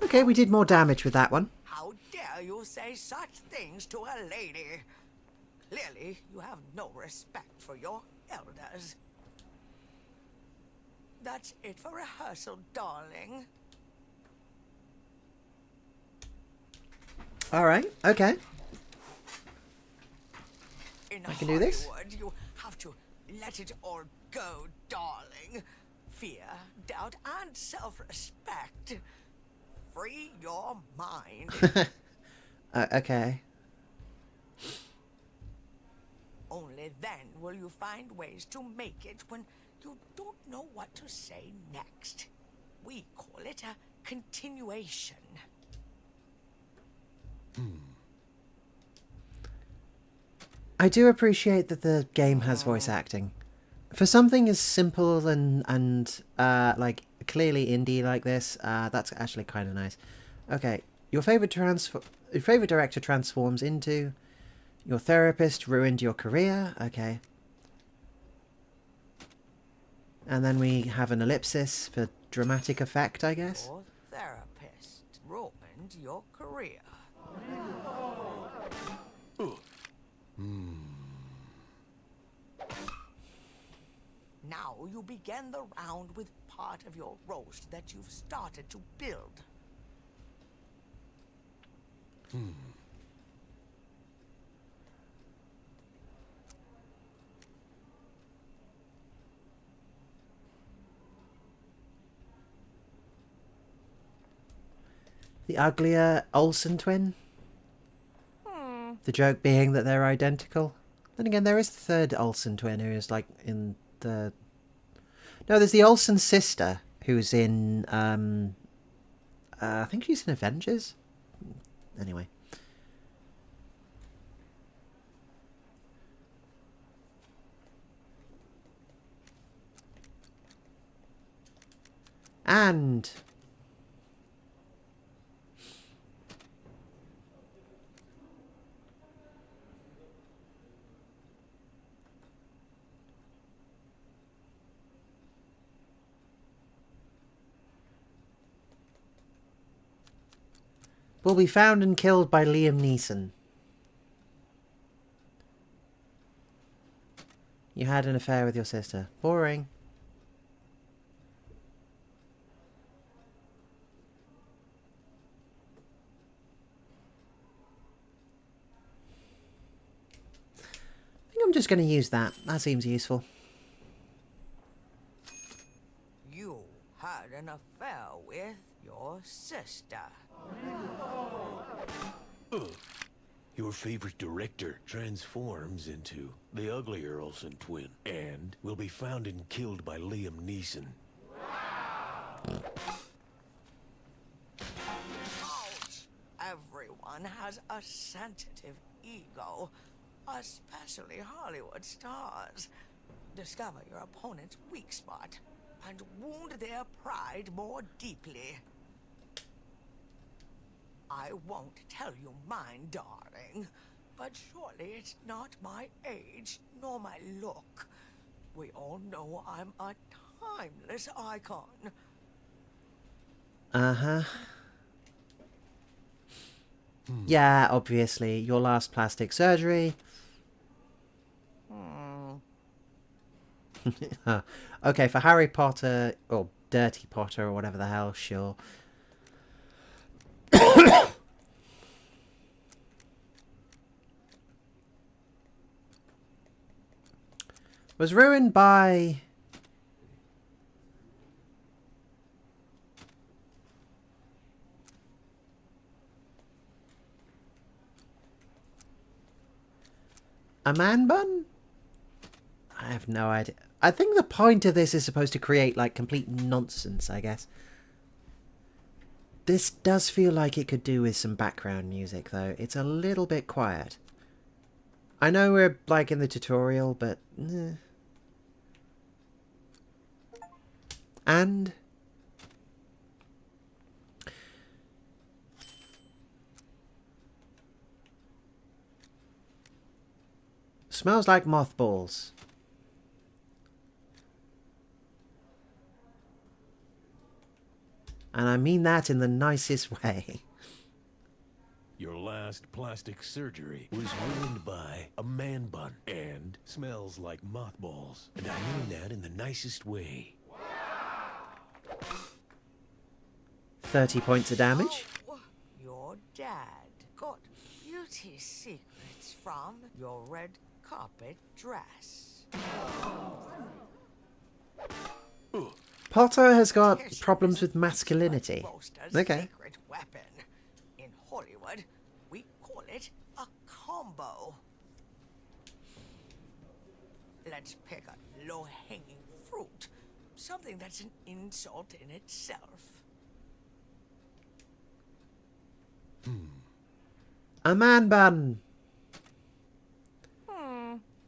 Okay, we did more damage with that one. How dare you say such things to a lady? Clearly, you have no respect for your elders. That's it for rehearsal, darling. Alright, okay. In I can do this? Hollywood, you have to let it all go, darling. Fear, doubt, and self-respect. Free your mind. Okay. Only then will you find ways to make it when you don't know what to say next. We call it a continuation. I do appreciate that the game has voice acting. For something as simple and like clearly indie like this, that's actually kind of nice. Okay, your favorite director transforms into your therapist ruined your career. Okay. And then we have an ellipsis for dramatic effect, I guess. Your therapist ruined your career. Now you begin the round with part of your roast that you've started to build. The uglier Olsen twin? The joke being that they're identical. Then again, there is the third Olsen twin who is like in the... No, there's the Olsen sister who's in... I think she's in Avengers? Anyway. And... will be found and killed by Liam Neeson. You had an affair with your sister. Boring. I'm just going to use that. That seems useful. You had an affair with your sister. Your favorite director transforms into the uglier Olsen twin and will be found and killed by Liam Neeson. Ouch! Everyone has a sensitive ego, especially Hollywood stars. Discover your opponent's weak spot and wound their pride more deeply. I won't tell you mine, darling, but surely it's not my age nor my look. We all know I'm a timeless icon. Uh-huh. Yeah, obviously. Your last plastic surgery. Okay, for Harry Potter, or Dirty Potter, or whatever the hell, sure. Was ruined by... a man bun? I have no idea. I think the point of this is supposed to create, like, complete nonsense, I guess. This does feel like it could do with some background music, though. It's a little bit quiet. I know we're, like, in the tutorial, but... And... smells like mothballs. And I mean that in the nicest way. Your last plastic surgery was ruined by a man bun and smells like mothballs. And I mean that in the nicest way. 30 points of damage. Oh, your dad got beauty secrets from your red carpet dress. Potter has got problems with masculinity. Okay. Secret weapon. In Hollywood, we call it a combo. Let's pick a low-hanging fruit. Something that's an insult in itself. A man bun.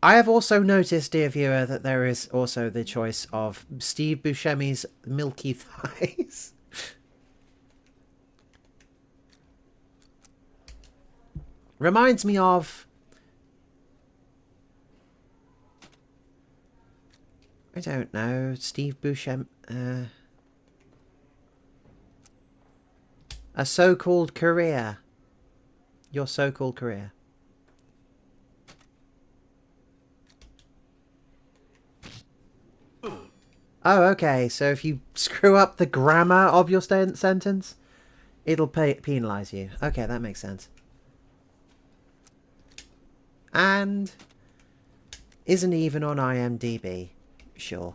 I have also noticed, dear viewer, that there is also the choice of Steve Buscemi's milky thighs. Reminds me of... I don't know, Steve Buscemi... a so-called career. Your so-called career. Oh, okay. So if you screw up the grammar of your sentence, it'll penalise you. Okay, that makes sense. And isn't even on IMDb. Sure.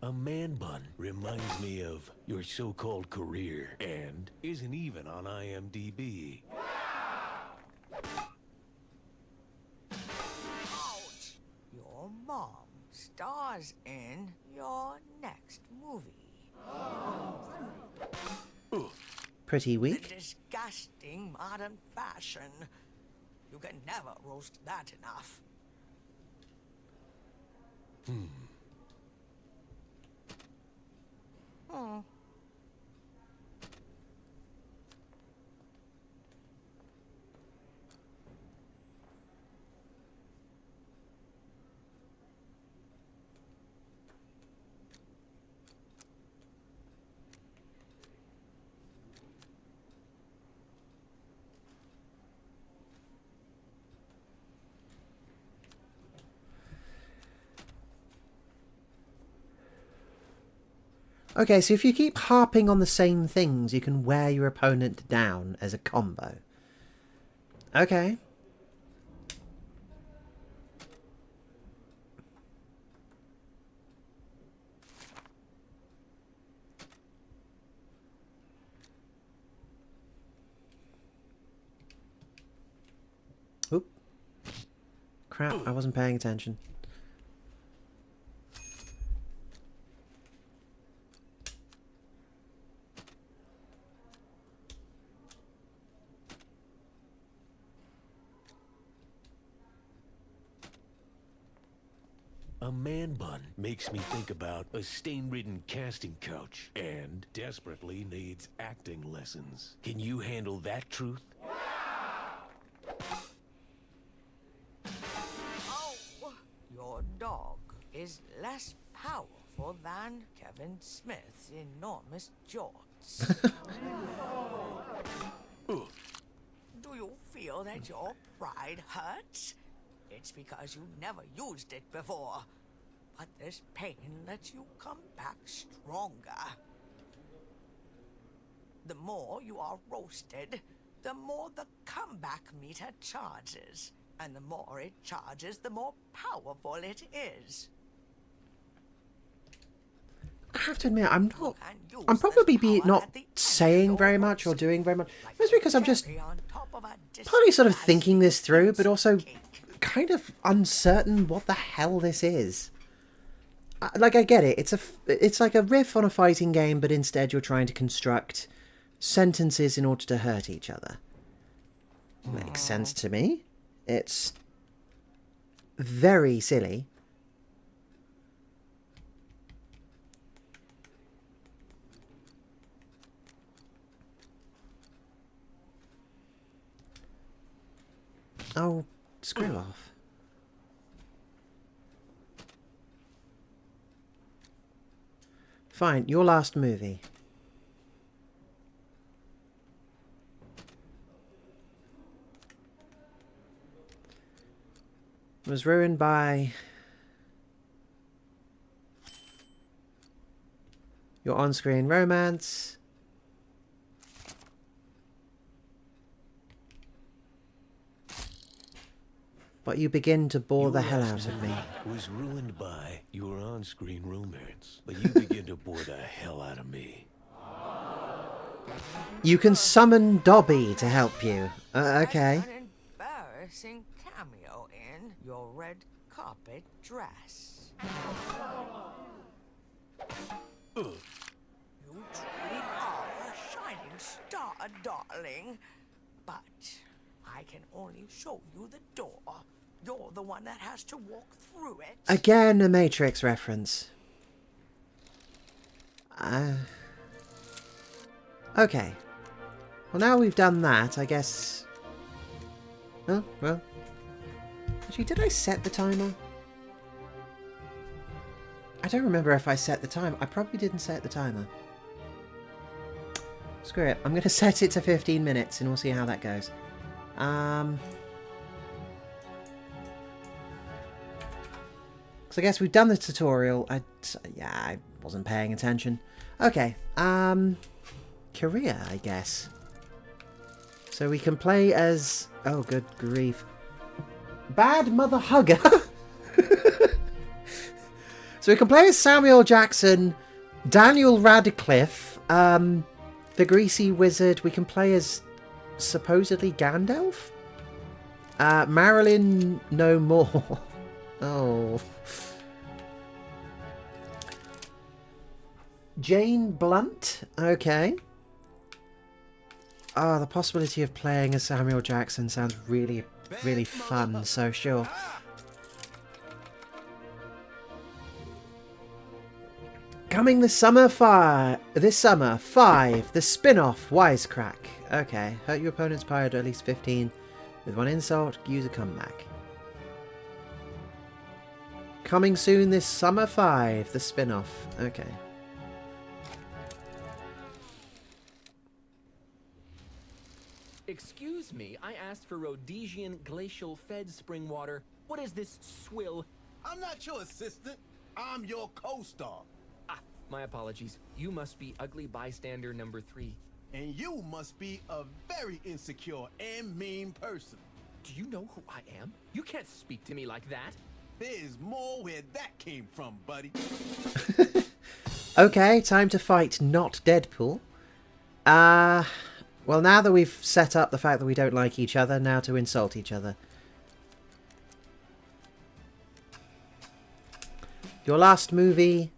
A man bun reminds me of your so-called career and isn't even on IMDb. Ouch! Your mom stars in your next movie. Pretty The weak. disgusting modern fashion. You can never roast that enough. Okay, so if you keep harping on the same things, you can wear your opponent down as a combo. Okay. crap, I wasn't paying attention. A man bun makes me think about a stain-ridden casting couch and desperately needs acting lessons. Can you handle that truth? Oh, your dog is less powerful than Kevin Smith's enormous jaws. Do you feel that your pride hurts? It's because you never used it before. But this pain lets you come back stronger. The more you are roasted, the more the comeback meter charges. And the more it charges, the more powerful it is. I have to admit, I'm probably not saying very much or doing very much. It's because I'm just partly sort of thinking this through, but also kind of uncertain what the hell this is. Like, I get it. It's like a riff on a fighting game, but instead you're trying to construct sentences in order to hurt each other. Makes sense to me. It's very silly. Oh, screw off. Fine, your last movie. Was ruined by your on-screen romance. But you begin to bore the hell out of me. Was ruined by your on-screen romance, but you begin to bore the hell out of me. You can summon Dobby to help you. Okay. An embarrassing cameo in your red carpet dress. You truly are a shining star, darling. But I can only show you the door. You're the one that has to walk through it. Again, a Matrix reference. Okay. Well, now we've done that, I guess... Oh, well... Actually, did I set the timer? I don't remember if I set the timer. I probably didn't set the timer. Screw it. I'm going to set it to 15 minutes and we'll see how that goes. So I guess we've done the tutorial. I wasn't paying attention. Okay. Career, I guess. So we can play as... Oh, good grief. Bad Mother Hugger. So we can play as Samuel Jackson, Daniel Radcliffe, the Greasy Wizard. We can play as supposedly Gandalf? Marilyn No More. Oh. Jane Blunt. Okay. Ah, the possibility of playing as Samuel Jackson sounds really, really fun, so sure. Coming this summer, 5, the spin-off Wisecrack. Okay, hurt your opponent's power to at least 15 with one insult, use a comeback. Coming soon this summer, 5, the spin-off. Okay. Excuse me, I asked for Rhodesian glacial fed spring water. What is this swill? I'm not your assistant. I'm your co-star. Ah, my apologies. You must be ugly bystander number 3. And you must be a very insecure and mean person. Do you know who I am? You can't speak to me like that. There's more where that came from, buddy. Okay, time to fight not Deadpool. Well, now that we've set up the fact that we don't like each other, now to insult each other. Your last movie...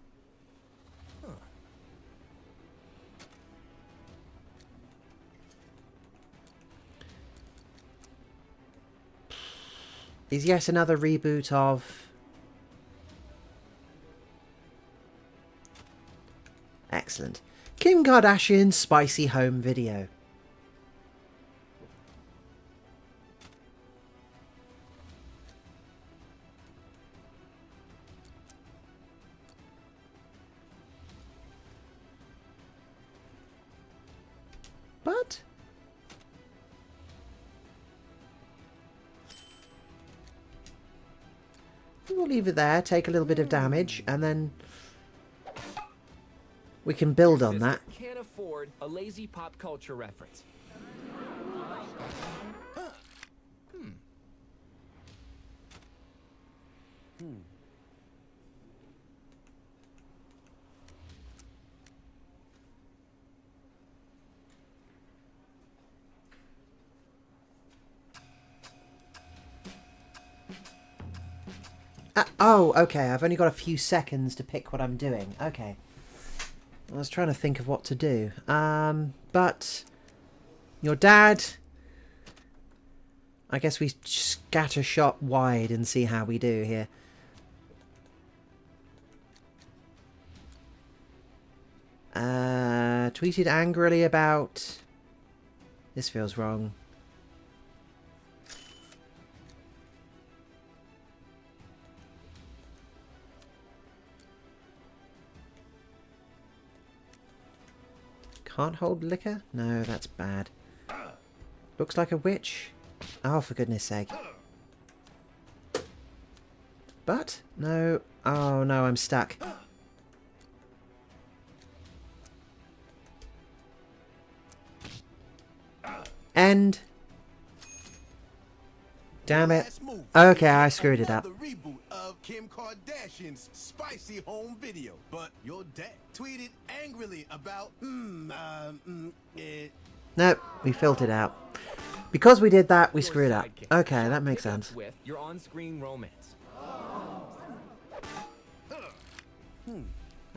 is yet another reboot of... excellent. Kim Kardashian's spicy home video. But... we'll leave it there, take a little bit of damage, and then we can build on that. Can't afford a lazy pop culture reference. Oh, okay, I've only got a few seconds to pick what I'm doing. Okay. I was trying to think of what to do. But... your dad... I guess we scatter shot wide and see how we do here. Tweeted angrily about... this feels wrong. Can't hold liquor? No, that's bad. Looks like a witch. Oh, for goodness sake. But, no. Oh, no, I'm stuck. End. Damn it. Okay, I screwed it up. The reboot of Kim Kardashian's spicy home video, but your dad tweeted angrily about Nope, we filled it out. Because we did that, we screwed up. Okay, that makes sense. With your on-screen romance.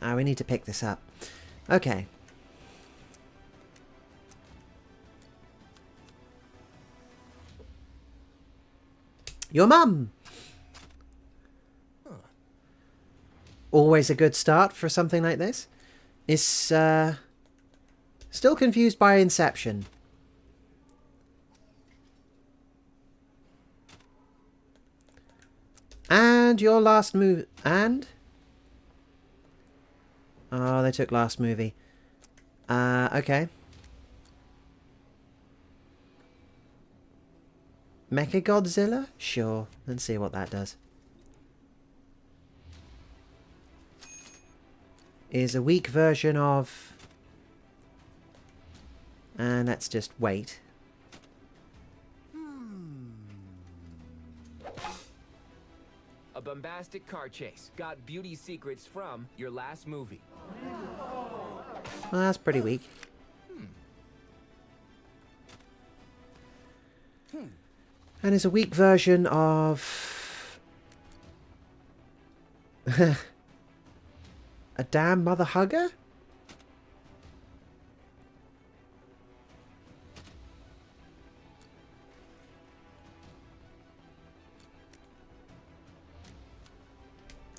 We need to pick this up. Okay. Your mum! Always a good start for something like this. Is still confused by Inception. And your last move... and? Oh, they took last movie. Okay. Mechagodzilla? Sure. Let's see what that does. Is a weak version of... and let's just wait. A bombastic car chase. Got beauty secrets from your last movie. Well, that's pretty weak. And is a weak version of... a damn mother hugger?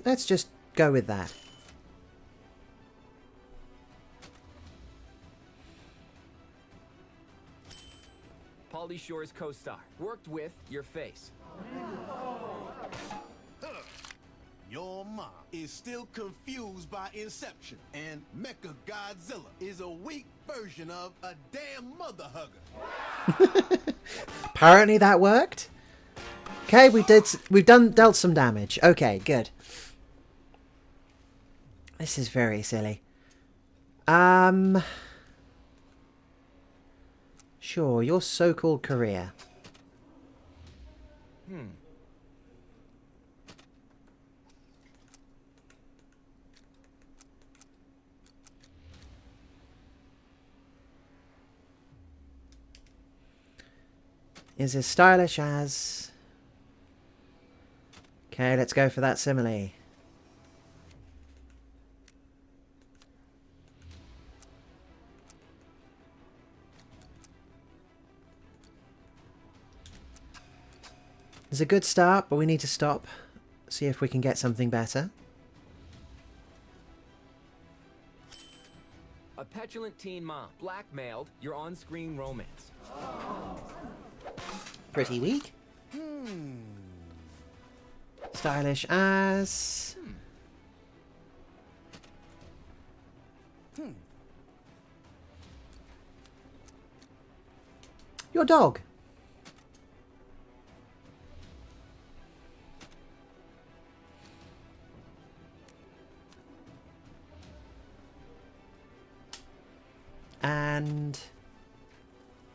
Let's just go with that. Pauly Shore's co-star. Worked with your face. Your mom is still confused by Inception, and Mechagodzilla is a weak version of a damn mother hugger. Apparently that worked. Okay, we've dealt some damage. Okay, good. This is very silly. Sure, your so-called career. Is as stylish as... okay, let's go for that simile. It's a good start, but we need to stop. See if we can get something better. A petulant teen mom blackmailed your on-screen romance. Pretty weak. Stylish as... Your dog. And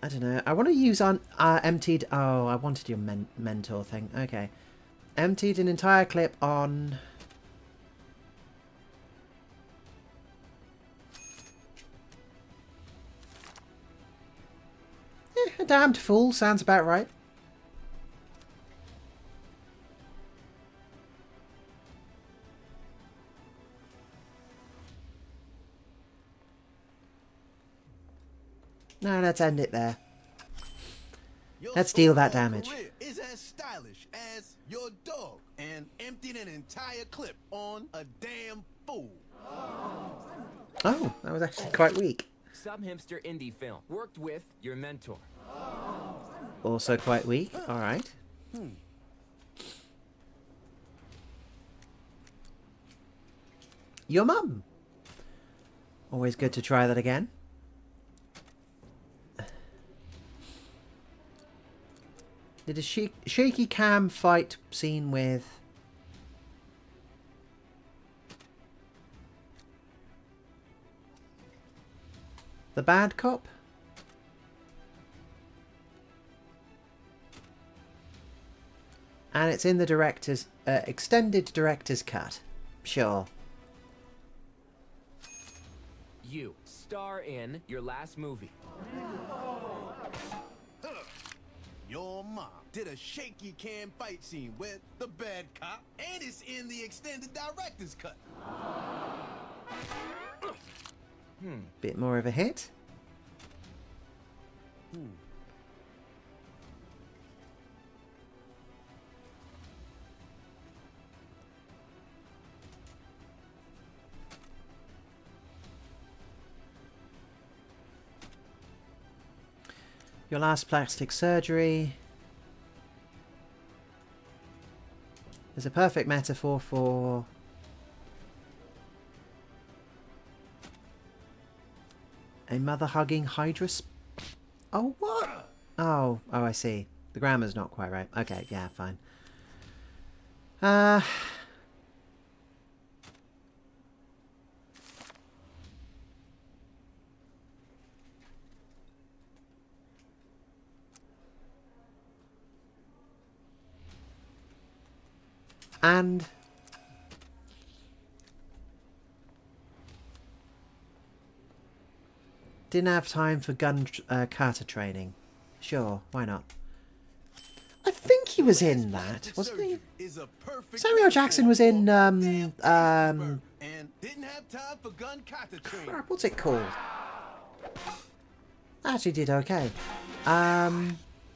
I don't know. I want to use on emptied. Oh, I wanted your mentor thing. Okay, emptied an entire clip on. A damned fool sounds about right. No, let's end it there. Let's deal that damage. Career is as stylish as your dog and emptied an entire clip on a damn fool. Oh, that was actually quite weak. Sub-hipster indie film. Worked with your mentor. Also quite weak. All right. Your mum. Always good to try that again. Did a shaky cam fight scene with... the bad cop? And it's in the director's... extended director's cut. Sure. You star in your last movie. Your mom did a shaky cam fight scene with the bad cop, and it's in the extended director's cut. Bit more of a hit. Your last plastic surgery is a perfect metaphor for a mother hugging Hydra. Oh, what? Oh, I see. The grammar's not quite right. Okay, yeah, fine. And didn't have time for gun kata training. Sure, why not? I think he was in that, wasn't he? Samuel Jackson was in and didn't have time for gun kata training. crap, what's it called? Actually did okay.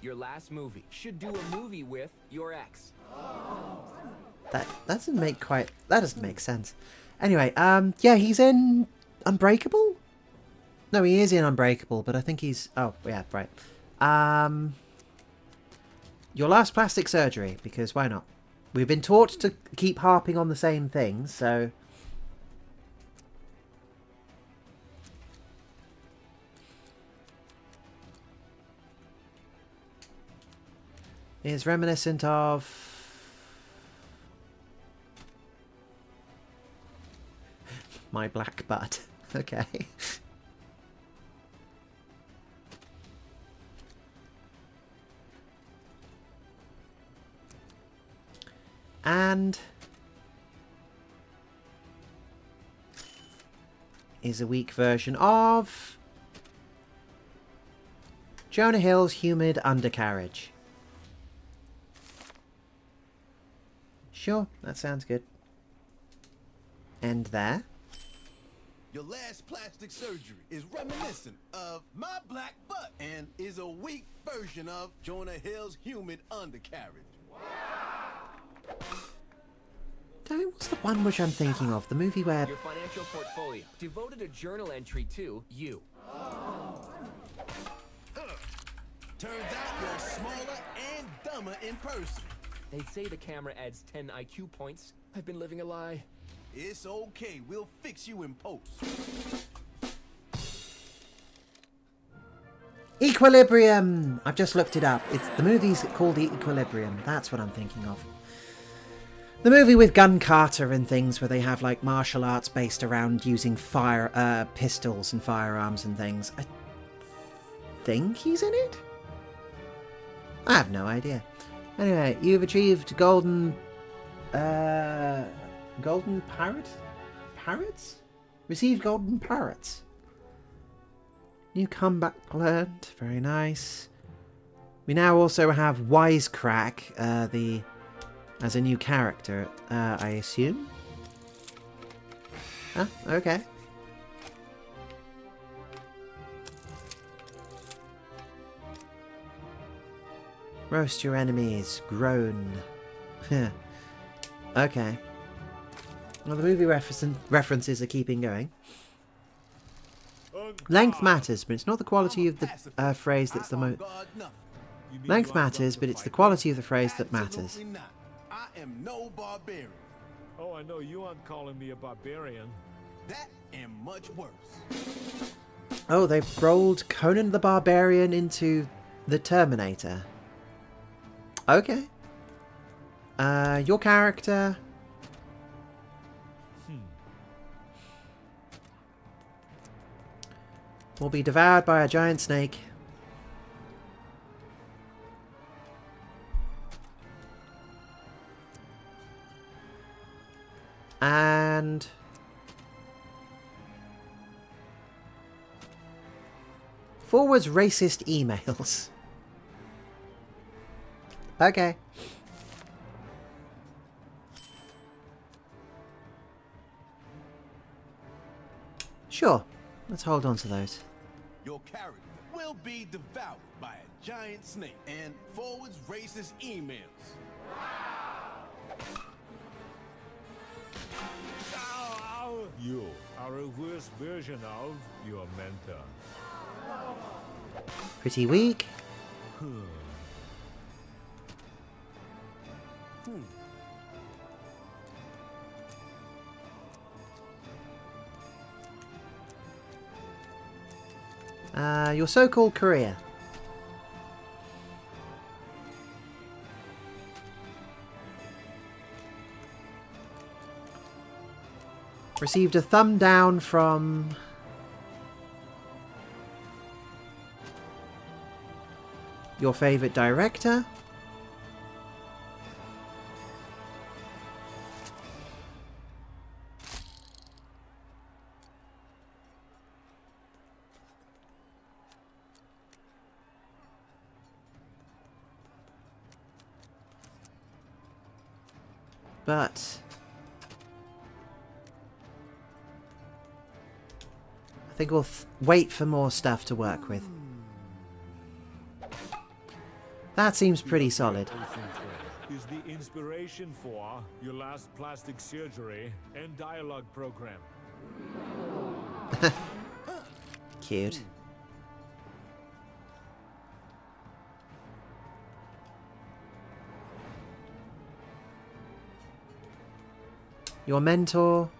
Your last movie. Should do a movie with your ex. That doesn't make quite... that doesn't make sense. Anyway, yeah, he's in Unbreakable? No, he is in Unbreakable, but I think he's... oh, yeah, right. Your last plastic surgery, because why not? We've been taught to keep harping on the same things, so... is reminiscent of... my black butt. Okay. And is a weak version of Jonah Hill's humid undercarriage. Sure, that sounds good. End there. Your last plastic surgery is reminiscent of my black butt and is a weak version of Jonah Hill's humid undercarriage. What's the one which I'm thinking of? The movie where... Your financial portfolio. Devoted a journal entry to you. Turns out you're smaller and dumber in person. They say the camera adds 10 IQ points. I've been living a lie. It's okay. We'll fix you in post. Equilibrium! I've just looked it up. The movie's called Equilibrium. That's what I'm thinking of. The movie with Gun Carter and things where they have like martial arts based around using pistols and firearms and things. I think he's in it? I have no idea. Anyway, you've achieved golden parrot? Parrots? Received golden parrots. New comeback learned. Very nice. We now also have Wisecrack, as a new character, I assume. Huh? Okay. Roast your enemies. Groan. Okay. Well, the movie references are keeping going. Length matters, but it's not the quality of the phrase that's the most... Length matters, but it's the quality of the phrase that matters. I am no barbarian. Oh, I know you aren't calling me a barbarian. That and much worse. Oh, they've rolled Conan the Barbarian into the Terminator. Okay. Your character... will be devoured by a giant snake. And... forwards racist emails. Okay. Sure. Let's hold on to those. Your character will be devoured by a giant snake and forwards racist emails. You are a worse version of your mentor. Pretty weak. Your so-called career. Received a thumb down from... your favourite director. But I think we'll wait for more stuff to work with. That seems pretty solid. Is the inspiration for your last plastic surgery and dialogue program. Cute. Your mentor.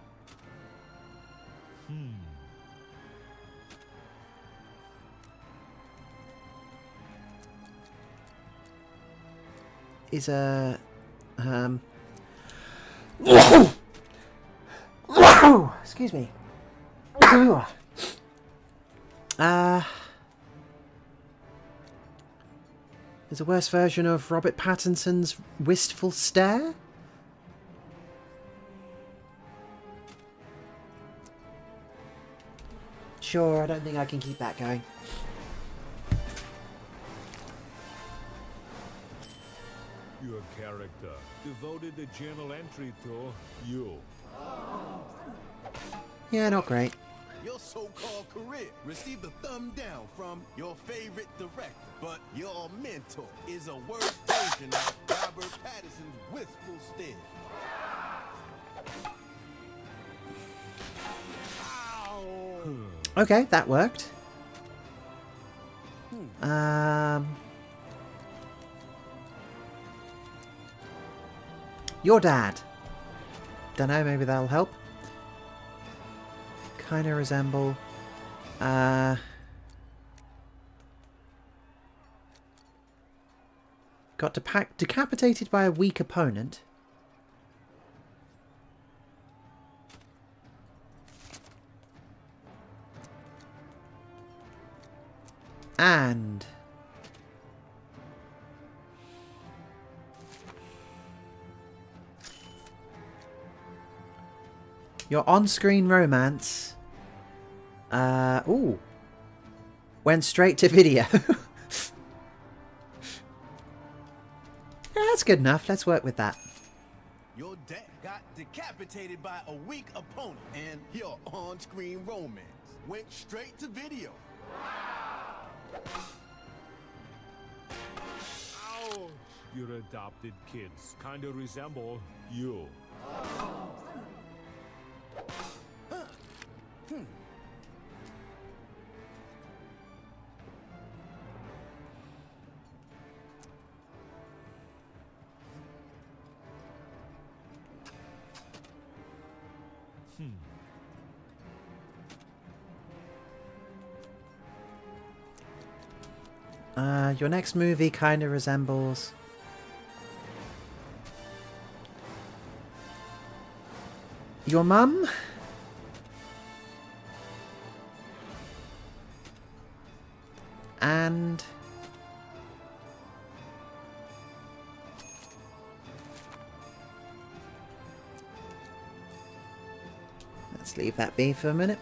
Is a excuse me. Is a worse version of Robert Pattinson's wistful stare? Sure, I don't think I can keep that going. Your character devoted a journal entry to you. Yeah, not great. your so-called career. Receive the thumb down from your favorite director. But your mentor is a worse version of Robert Pattinson's wistful stare. Okay, that worked. Your dad. Dunno, maybe that'll help. Kinda resemble. Got decapitated by a weak opponent. And your on-screen romance went straight to video. Yeah, that's good enough. Let's work with that. Your dad got decapitated by a weak opponent, and your on-screen romance went straight to video. Ouch! Your adopted kids kinda resemble you. Your next movie kind of resembles... your mum? And... let's leave that be for a minute.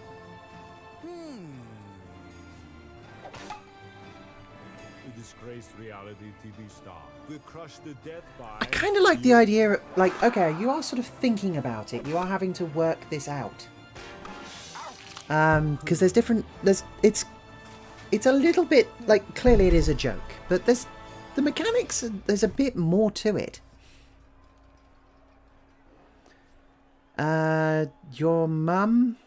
Disgraced reality TV star. We're crushed to death by... I kind of like the idea, like, okay, you are sort of thinking about it. You are having to work this out. Because there's different... It's a little bit, like, clearly it is a joke. But there's... the mechanics, there's a bit more to it. Your mum...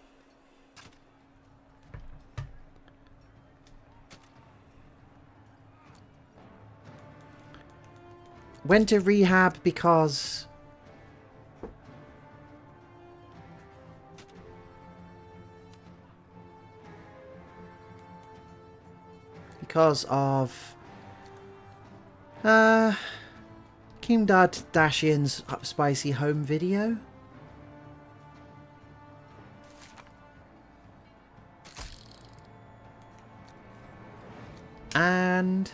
went to rehab because... of... Kim Kardashian's spicy home video. And...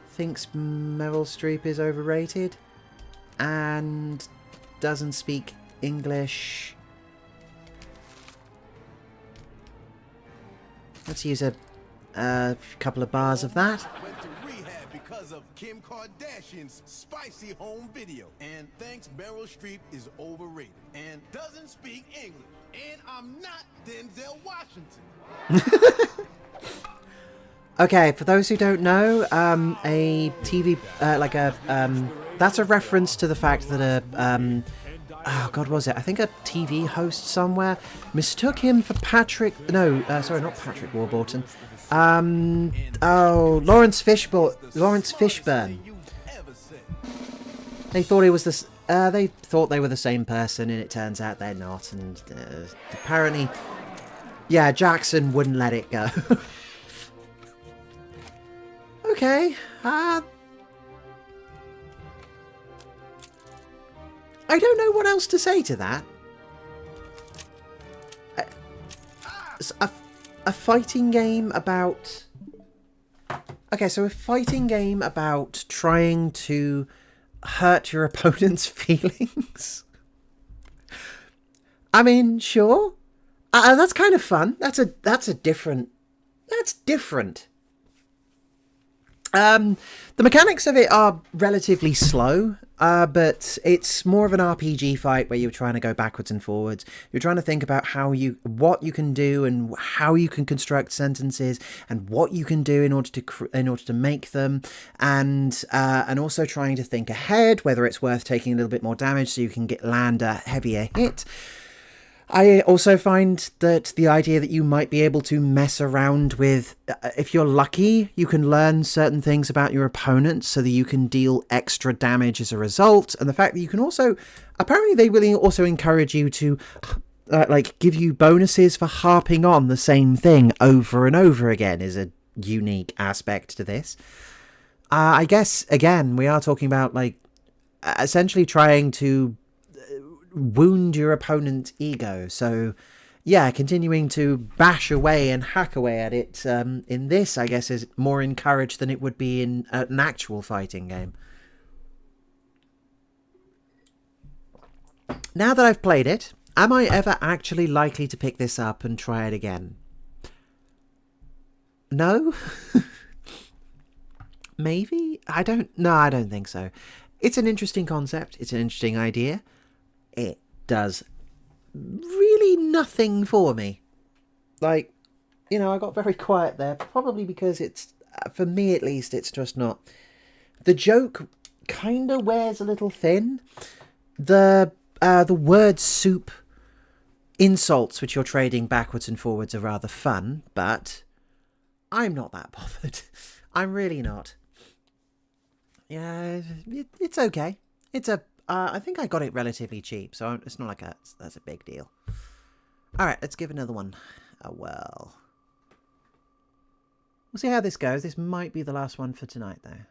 thinks Meryl Streep is overrated and doesn't speak English. Let's use a couple of bars of that. Went to rehab because of Kim Kardashian's spicy home video. And thanks Meryl Streep is overrated and doesn't speak English. And I'm not Denzel Washington. Okay, for those who don't know, a TV, that's a reference to the fact that oh god, was it? I think a TV host somewhere mistook him for sorry, not Patrick Warburton. Lawrence Fishburne. They thought he was this. They thought they were the same person, and it turns out they're not. And apparently, yeah, Jackson wouldn't let it go. Okay, I don't know what else to say to that. A fighting game about... okay, so a fighting game about trying to hurt your opponent's feelings. I mean, sure. That's kind of fun. That's different. The mechanics of it are relatively slow, but it's more of an RPG fight where you're trying to go backwards and forwards. You're trying to think about what you can do and how you can construct sentences and what you can do in order to make them, and also trying to think ahead whether it's worth taking a little bit more damage so you can land a heavier hit. I also find that the idea that you might be able to mess around with, if you're lucky, you can learn certain things about your opponent so that you can deal extra damage as a result. And the fact that you can also, apparently they really also encourage you to, give you bonuses for harping on the same thing over and over again is a unique aspect to this. I guess, again, we are talking about, essentially trying to wound your opponent's ego. So yeah, continuing to bash away and hack away at it in this, I guess, is more encouraged than it would be in an actual fighting game. Now that I've played it, am I ever actually likely to pick this up and try it again? No? Maybe? I don't think so. It's an interesting concept. It's an interesting idea. It does really nothing for me. I got very quiet there, probably because it's, for me at least, it's just not. The joke kind of wears a little thin. The word soup insults which you're trading backwards and forwards are rather fun, but I'm not that bothered. I'm really not. Yeah, it's okay. I think I got it relatively cheap, so it's not like that's a big deal. Alright, let's give another one a whirl. We'll see how this goes. This might be the last one for tonight, though.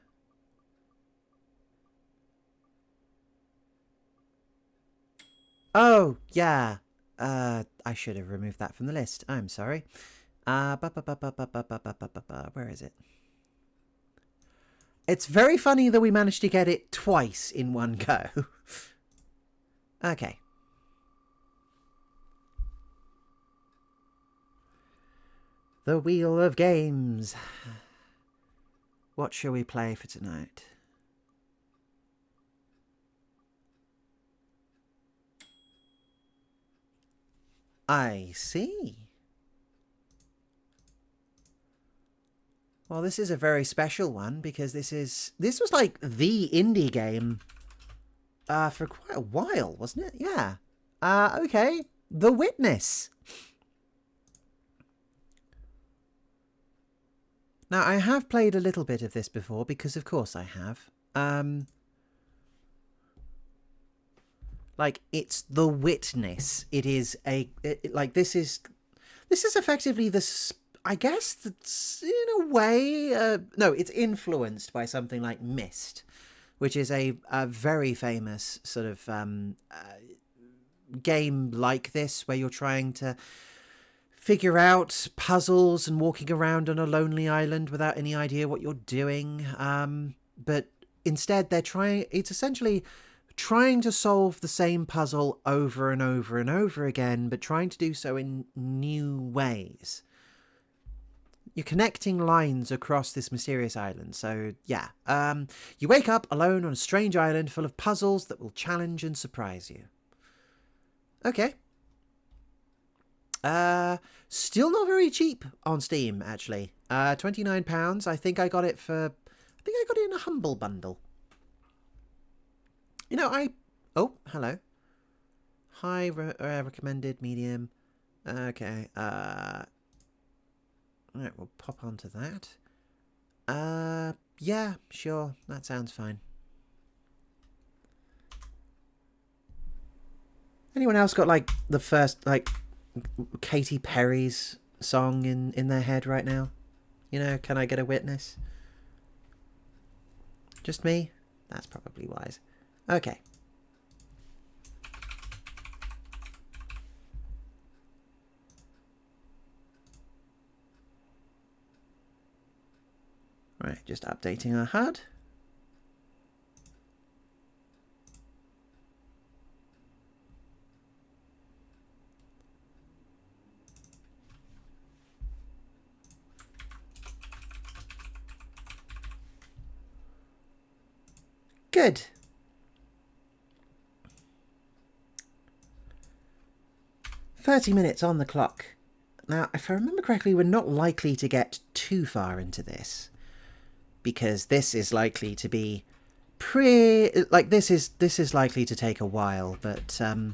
Oh, yeah. I should have removed that from the list. I'm sorry. Where is it? It's very funny that we managed to get it twice in one go. Okay. The Wheel of Games. What shall we play for tonight? I see. Well, this is a very special one because this was like the indie game for quite a while, wasn't it? Yeah. Okay. The Witness. Now, I have played a little bit of this before because, of course, I have. It's The Witness. It is this is effectively the. I guess that's in a way. No, it's influenced by something like Myst, which is a very famous sort of game like this, where you're trying to figure out puzzles and walking around on a lonely island without any idea what you're doing. But instead, it's essentially trying to solve the same puzzle over and over and over again, but trying to do so in new ways. You're connecting lines across this mysterious island. So, yeah. You wake up alone on a strange island full of puzzles that will challenge and surprise you. Okay. Still not very cheap on Steam, actually. £29. I think I got it in a Humble Bundle. Oh, hello. High recommended, medium. Okay. Alright, we'll pop onto that. Yeah, sure. That sounds fine. Anyone else got, the first, Katy Perry's song in their head right now? Can I get a witness? Just me? That's probably wise. Okay. Right, just updating our HUD. Good. $30 on the clock. Now, if I remember correctly, we're not likely to get too far into this, because this is likely to be this is likely to take a while, but I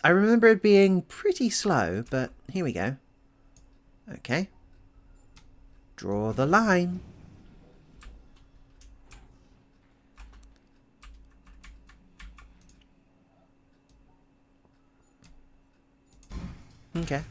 remember it being pretty slow, but here we go. Okay. Draw the line. Okay.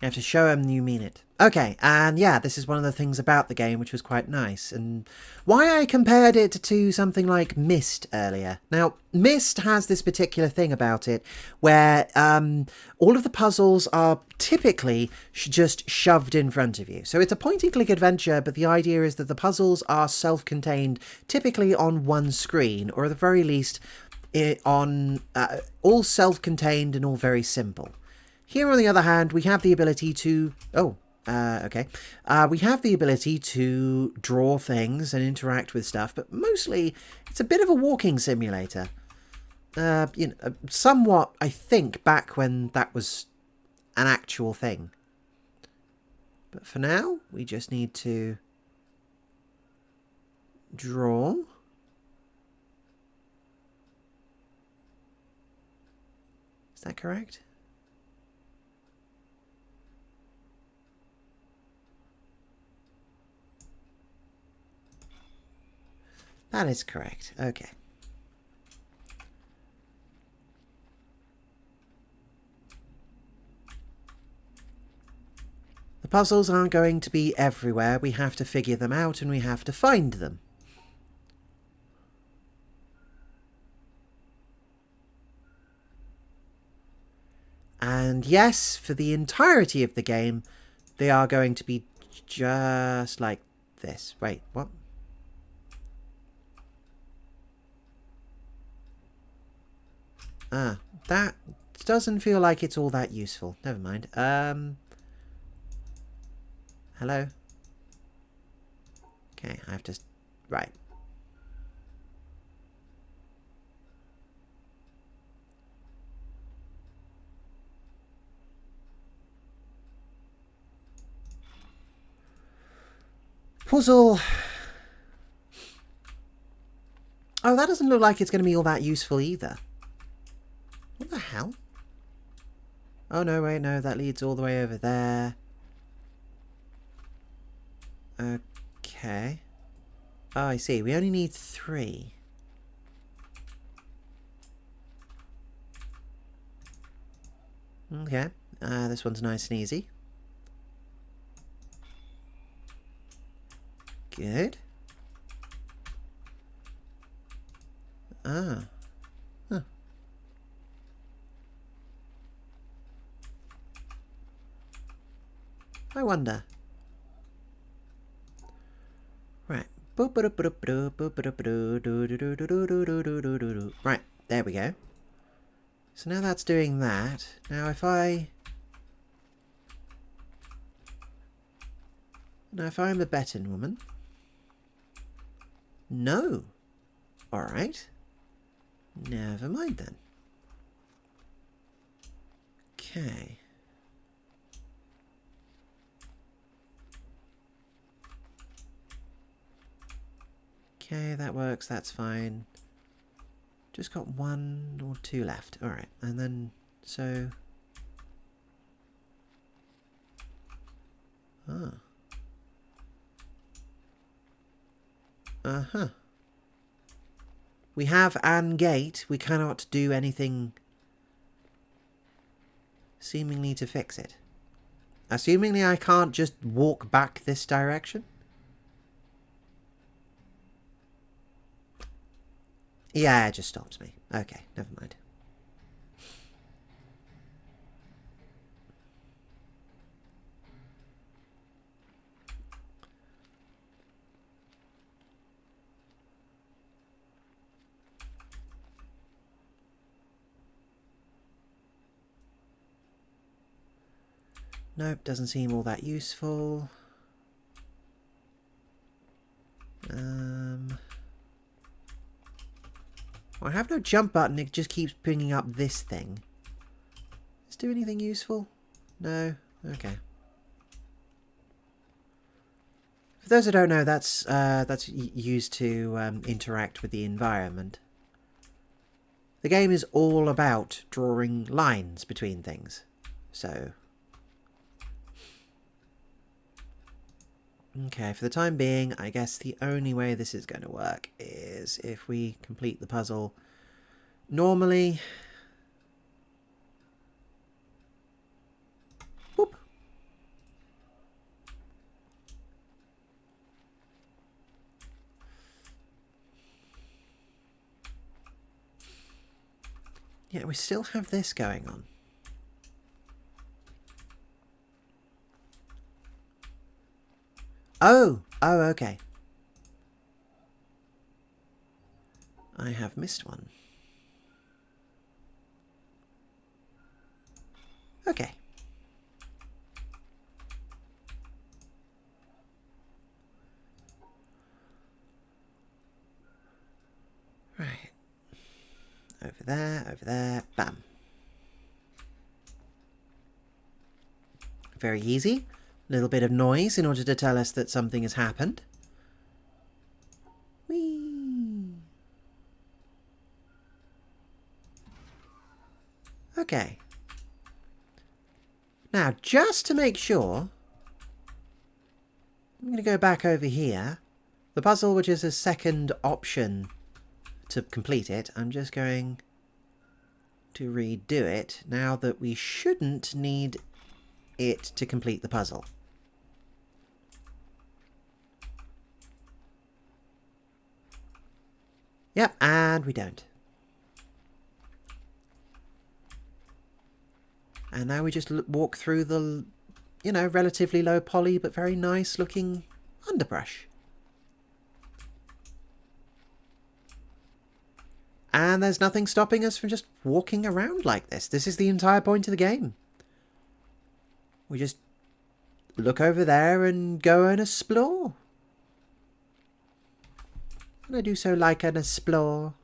You have to show them you mean it. Okay, and yeah, this is one of the things about the game which was quite nice, and why I compared it to something like Myst earlier. Now, Myst has this particular thing about it where all of the puzzles are typically just shoved in front of you. So it's a point-and-click adventure, but the idea is that the puzzles are self-contained, typically on one screen, or at the very least on all self-contained and all very simple. Here, on the other hand, we have the ability to... we have the ability to draw things and interact with stuff, but mostly it's a bit of a walking simulator. Somewhat, I think, back when that was an actual thing. But for now, we just need to draw. Is that correct? That is correct. Okay. The puzzles aren't going to be everywhere. We have to figure them out and we have to find them. And yes, for the entirety of the game, they are going to be just like this. Wait, what? Ah, that doesn't feel like it's all that useful. Never mind. Hello? Okay, I have to... Right. Puzzle. Oh, that doesn't look like it's going to be all that useful either. What the hell? Oh, no, wait, no, that leads all the way over there. Okay. Oh, I see. We only need 3. Okay. This one's nice and easy. Good. Ah. Huh. I wonder. Right. Right, there we go. So now that's doing that. Now if I'm a betting woman. No. Alright. Never mind then. Okay. Okay, that works, that's fine. Just got 1 or 2 left. Alright, and then, so... Ah. Uh-huh. We have an gate. We cannot do anything seemingly to fix it. Assumingly I can't just walk back this direction. Yeah, it just stops me. Okay, never mind. Nope, doesn't seem all that useful. Well, I have no jump button, it just keeps bringing up this thing. Does it do anything useful? No? Okay. For those who don't know, that's used to interact with the environment. The game is all about drawing lines between things. So... Okay, for the time being, I guess the only way this is going to work is if we complete the puzzle normally. Whoop. Yeah, we still have this going on. Oh, okay. I have missed one. Okay. Right. Over there, bam. Very easy. A little bit of noise in order to tell us that something has happened. Whee! Okay. Now, just to make sure, I'm going to go back over here. The puzzle, which is a second option to complete it, I'm just going to redo it now that we shouldn't need it to complete the puzzle. Yep, and we don't. And now we just walk through the, you know, relatively low poly but very nice looking underbrush. And there's nothing stopping us from just walking around like this. This is the entire point of the game. We just look over there and go and explore. And I do so like an explore.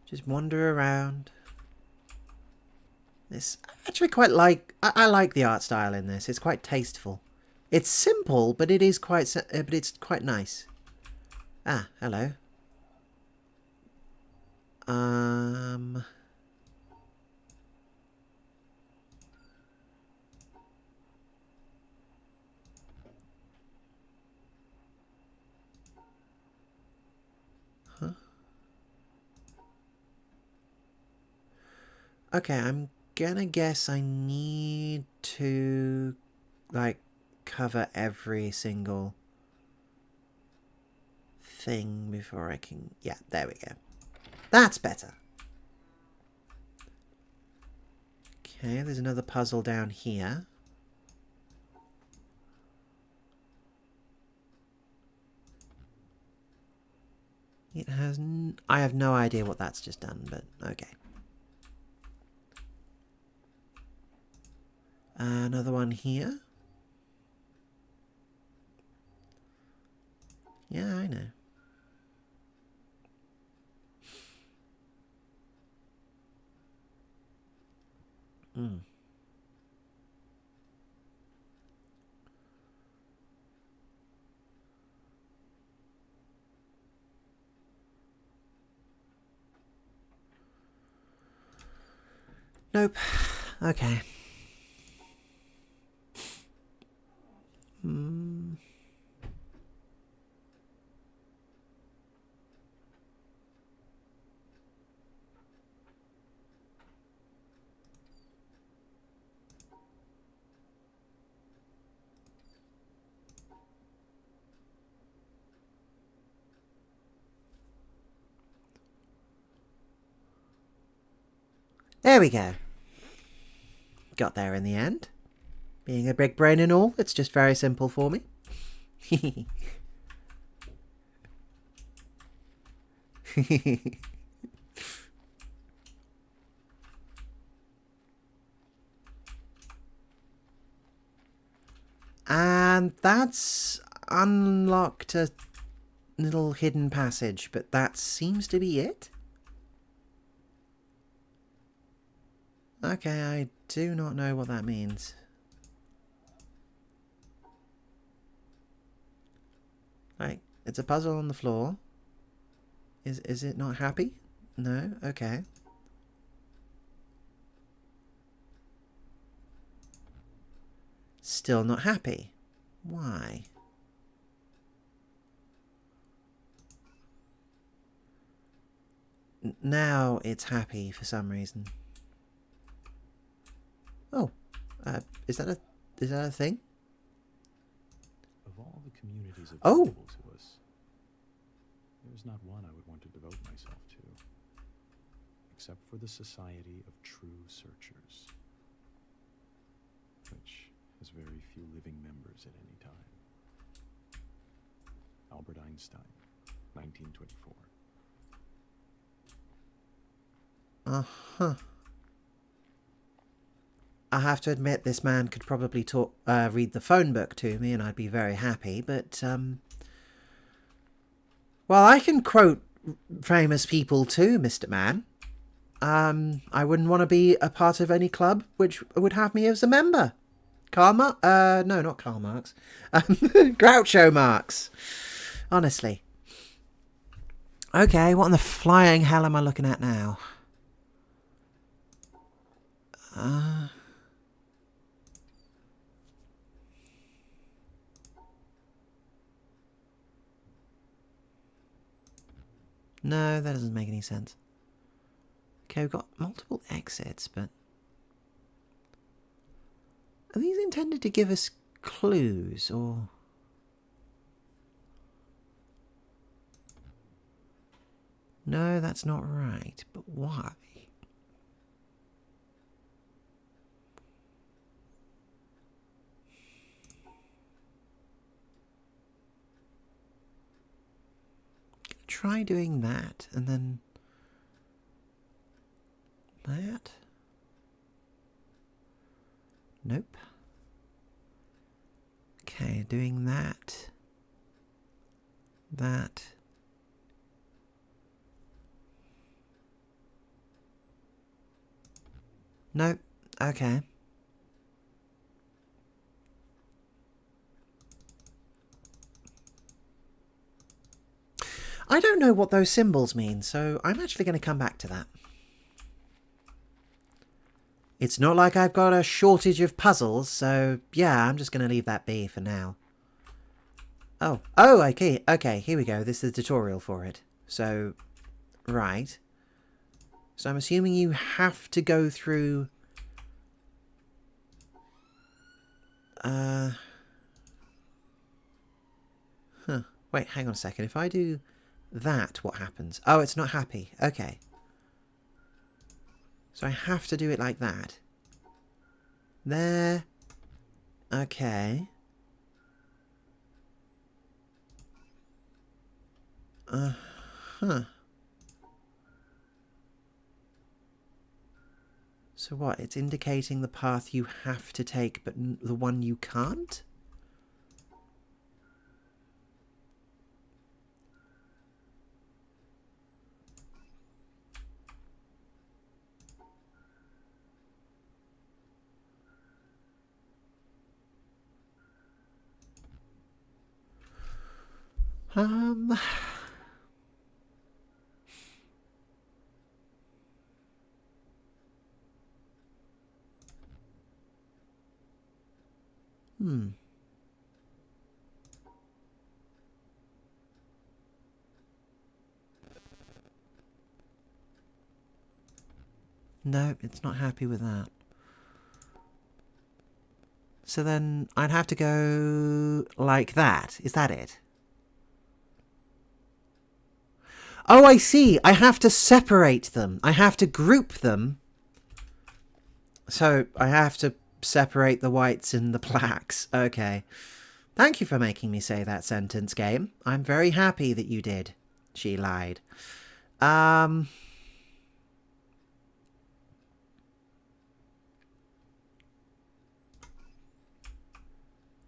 Just wander around. This I actually quite like. I like the art style in this. It's quite tasteful. It's simple, but it is quite. But it's quite nice. Ah, hello. Huh? Okay, I'm gonna guess I need to, like, cover every single thing before I can... Yeah, there we go. That's better. Okay, there's another puzzle down here. It has... I have no idea what that's just done, but okay. Another one here. Yeah, I know. Nope. Okay. There we go. Got there in the end. Being a big brain and all, it's just very simple for me. And That's unlocked a little hidden passage, but that seems to be it. Okay, I do not know what that means. Like, it's a puzzle on the floor. Is it not happy? No? Okay. Still not happy. Why? Now it's happy for some reason. Oh, is that a thing? Of all the communities Oh. available to us, there's not one I would want to devote myself to, except for the Society of True Searchers, which has very few living members at any time. Albert Einstein, 1924. Uh-huh. I have to admit, this man could probably read the phone book to me and I'd be very happy, but, well, I can quote famous people too, Mr. Man. I wouldn't want to be a part of any club which would have me as a member. No, not Karl Marx. Groucho Marx. Honestly. Okay, what in the flying hell am I looking at now? No, that doesn't make any sense. Okay, we've got multiple exits, but... Are these intended to give us clues, or... No, that's not right, but why? Try doing that, and then that. Nope. Okay, doing that. That. Nope. Okay. I don't know what those symbols mean, so I'm actually going to come back to that. It's not like I've got a shortage of puzzles, so yeah, I'm just going to leave that be for now. Oh, okay, here we go. This is the tutorial for it. So, right. So I'm assuming you have to go through... Wait, hang on a second. If I do... that, what happens? Oh, it's not happy. Okay. So I have to do it like that. There. Okay. Uh-huh. So what? It's indicating the path you have to take, but the one you can't? No, it's not happy with that. So then I'd have to go like that. Is that it? Oh, I see. I have to separate them. I have to group them. So I have to separate the whites and the blacks. Okay. Thank you for making me say that sentence, game. I'm very happy that you did. She lied.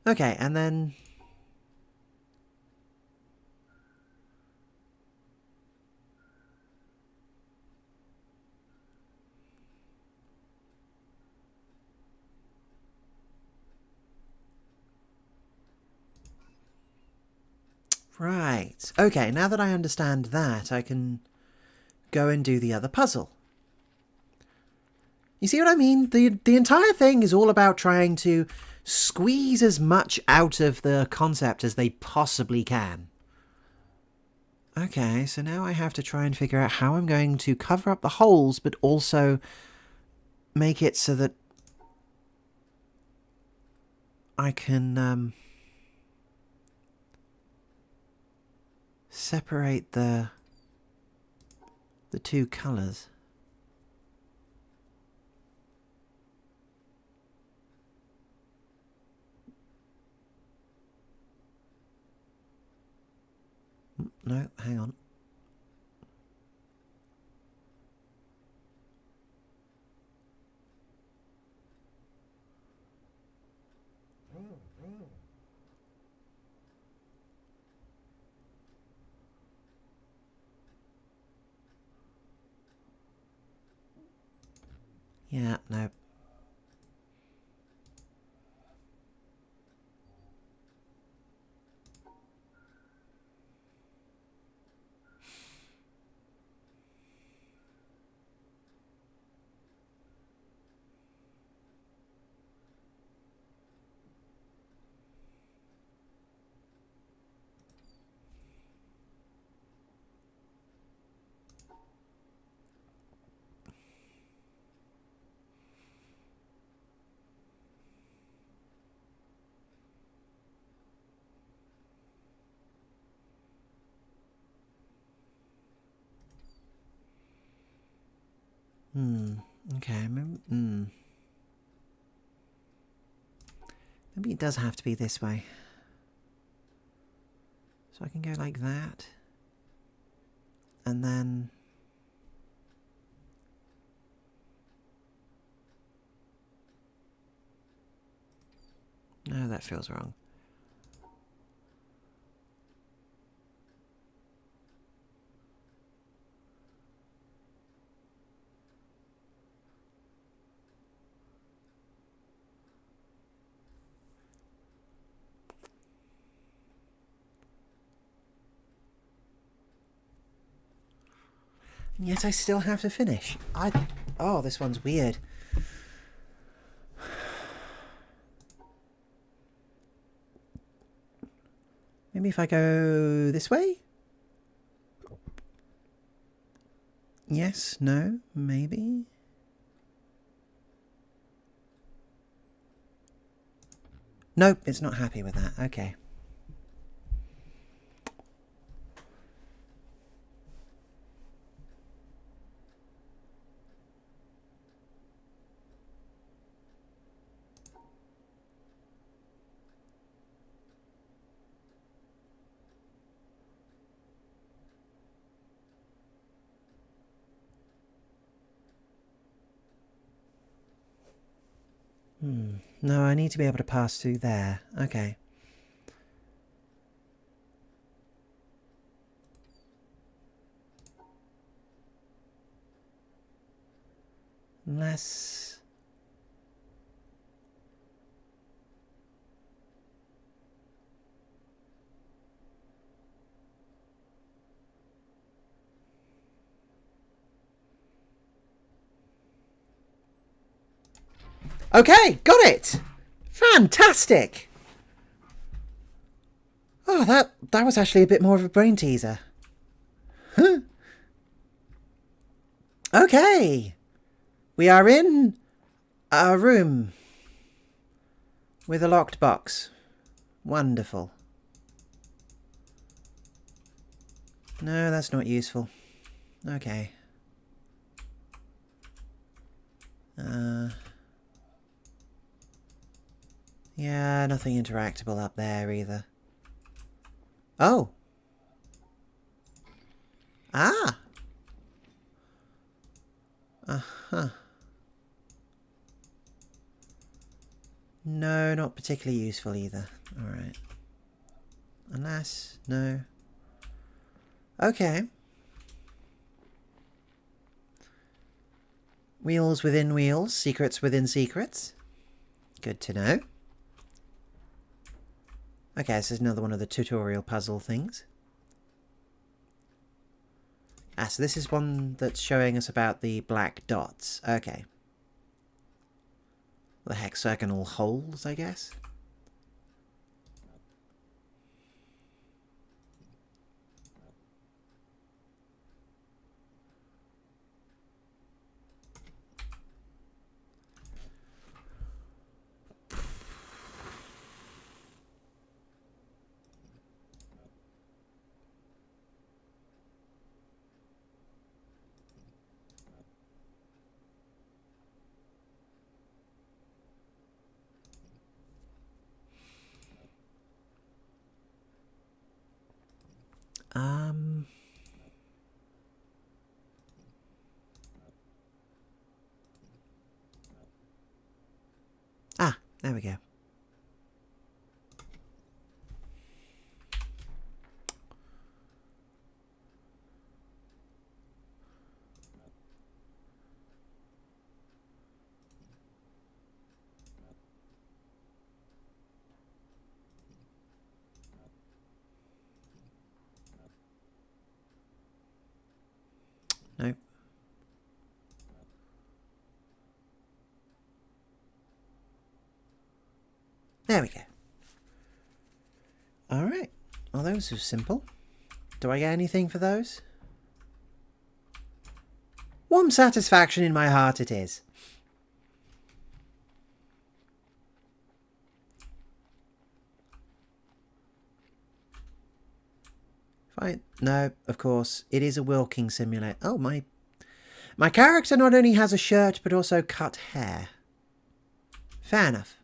Okay, and then Right. Okay, now that I understand that, I can go and do the other puzzle. You see what I mean? The entire thing is all about trying to squeeze as much out of the concept as they possibly can. Okay, so now I have to try and figure out how I'm going to cover up the holes, but also make it so that I can separate the two colours. No, hang on. Yeah, no. Okay, maybe it does have to be this way. So I can go like that. And then... No, that feels wrong. And yet I still have to finish. Oh, this one's weird. Maybe if I go this way? Yes, no, maybe. Nope, it's not happy with that. Okay. No, I need to be able to pass through there. Okay. Unless... Okay, got it! Fantastic! Oh, that was actually a bit more of a brain teaser. Huh. Okay. We are in a room with a locked box. Wonderful. No, that's not useful. Okay. Yeah, nothing interactable up there either. Oh. Ah. Uh-huh. No, not particularly useful either. Alright. Unless, no. Okay. Wheels within wheels, secrets within secrets. Good to know. Okay, this is another one of the tutorial puzzle things. Ah, so this is one that's showing us about the black dots. Okay. The hexagonal holes, I guess. Ah, there we go. Nope. There we go. Alright. Well, those are simple. Do I get anything for those? Warm satisfaction in my heart it is. Fine. No, of course. It is a wilking simulator. Oh, my character not only has a shirt, but also cut hair. Fair enough.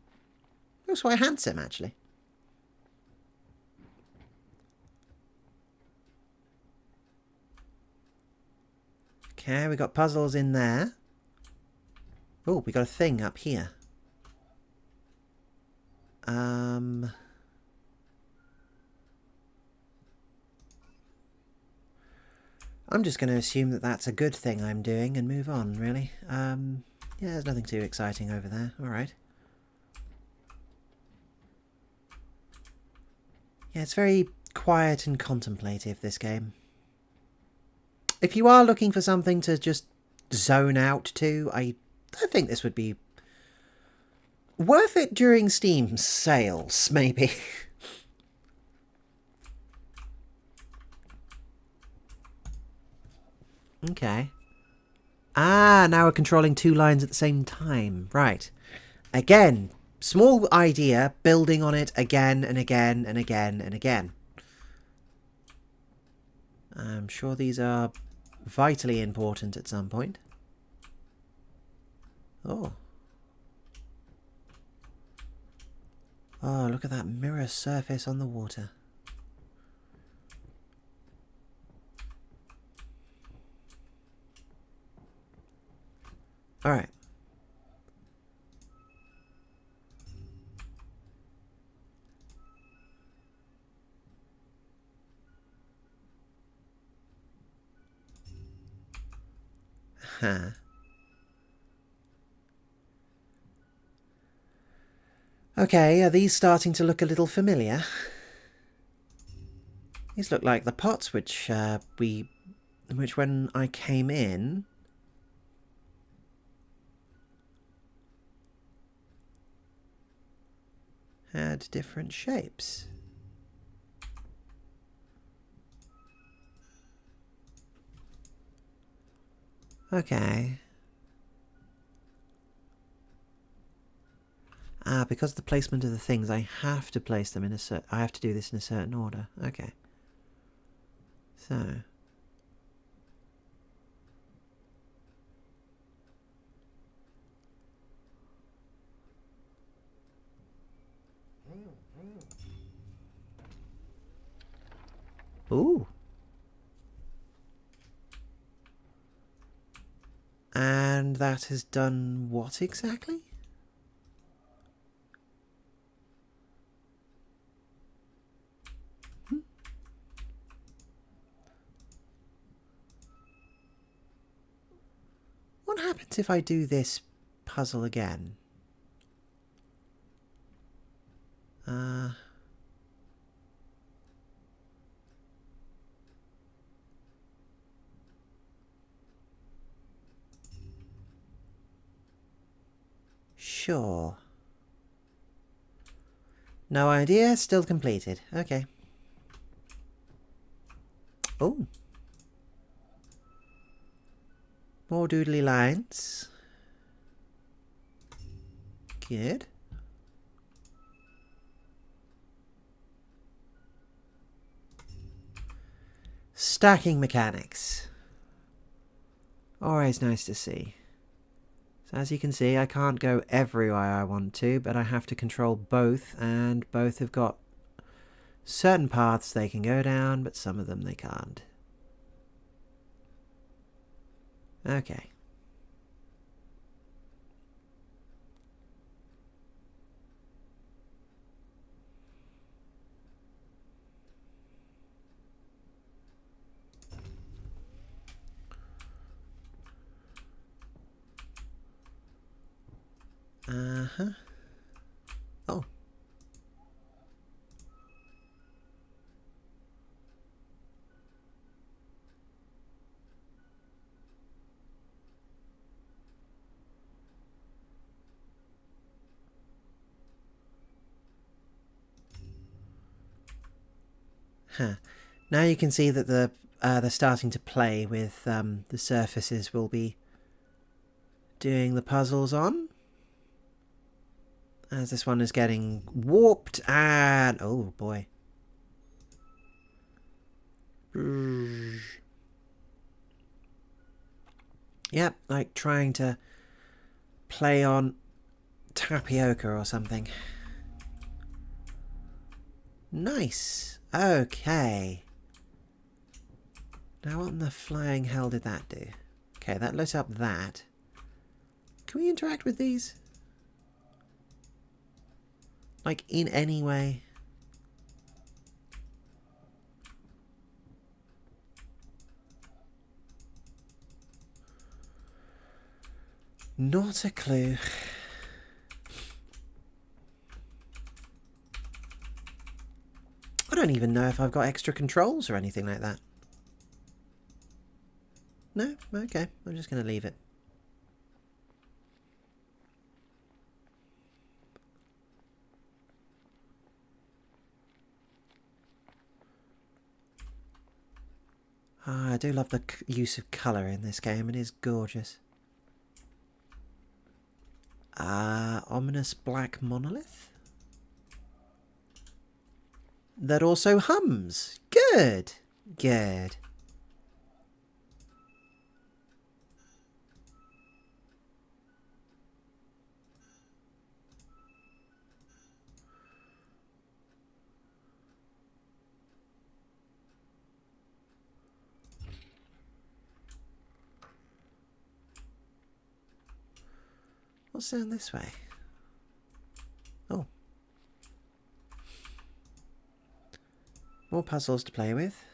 Looks quite handsome, actually. Okay, we got puzzles in there. Oh, we got a thing up here. I'm just going to assume that that's a good thing I'm doing and move on, really. Yeah, there's nothing too exciting over there. Alright. Yeah, it's very quiet and contemplative, this game. If you are looking for something to just zone out to, I think this would be worth it during Steam sales, maybe. Okay. Ah, now we're controlling two lines at the same time. Right. Again, small idea, building on it again and again and again and again. I'm sure these are vitally important at some point. Oh. Oh, look at that mirror surface on the water. Alright. Huh. Okay, are these starting to look a little familiar? These look like the pots which when I came in had different shapes. Okay. Ah, because of the placement of the things, I have to place them in a I have to do this in a certain order. Okay. So. Ooh. And that has done what exactly? What happens if I do this puzzle again? sure. No idea, still completed. Okay. Oh. More doodly lines. Good. Stacking mechanics. Always nice to see. So as you can see, I can't go everywhere I want to, but I have to control both, and both have got certain paths they can go down, but some of them they can't. Okay. Uh-huh. Oh. Huh. Now you can see that they're starting to play with the surfaces we'll be doing the puzzles on. As this one is getting warped and... oh boy. Yep, like trying to play on tapioca or something. Nice. Okay. Now what in the flying hell did that do? Okay, that lit up that. Can we interact with these? Like, in any way? Not a clue. I don't even know if I've got extra controls or anything like that. No? Okay, I'm just going to leave it. Ah, I do love the use of colour in this game. It is gorgeous. Ominous black monolith? That also hums. Good. Good. What's down this way? Oh. More puzzles to play with.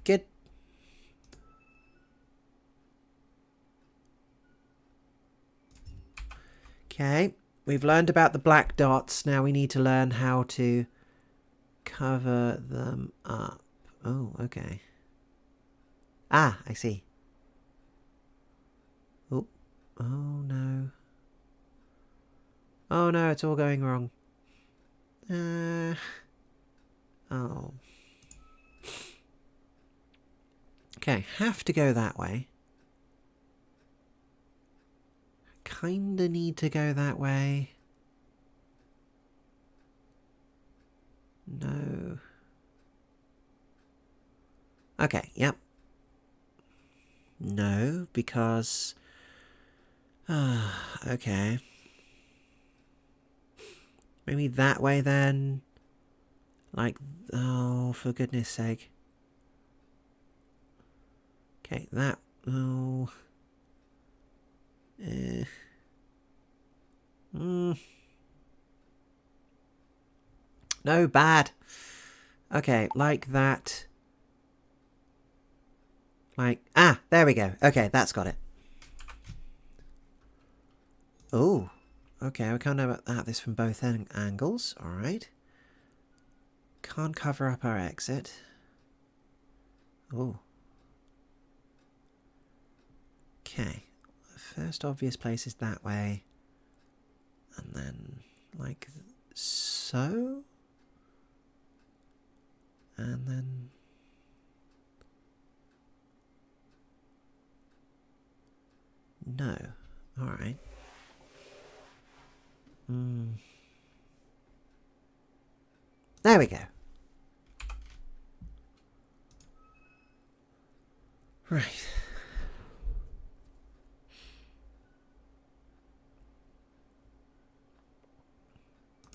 Good. Okay. We've learned about the black dots. Now we need to learn how to cover them up. Oh, okay. Ah, I see. Oh. Oh no. Oh no, it's all going wrong. Oh. Okay, have to go that way. Kinda need to go that way. No. Okay, yep. No, because... okay. Maybe that way then. Like, oh, for goodness sake. Okay, that, oh. No, bad. Okay, like that. Like, there we go. Okay, that's got it. Oh, okay, we can't know about this from both angles. Alright. Can't cover up our exit. Oh. Okay. first obvious place is that way. And then, like so. And then... no. Alright. There we go. Right.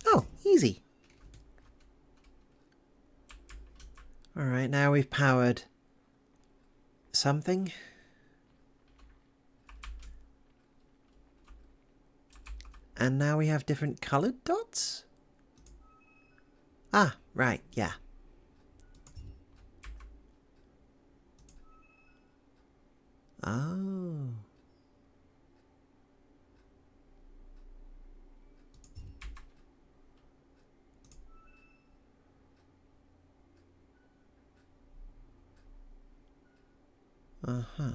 Oh, easy. Alright, now we've powered something. And now we have different coloured dots? Ah, right, yeah. Oh. Uh-huh.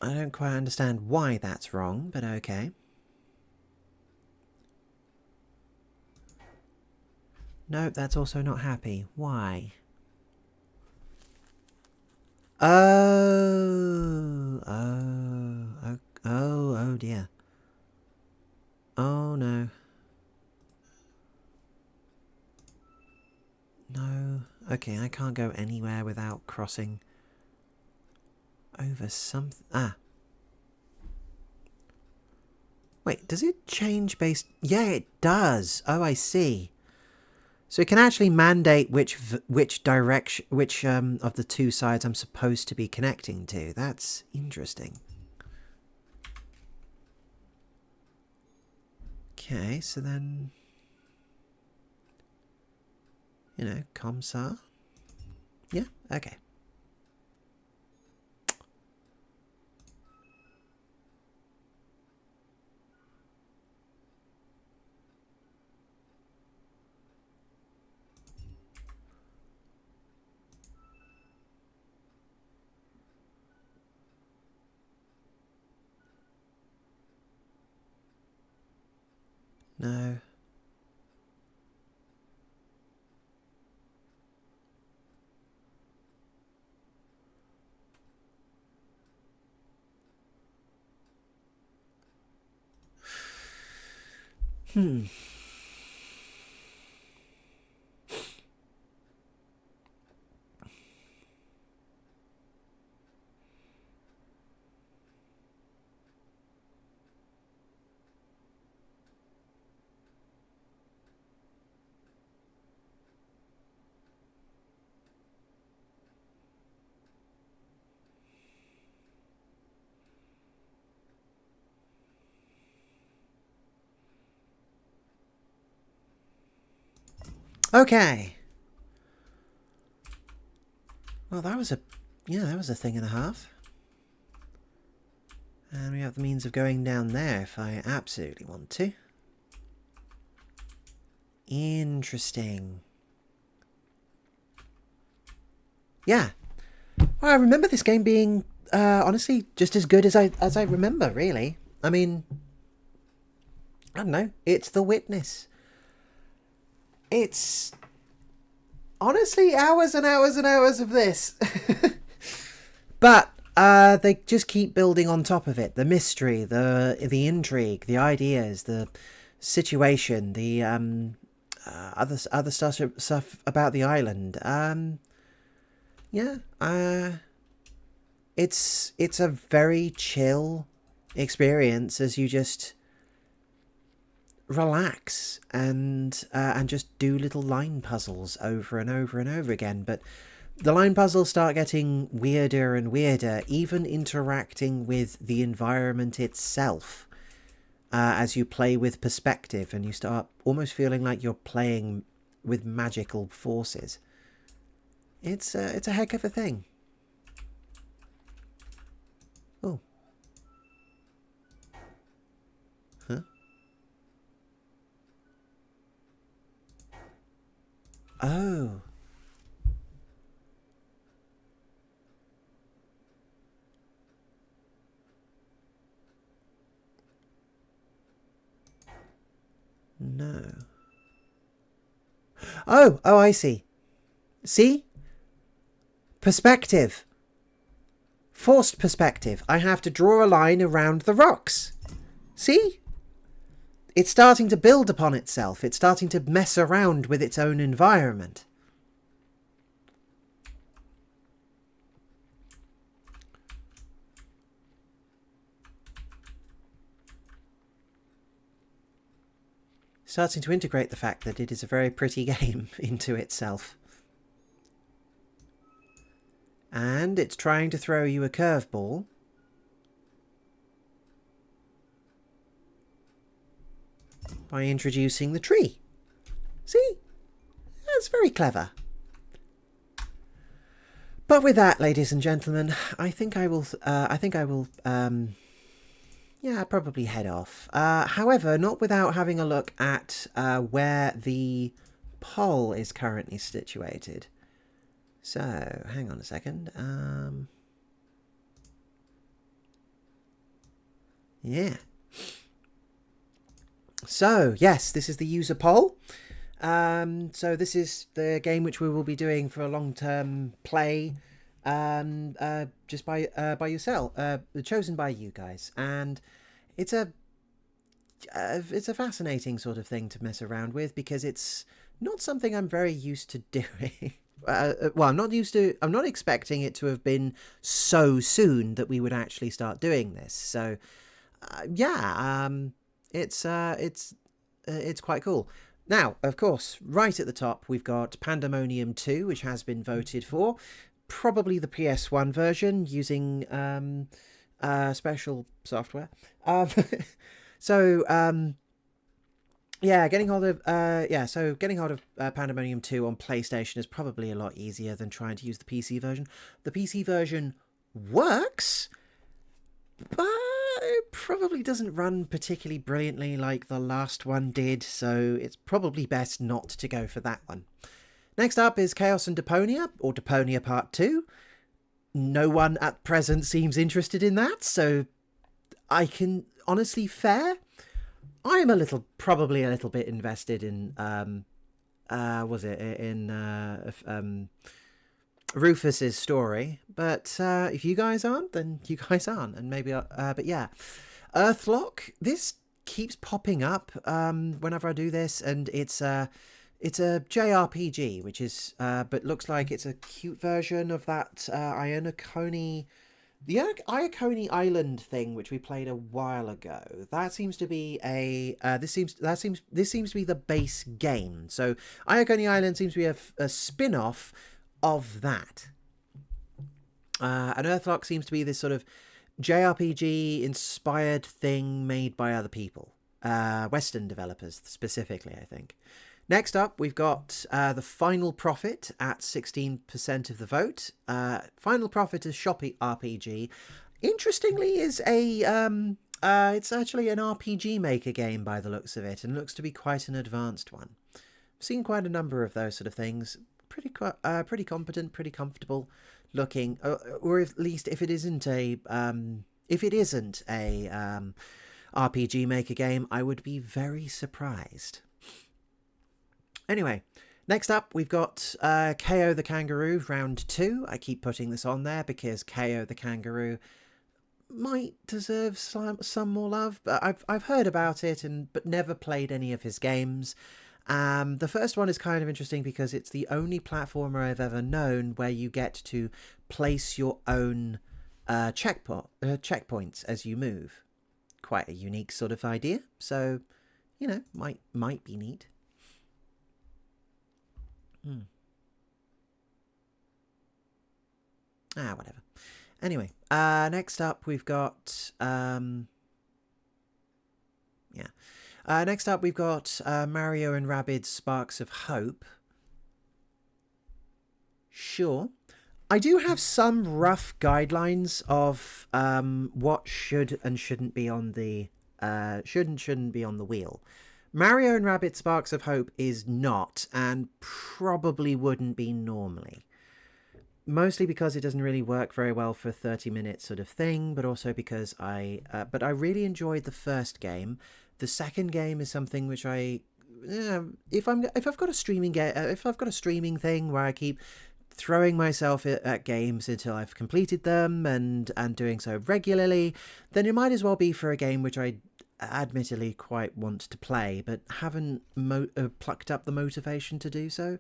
I don't quite understand why that's wrong, but okay. Nope, that's also not happy. Why? Oh dear. Oh no. No. Okay, I can't go anywhere without crossing over something. Ah. Wait, does it change based... yeah, it does. Oh, I see. So it can actually mandate which direction, which of the two sides I'm supposed to be connecting to. That's interesting. Okay, so then... you know, Comsar. Yeah, okay. No. Okay. Well, that was a... yeah, that was a thing and a half. And we have the means of going down there if I absolutely want to. Interesting. Yeah. Well, I remember this game being, honestly, just as good as I remember, really. I mean, I don't know. It's The Witness. It's... honestly, hours and hours and hours of this. But they just keep building on top of it. The mystery, the intrigue, the ideas, the situation, the other stuff about the island. Yeah, it's a very chill experience as you just relax and just do little line puzzles over and over and over again. But the line puzzles start getting weirder and weirder, even interacting with the environment itself as you play with perspective, and you start almost feeling like you're playing with magical forces. It's a heck of a thing. Oh. Huh? Oh. No. Oh, I see. See? Perspective. Forced perspective. I have to draw a line around the rocks. See? It's starting to build upon itself. It's starting to mess around with its own environment. Starting to integrate the fact that it is a very pretty game into itself. And it's trying to throw you a curveball. By introducing the tree. See? That's very clever. But with that, ladies and gentlemen, I think I will yeah, probably head off. However, not without having a look at where the poll is currently situated. So, hang on a second. Yeah. So, yes, this is the user poll. So this is the game which we will be doing for a long-term play, just by yourself, chosen by you guys, and it's a fascinating sort of thing to mess around with because it's not something I'm very used to doing. Well, I'm not expecting it to have been so soon that we would actually start doing this. So, yeah, it's quite cool. Now, of course, right at the top, we've got Pandemonium 2, which has been voted for. Probably the PS1 version using special software. Yeah, getting hold of Pandemonium 2 on PlayStation is probably a lot easier than trying to use the PC version. The PC version works, but it probably doesn't run particularly brilliantly like the last one did, so it's probably best not to go for that one. Next up is Chaos and Deponia, or Deponia Part 2. No one at present seems interested in that, so I can honestly I'm probably a little bit invested in Rufus's story, but if you guys aren't, then you guys aren't, and maybe but yeah, Earthlock, this keeps popping up whenever I do this, and it's a JRPG, which is but looks like it's a cute version of that the Iaconi Island thing, which we played a while ago. That seems to be this seems to be the base game. So Iaconi Island seems to be a spin-off of that. And Earthlock seems to be this sort of JRPG inspired thing made by other people, Western developers specifically, I think. Next up, we've got The Final Prophet at 16% of the vote. Final Prophet is Shoppy RPG. Interestingly, is it's actually an RPG Maker game by the looks of it, and looks to be quite an advanced one. I've seen quite a number of those sort of things. Pretty competent, pretty comfortable looking, or at least if it isn't a RPG Maker game, I would be very surprised. Anyway, next up, we've got KO the Kangaroo Round 2. I keep putting this on there because KO the Kangaroo might deserve some more love, but I've heard about it but never played any of his games. The first one is kind of interesting because it's the only platformer I've ever known where you get to place your own checkpoints as you move. Quite a unique sort of idea, so, you know, might be neat. Whatever. Anyway, next up we've got Mario and Rabbids Sparks of Hope. Sure. I do have some rough guidelines of what should and shouldn't be on the shouldn't be on the wheel. Mario and Rabbids Sparks of Hope is not, and probably wouldn't be normally. Mostly because it doesn't really work very well for a 30-minute sort of thing, but also because I really enjoyed the first game. The second game is something which if I've got a streaming if I've got a streaming thing where I keep throwing myself at games until I've completed them and doing so regularly, then it might as well be for a game which I admittedly quite want to play, but haven't plucked up the motivation to do so.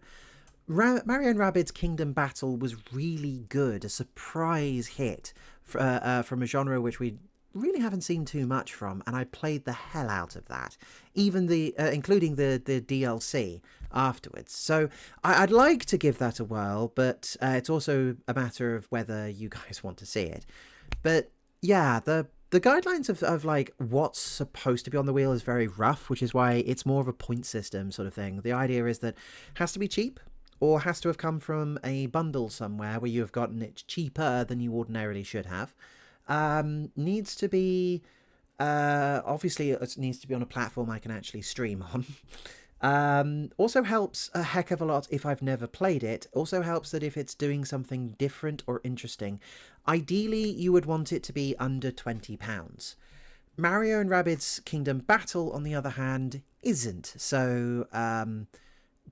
Mario and Rabbids Kingdom Battle was really good, a surprise hit from a genre which we really haven't seen too much from, and I played the hell out of that, even including the DLC afterwards. So I'd like to give that a whirl, but it's also a matter of whether you guys want to see it. But yeah, the guidelines of like what's supposed to be on the wheel is very rough, which is why it's more of a point system sort of thing. The idea is that it has to be cheap, or has to have come from a bundle somewhere where you have gotten it cheaper than you ordinarily should have. Needs to be obviously it needs to be on a platform I can actually stream on. Also helps a heck of a lot if I've never played it. Also helps that if it's doing something different or interesting, ideally you would want it to be under £20. Mario and Rabbids Kingdom Battle, on the other hand, isn't. So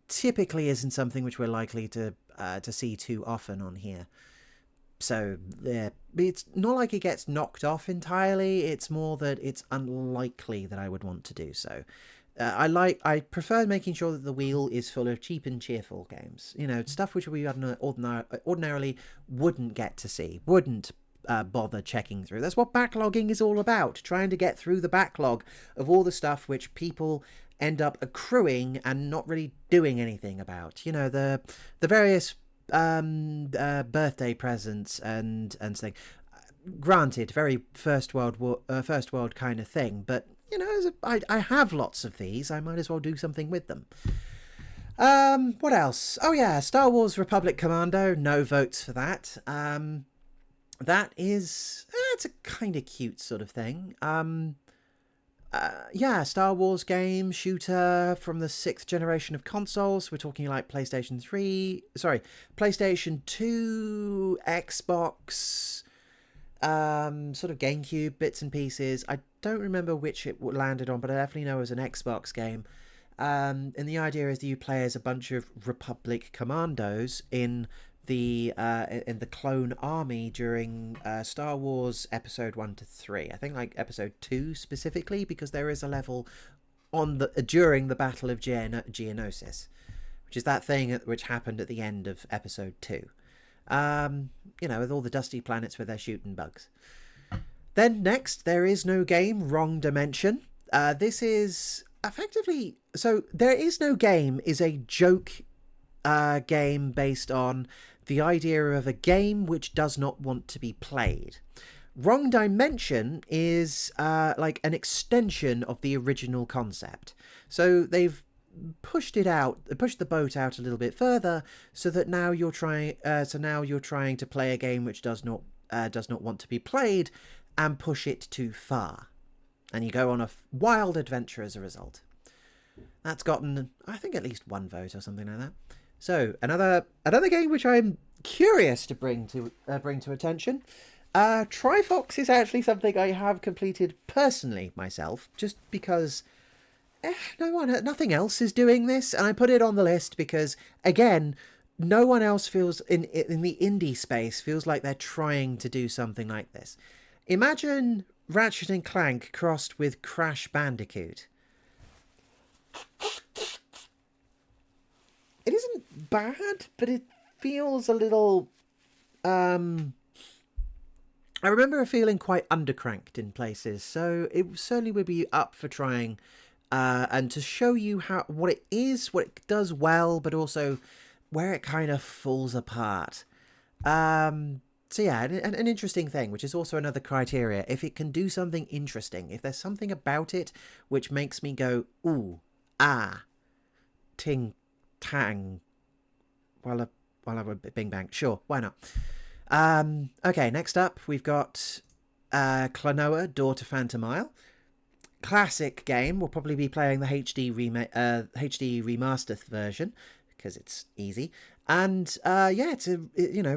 typically isn't something which we're likely to see too often on here. So yeah, it's not like it gets knocked off entirely. It's more that it's unlikely that I would want to do so. I prefer making sure that the wheel is full of cheap and cheerful games. You know, stuff which we ordinarily wouldn't get to see, wouldn't bother checking through. That's what backlogging is all about, trying to get through the backlog of all the stuff which people end up accruing and not really doing anything about. You know, the various birthday presents and thing. Granted, very first world kind of thing, but you know, I have lots of these. I might as well do something with them. What else? Oh yeah, Star Wars Republic Commando. No votes for that. That is it's a kind of cute sort of thing. Yeah, Star Wars game, shooter from the 6th generation of consoles. We're talking like PlayStation 2, Xbox, sort of GameCube bits and pieces. I don't remember which it landed on, but I definitely know it was an Xbox game. And the idea is that you play as a bunch of Republic commandos in the clone army during Star Wars Episode 1 to 3. I think like Episode 2 specifically, because there is a level during the Battle of Geonosis, which is that thing which happened at the end of Episode 2. You know, with all the dusty planets where they're shooting bugs. Then next, There Is No Game, Wrong Dimension. This is effectively... So, There Is No Game is a joke game based on the idea of a game which does not want to be played. Wrong Dimension is like an extension of the original concept. So they've pushed the boat out a little bit further, so that now you're trying to play a game which does not want to be played, and push it too far, and you go on a wild adventure as a result. That's gotten, I think, at least one vote or something like that. So another game which I'm curious to bring to attention. Trifox is actually something I have completed personally myself, just because nothing else is doing this, and I put it on the list because, again, no one else feels in the indie space feels like they're trying to do something like this. Imagine Ratchet and Clank crossed with Crash Bandicoot. It isn't bad, but it feels a little... I remember feeling quite undercranked in places, so it certainly would be up for trying, and to show you what it is, what it does well, but also where it kind of falls apart. So yeah, an interesting thing, which is also another criteria. If it can do something interesting, if there's something about it which makes me go, ooh, ah, ting, tang, walla bing bang, sure, why not? Okay, next up we've got Klonoa, Door to Phantom Isle. classic game will probably be playing the HD remastered version because it's easy. And yeah, it's a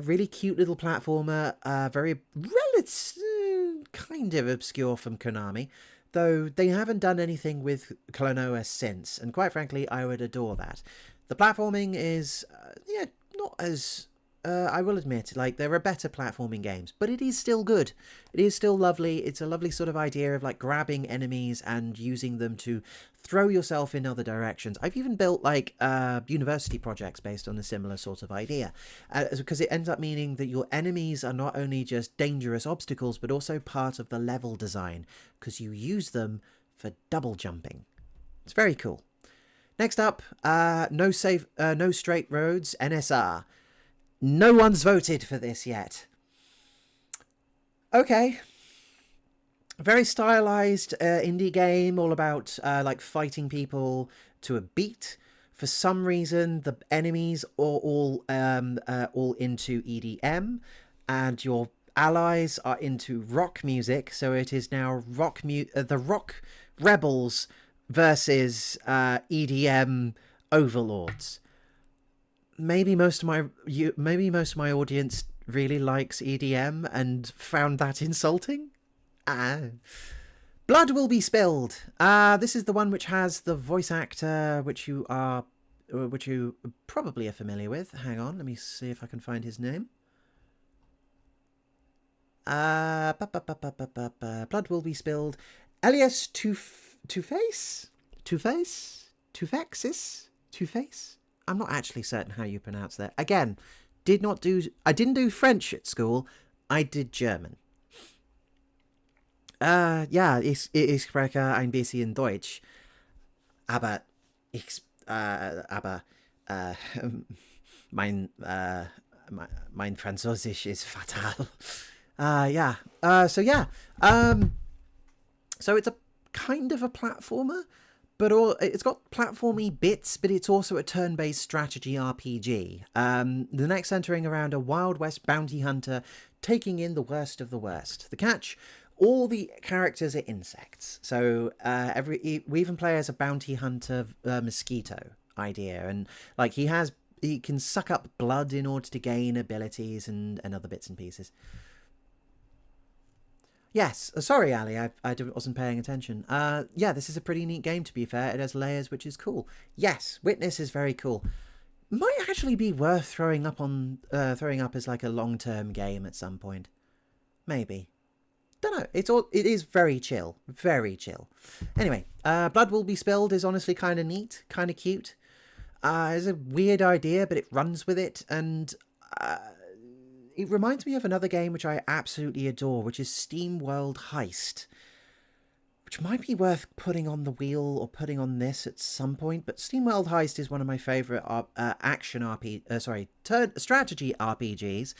really cute little platformer, very kind of obscure from Konami, though they haven't done anything with Klonoa since, and quite frankly, I would adore that. The platforming is not as I will admit, like, there are better platforming games, but it is still good. It is still lovely. It's a lovely sort of idea of, like, grabbing enemies and using them to throw yourself in other directions. I've even built, like, university projects based on a similar sort of idea, because it ends up meaning that your enemies are not only just dangerous obstacles, but also part of the level design, because you use them for double jumping. It's very cool. Next up, No Straight Roads, NSR. No one's voted for this yet. Okay. Very stylized indie game, all about like fighting people to a beat. For some reason, the enemies are all into EDM, and your allies are into rock music. So it is now the Rock Rebels versus EDM overlords. Maybe most of my audience really likes EDM and found that insulting. Blood Will Be Spilled. This is the one which has the voice actor which you probably are familiar with. Hang on, let me see if I can find his name. Blood Will Be Spilled. Elias Two-Face. I'm not actually certain how you pronounce that. Again, I didn't do French at school. I did German. Ja, ich spreche ein bisschen Deutsch. Aber mein Französisch ist fatal. Yeah. So it's a kind of a platformer, but it's got platformy bits, but it's also a turn-based strategy RPG. The next centering around a Wild West bounty hunter taking in the worst of the worst. The catch: all the characters are insects. So we even play as a bounty hunter mosquito idea, and like he can suck up blood in order to gain abilities and other bits and pieces. Yes, sorry, Ali, I wasn't paying attention. Yeah, this is a pretty neat game, to be fair. It has layers, which is cool. Yes, Witness is very cool. Might actually be worth throwing up as like a long-term game at some point. Maybe. Don't know. It is very chill. Very chill. Anyway, Blood Will Be Spilled is honestly kind of neat, kind of cute. It's a weird idea, but it runs with it, and it reminds me of another game which I absolutely adore, which is SteamWorld Heist, which might be worth putting on the wheel or putting on this at some point. But SteamWorld Heist is one of my favorite strategy RPGs,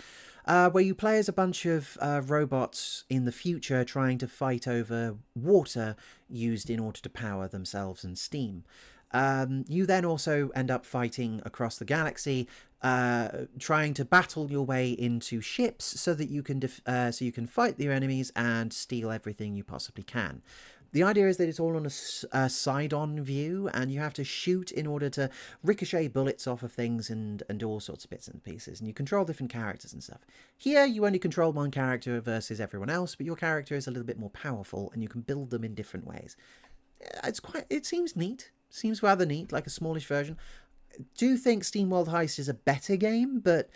where you play as a bunch of robots in the future trying to fight over water used in order to power themselves and steam. You then also end up fighting across the galaxy, trying to battle your way into ships so that you can fight your enemies and steal everything you possibly can. The idea is that it's all on a side-on view, and you have to shoot in order to ricochet bullets off of things and do all sorts of bits and pieces, and you control different characters and stuff. Here, you only control one character versus everyone else, but your character is a little bit more powerful, and you can build them in different ways. It seems neat. Seems rather neat, like a smallish version. I do think SteamWorld Heist is a better game, but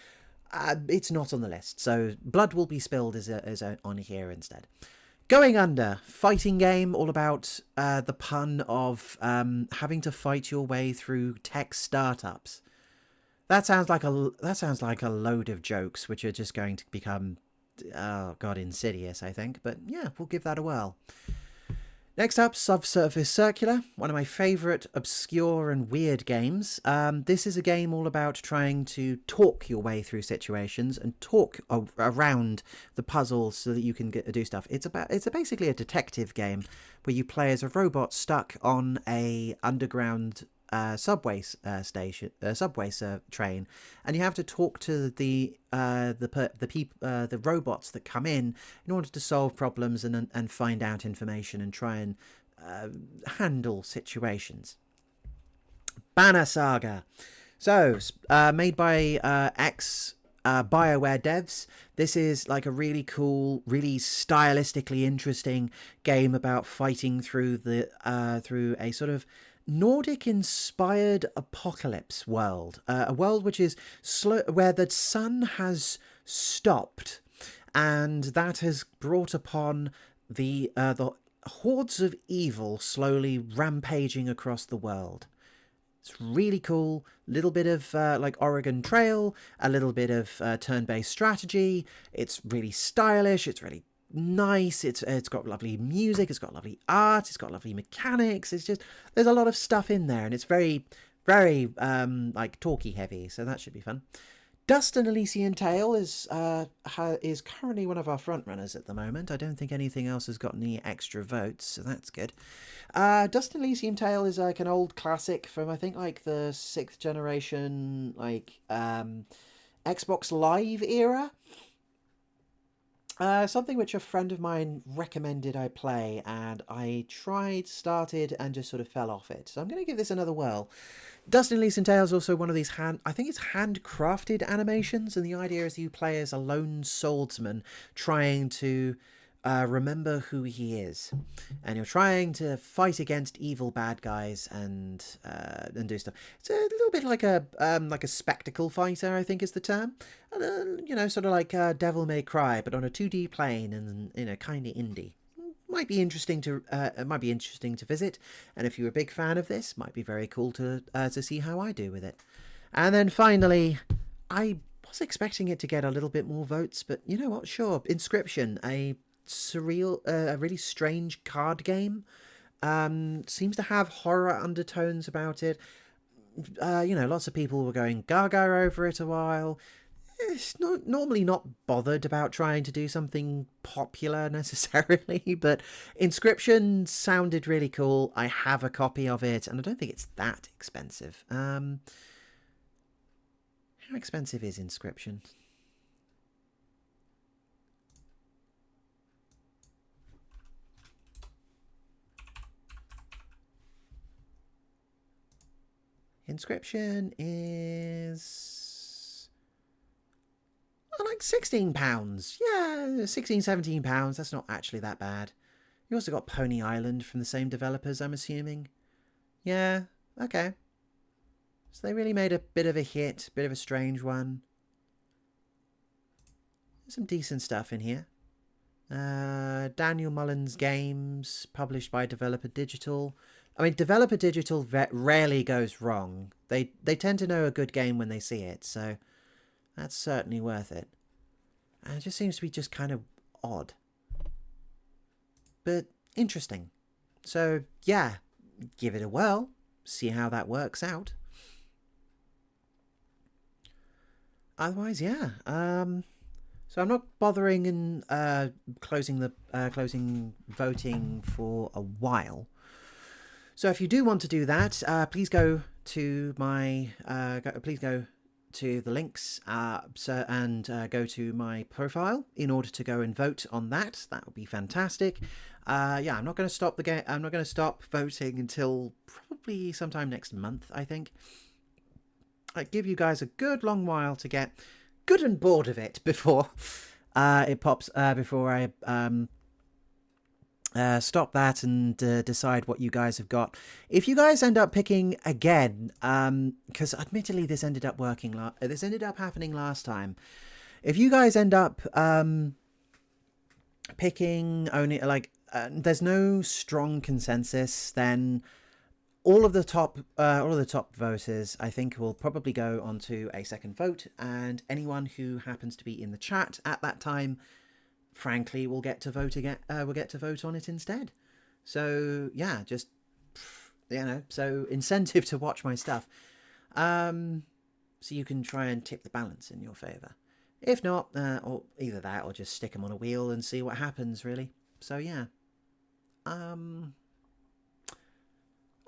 it's not on the list. So Blood Will Be Spilled is on here instead. Going Under, fighting game, all about the pun of having to fight your way through tech startups. That sounds like a load of jokes, which are just going to become, oh god, insidious, I think. But yeah, we'll give that a whirl. Next up, Subsurface Circular, one of my favourite obscure and weird games. This is a game all about trying to talk your way through situations and talk around the puzzles so that you can do stuff. It's basically a detective game where you play as a robot stuck on a underground subway train, and you have to talk to the robots that come in order to solve problems and find out information and try and handle situations. Banner Saga. So, made by BioWare devs. This is like a really cool, really stylistically interesting game about fighting through through a sort of Nordic-inspired apocalypse world. A world which is where the sun has stopped, and that has brought upon the hordes of evil slowly rampaging across the world. It's really cool. Little bit of like Oregon Trail, a little bit of turn-based strategy. It's really stylish. It's really nice. It's got lovely music. It's got lovely art. It's got lovely mechanics. It's just, there's a lot of stuff in there, and it's very, very like talky heavy. So that should be fun. Dust and Elysian Tale is currently one of our front runners at the moment. I don't think anything else has got any extra votes, so that's good. Dust and Elysian Tale is like an old classic from, I think, like the 6th generation, like Xbox Live era. Something which a friend of mine recommended I play, and I started, and just sort of fell off it. So I'm going to give this another whirl. Dust and Elysian Tale is also one of these I think it's handcrafted animations, and the idea is you play as a lone swordsman trying to remember who he is, and you're trying to fight against evil bad guys and do stuff. It's a little bit like a spectacle fighter, I think is the term, and you know, sort of like Devil May Cry, but on a 2D plane, and you know, kind of indie. Might be interesting to visit, and if you're a big fan of this, might be very cool to see how I do with it. And then finally, I was expecting it to get a little bit more votes, but you know what? Sure, Inscription, a surreal, a really strange card game. Seems to have horror undertones about it. You know, lots of people were going gaga over it a while. It's normally not bothered about trying to do something popular necessarily, but Inscription sounded really cool. I have a copy of it, and I don't think it's that expensive. How expensive is Inscription? Inscription is like £16. Yeah, £16-17. That's not actually that bad. You also got Pony Island from the same developers, I'm assuming. Yeah, okay. So they really made a bit of a hit, bit of a strange one. There's some decent stuff in here. Daniel Mullins Games, published by Developer Digital. I mean, Developer Digital rarely goes wrong. They tend to know a good game when they see it, so that's certainly worth it. And it just seems to be just kind of odd, but interesting. So yeah, give it a whirl, see how that works out. Otherwise, yeah. So I'm not bothering in closing voting for a while. So if you do want to do that, please go to my please go to the links and go to my profile in order to go and vote on that. That would be fantastic. Yeah, I'm not going to stop the game. I'm not going to stop voting until probably sometime next month, I think. I give you guys a good long while to get good and bored of it before it pops. Before I stop that and decide what you guys have got. If you guys end up picking again, because admittedly this ended up happening last time. If you guys end up picking only there's no strong consensus, then all of the top voters, I think, will probably go onto a second vote, and anyone who happens to be in the chat at that time, frankly, will get to vote again. Will get to vote on it instead. So yeah, just so incentive to watch my stuff, so you can try and tip the balance in your favour. If not, or either that, or just stick them on a wheel and see what happens. Really. So yeah, I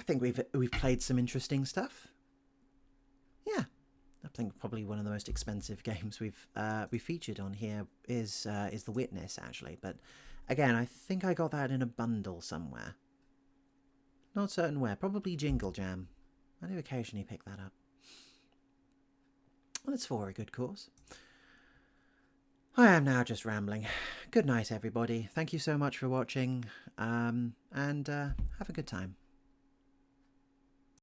think we've played some interesting stuff. Yeah. I think probably one of the most expensive games we've featured on here is The Witness, actually. But again, I think I got that in a bundle somewhere. Not certain where. Probably Jingle Jam. I do occasionally pick that up. Well, it's for a good cause. I am now just rambling. Good night, everybody. Thank you so much for watching, and have a good time.